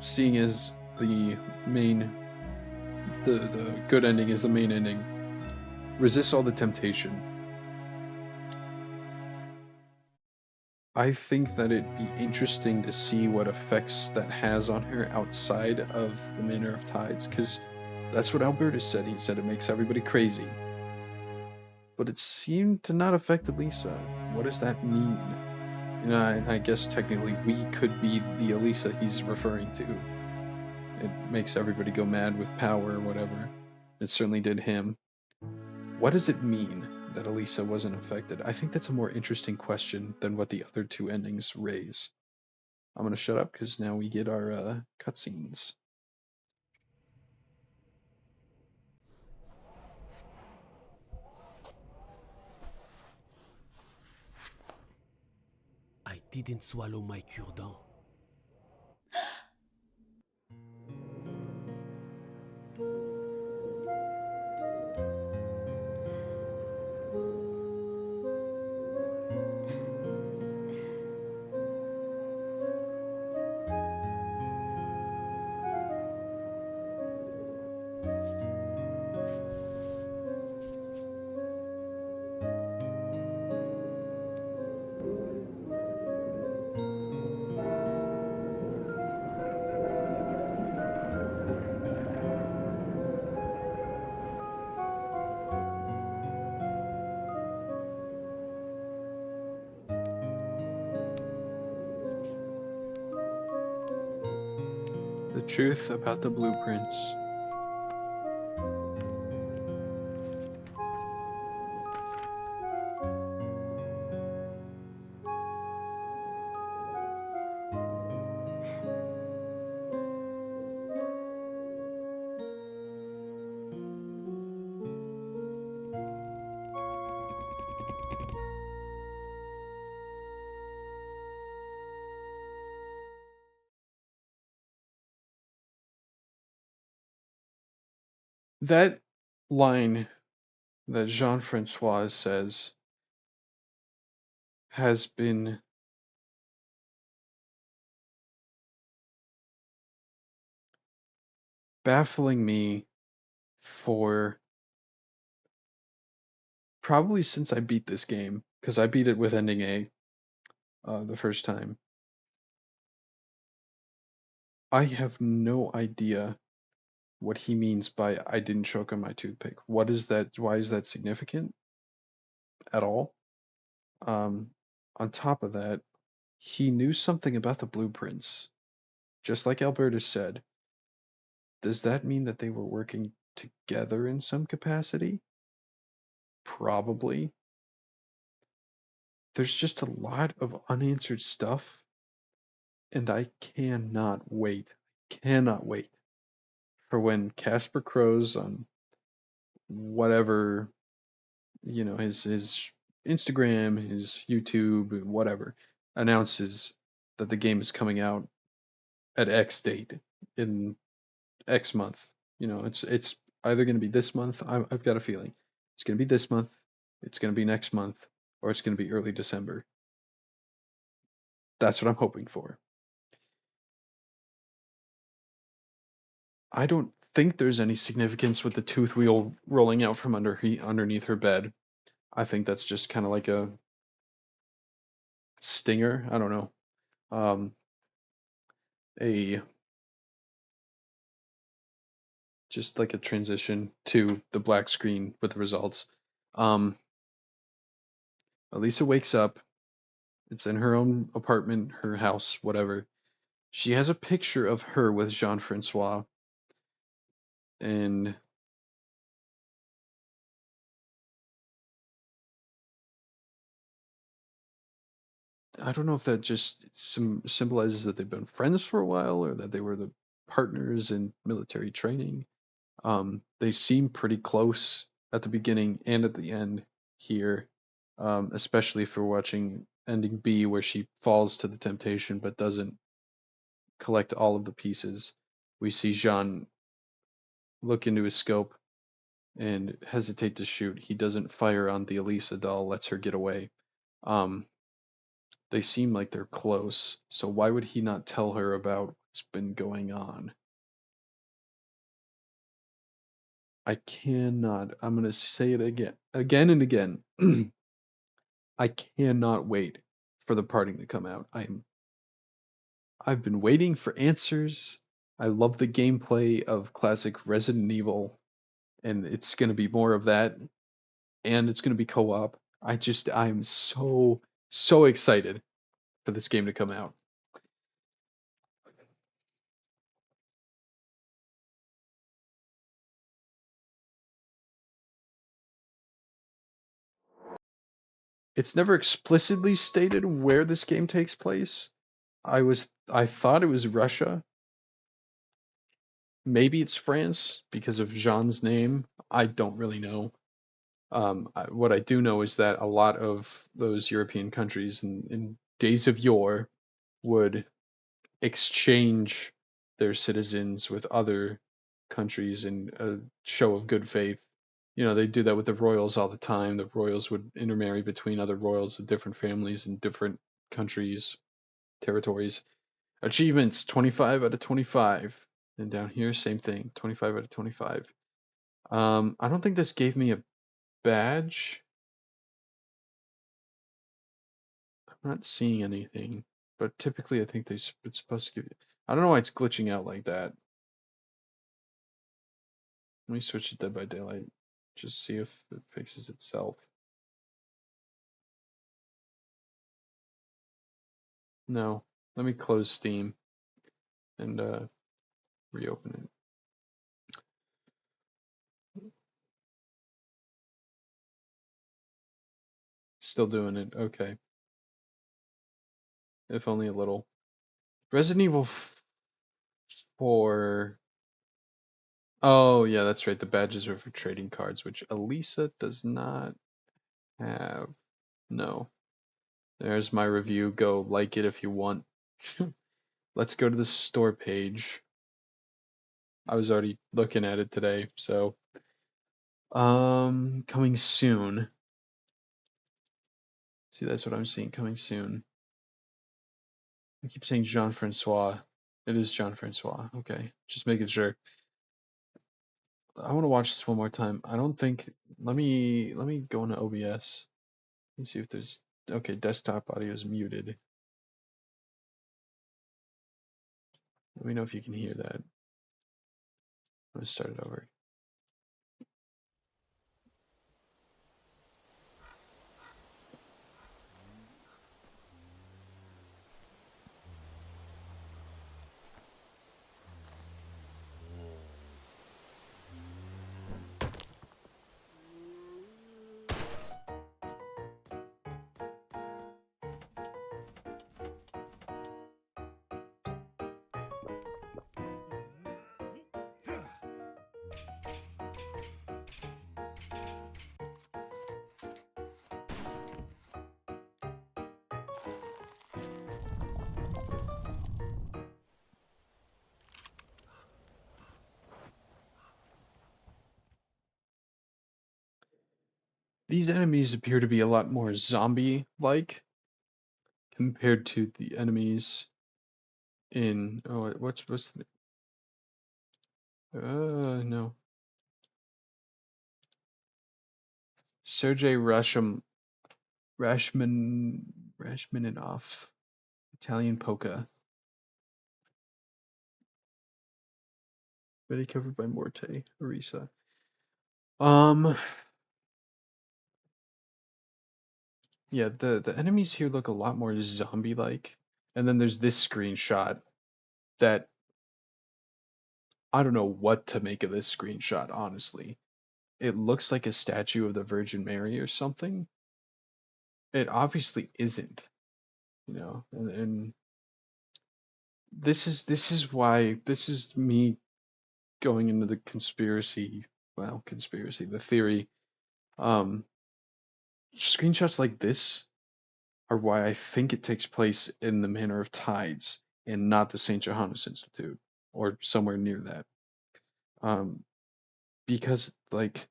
seeing as the good ending is the main ending, resists all the temptation. I think that it'd be interesting to see what effects that has on her outside of the Manor of Tides, because that's what Albertus said. He said it makes everybody crazy. But it seemed to not affect Alisa. What does that mean? I guess technically we could be the Alisa he's referring to. It makes everybody go mad with power or whatever. It certainly did him. What does it mean that Alisa wasn't affected? I think that's a more interesting question than what the other two endings raise. I'm going to shut up because now we get our cutscenes. I didn't swallow my cure-dent. The truth about the blueprints. That line that Jean-Francois says has been baffling me for probably since I beat this game, because I beat it with ending A the first time. I have no idea what he means by I didn't choke on my toothpick. What is that? Why is that significant at all? Um, on top of that, he knew something about the blueprints. Just like Alberta said, does that mean that they were working together in some capacity? Probably. There's just a lot of unanswered stuff, and I cannot wait for when Casper Crows on whatever, his Instagram, his YouTube, whatever, announces that the game is coming out at X date in X month. It's either going to be this month. I've got a feeling it's going to be this month, it's going to be next month, or it's going to be early December. That's what I'm hoping for. I don't think there's any significance with the tooth wheel rolling out from underneath her bed. I think that's just kind of like a stinger. I don't know. Um, a just like a transition to the black screen with the results. Um, Alisa wakes up. It's in her own apartment, her house, whatever. She has a picture of her with Jean Francois, and I don't know if that just symbolizes that they've been friends for a while or that they were the partners in military training. They seem pretty close at the beginning and at the end here, especially for watching ending B, where she falls to the temptation but doesn't collect all of the pieces. We see Jean look into his scope and hesitate to shoot. He doesn't fire on the Elisa doll, lets her get away. Um, they seem like they're close, so why would he not tell her about what's been going on? I cannot. I'm going to say it again and again. I cannot wait for the parting to come out. I've been waiting for answers. I love the gameplay of classic Resident Evil, and it's going to be more of that, and it's going to be co-op. I'm so excited for this game to come out. It's never explicitly stated where this game takes place. I thought it was Russia. Maybe it's France because of Jean's name. I don't really know. What I do know is that a lot of those European countries in days of yore would exchange their citizens with other countries in a show of good faith. They do that with the royals all the time. The royals would intermarry between other royals of different families in different countries, territories. Achievements 25 out of 25. And down here, same thing, 25 out of 25. I don't think this gave me a badge. I'm not seeing anything, but typically I think it's supposed to give you. I don't know why it's glitching out like that. Let me switch to Dead by Daylight. Just see if it fixes itself. No. Let me close Steam and reopen it. Still doing it. Okay. If only a little. Resident Evil 4. Oh, yeah, that's right. The badges are for trading cards, which Alisa does not have. No. There's my review. Go like it if you want. Let's go to the store page. I was already looking at it today, so coming soon. See, that's what I'm seeing, coming soon. I keep saying Jean-Francois. It is Jean-Francois. Okay, just making sure. I want to watch this one more time. I don't think. Let me go into OBS and see if there's. Okay, desktop audio is muted. Let me know if you can hear that. I'm gonna start it over. These enemies appear to be a lot more zombie-like compared to the enemies in. Oh, what's the. No. Sergei Rashmaninoff, Italian polka. Really covered by Morte, Arisa. Yeah, the enemies here look a lot more zombie-like. And then there's this screenshot that I don't know what to make of this screenshot, honestly. It looks like a statue of the Virgin Mary or something. It obviously isn't, and this is why this is me going into the the theory. Screenshots like this are why I think it takes place in the Manor of Tides and not the St. Johannes Institute or somewhere near that. Because like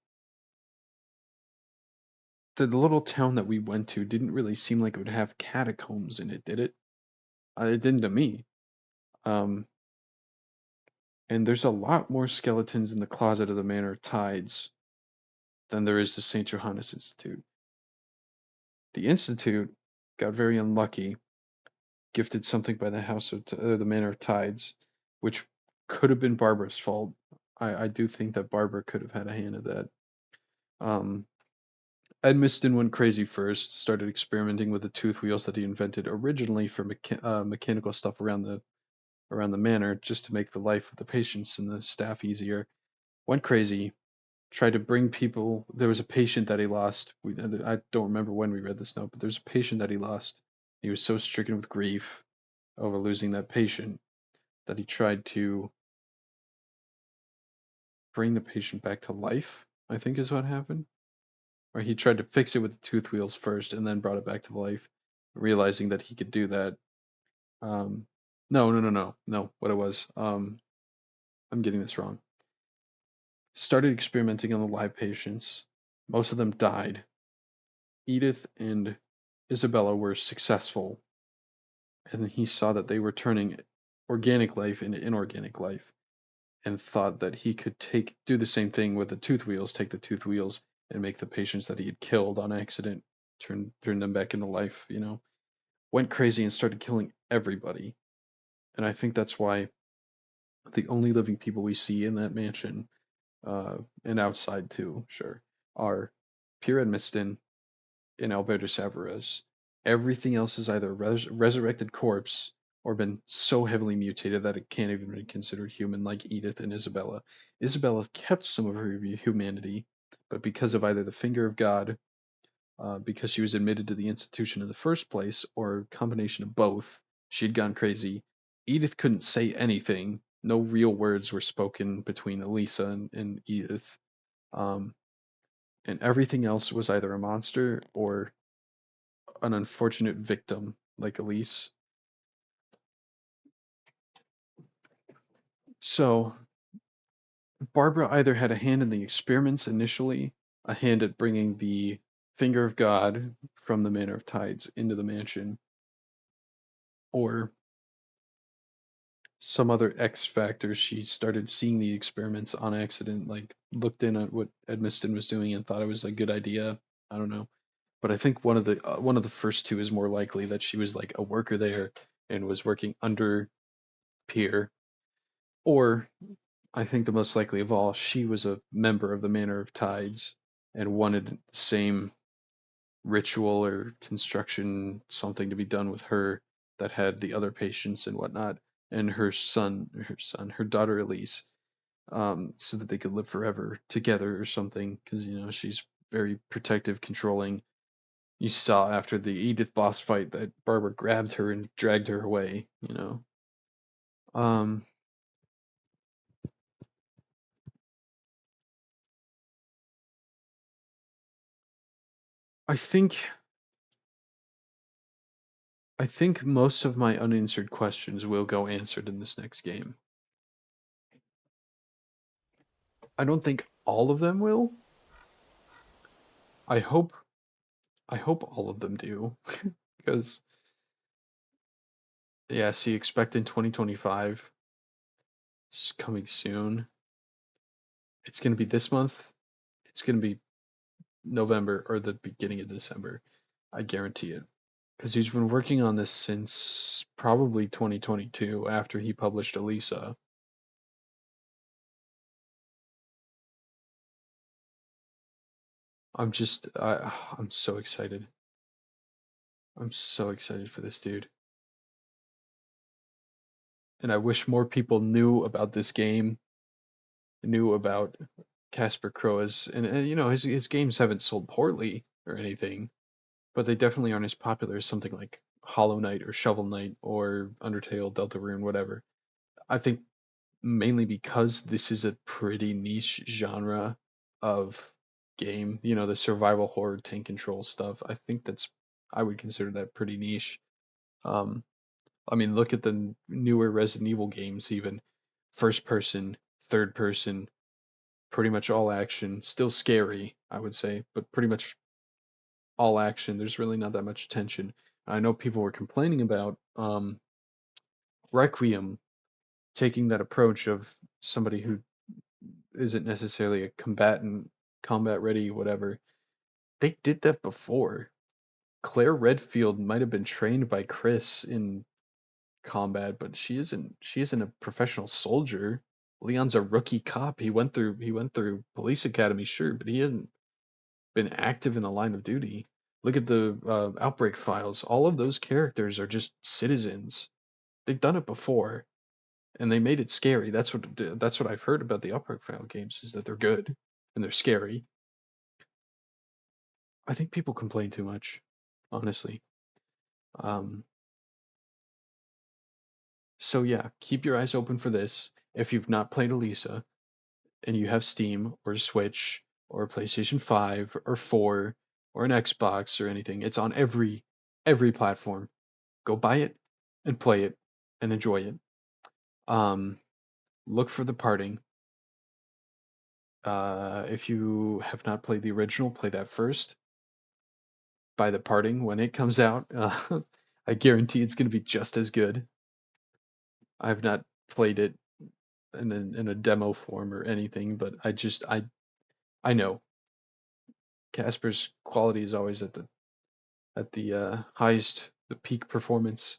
the little town that we went to didn't really seem like it would have catacombs in it, did it? It didn't to me. Um, and there's a lot more skeletons in the closet of the Manor of Tides than there is the St. Johannes Institute. The Institute got very unlucky, gifted something by the House of the Manor of Tides, which could have been Barbara's fault. I do think that Barbara could have had a hand in that. Edmiston went crazy first, started experimenting with the tooth wheels that he invented originally for mechanical stuff around the manor, just to make the life of the patients and the staff easier. Went crazy, tried to bring people. There was a patient that he lost. I don't remember when we read this note, but there's a patient that he lost. He was so stricken with grief over losing that patient that he tried to bring the patient back to life, I think is what happened. Or he tried to fix it with the tooth wheels first and then brought it back to life, realizing that he could do that. No, what it was. I'm getting this wrong. Started experimenting on the live patients. Most of them died. Edith and Isabella were successful, and then he saw that they were turning organic life into inorganic life, and thought that he could do the same thing with the tooth wheels, take the tooth wheels and make the patients that he had killed on accident turn them back into life, Went crazy and started killing everybody. And I think that's why the only living people we see in that mansion, and outside too, sure, are Pierre Edmiston and Alberto Savarez. Everything else is either a resurrected corpse or been so heavily mutated that it can't even be considered human, like Edith and Isabella. Isabella kept some of her humanity, but because of either the finger of God, because she was admitted to the institution in the first place, or a combination of both, she'd gone crazy. Edith couldn't say anything. No real words were spoken between Alisa and Edith. Um, and everything else was either a monster or an unfortunate victim, like Elise. So Barbara either had a hand in the experiments initially, a hand at bringing the finger of God from the Manor of Tides into the mansion, or some other X factor. She started seeing the experiments on accident, like looked in at what Edmiston was doing and thought it was a good idea. I don't know, but I think one of the first two is more likely, that she was like a worker there and was working under Pierre, or I think the most likely of all, she was a member of the Manor of Tides and wanted the same ritual or construction, something to be done with her that had the other patients and whatnot, and her daughter Elise, so that they could live forever together or something. Because she's very protective, controlling. You saw after the Edith boss fight that Barbara grabbed her and dragged her away. Um, I think I think most of my unanswered questions will go answered in this next game. I don't think all of them will. I hope all of them do. Because yeah, see, expect in 2025. It's coming soon. It's gonna be this month. It's gonna be November or the beginning of December. I guarantee it. Because he's been working on this since probably 2022 after he published Alisa. I'm so excited. I'm so excited for this dude. And I wish more people knew about this game, knew about Casper Croas, and his games haven't sold poorly or anything, but they definitely aren't as popular as something like Hollow Knight or Shovel Knight or Undertale, Deltarune, whatever. I think mainly because this is a pretty niche genre of game, the survival horror tank control stuff. I would consider that pretty niche. Um, I mean, look at the newer Resident Evil games, even first person, third person, pretty much all action. Still scary, I would say, but pretty much all action. There's really not that much tension. I know people were complaining about Requiem taking that approach of somebody who isn't necessarily a combatant, combat ready, whatever. They did that before. Claire Redfield might have been trained by Chris in combat, but she isn't a professional soldier. Leon's a rookie cop. He went through police academy, sure, but he hasn't been active in the line of duty. Look at the Outbreak Files. All of those characters are just citizens. They've done it before, and they made it scary. That's what I've heard about the Outbreak File games, is that they're good and they're scary. I think people complain too much, honestly. Um, so yeah, keep your eyes open for this. If you've not played Elisa and you have Steam or Switch or PlayStation 5 or 4 or an Xbox or anything, it's on every platform. Go buy it and play it and enjoy it. Um, look for the parting. If you have not played the original, play that first. Buy the parting when it comes out. I guarantee it's going to be just as good. I've not played it in a demo form or anything, but I know Casper's quality is always at the highest, the peak performance,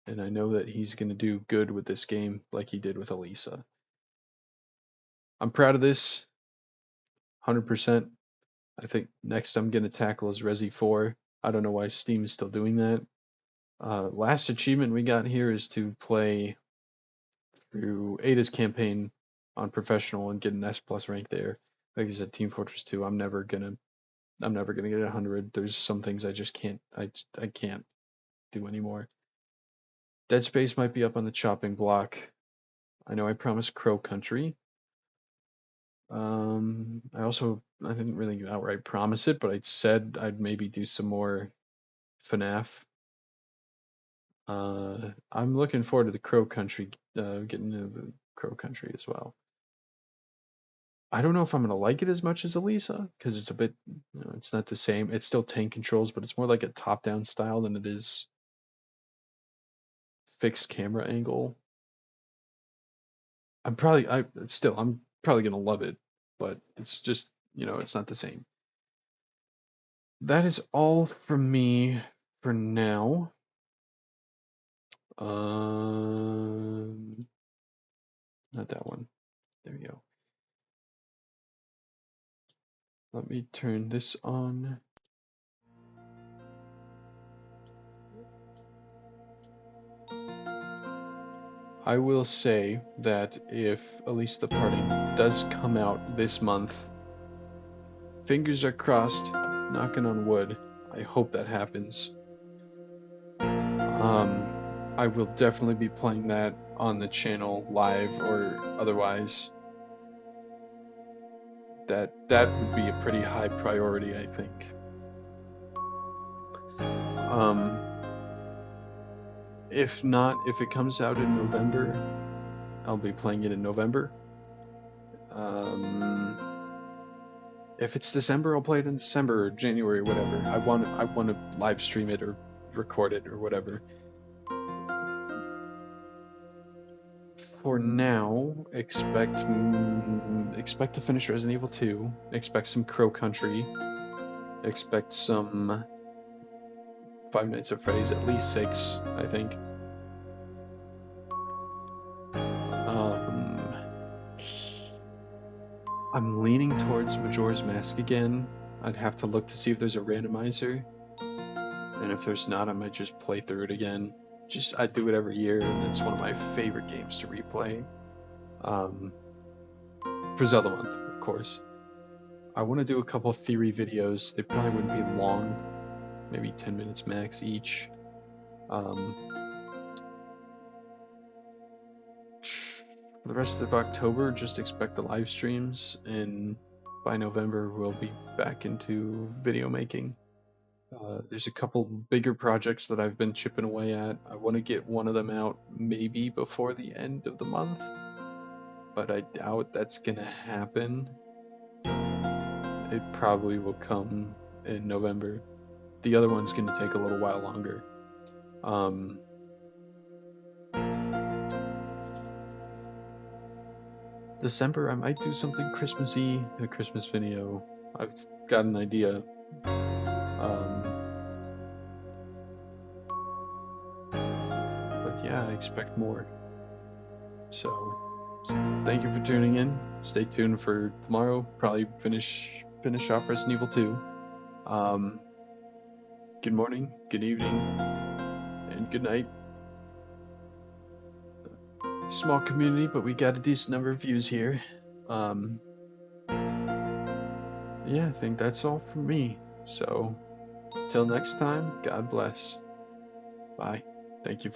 and I know that he's going to do good with this game like he did with Elisa. I'm proud of this, 100%. I think next I'm going to tackle is Resi 4. I don't know why Steam is still doing that. Last achievement we got here is to play through Ada's campaign on professional and get an S+ rank there. Like I said, Team Fortress 2, I'm never gonna get 100. There's some things I just can't I can't do anymore. Dead Space might be up on the chopping block. I know I promised Crow Country. I didn't really outright promise it, but I said I'd maybe do some more FNAF. I'm looking forward to the Crow Country, getting into the Crow Country as well. I don't know if I'm gonna like it as much as Alisa, because it's a bit, it's not the same. It's still tank controls, but it's more like a top-down style than it is fixed camera angle. I'm probably gonna love it, but it's just, it's not the same. That is all from me for now. Not that one. There we go. Let me turn this on. I will say that if Elise the Parting does come out this month, fingers are crossed, knocking on wood, I hope that happens. I will definitely be playing that on the channel live or otherwise. That would be a pretty high priority, I think. If not, if it comes out in November, I'll be playing it in November. If it's December, I'll play it in December or January or whatever. I want to live stream it or record it or whatever. For now, expect to finish Resident Evil 2. Expect some Crow Country. Expect some Five Nights at Freddy's, at least 6, I think. I'm leaning towards Majora's Mask again. I'd have to look to see if there's a randomizer. And if there's not, I might just play through it again. I do it every year, and it's one of my favorite games to replay. For Zelda Month, of course. I want to do a couple of theory videos. They probably wouldn't be long, maybe 10 minutes max each. For the rest of October, just expect the live streams, and by November, we'll be back into video making. There's a couple bigger projects that I've been chipping away at. I want to get one of them out maybe before the end of the month, but I doubt that's gonna happen. It probably will come in November. The other one's gonna take a little while longer. December, I might do something Christmassy, a Christmas video. I've got an idea. But yeah, I expect more. So thank you for tuning in. Stay tuned for tomorrow. Probably finish off Resident Evil 2. Good morning, good evening, and good night. Small community, but we got a decent number of views here. Yeah, I think that's all from me. So till next time, God bless. Bye. Thank you for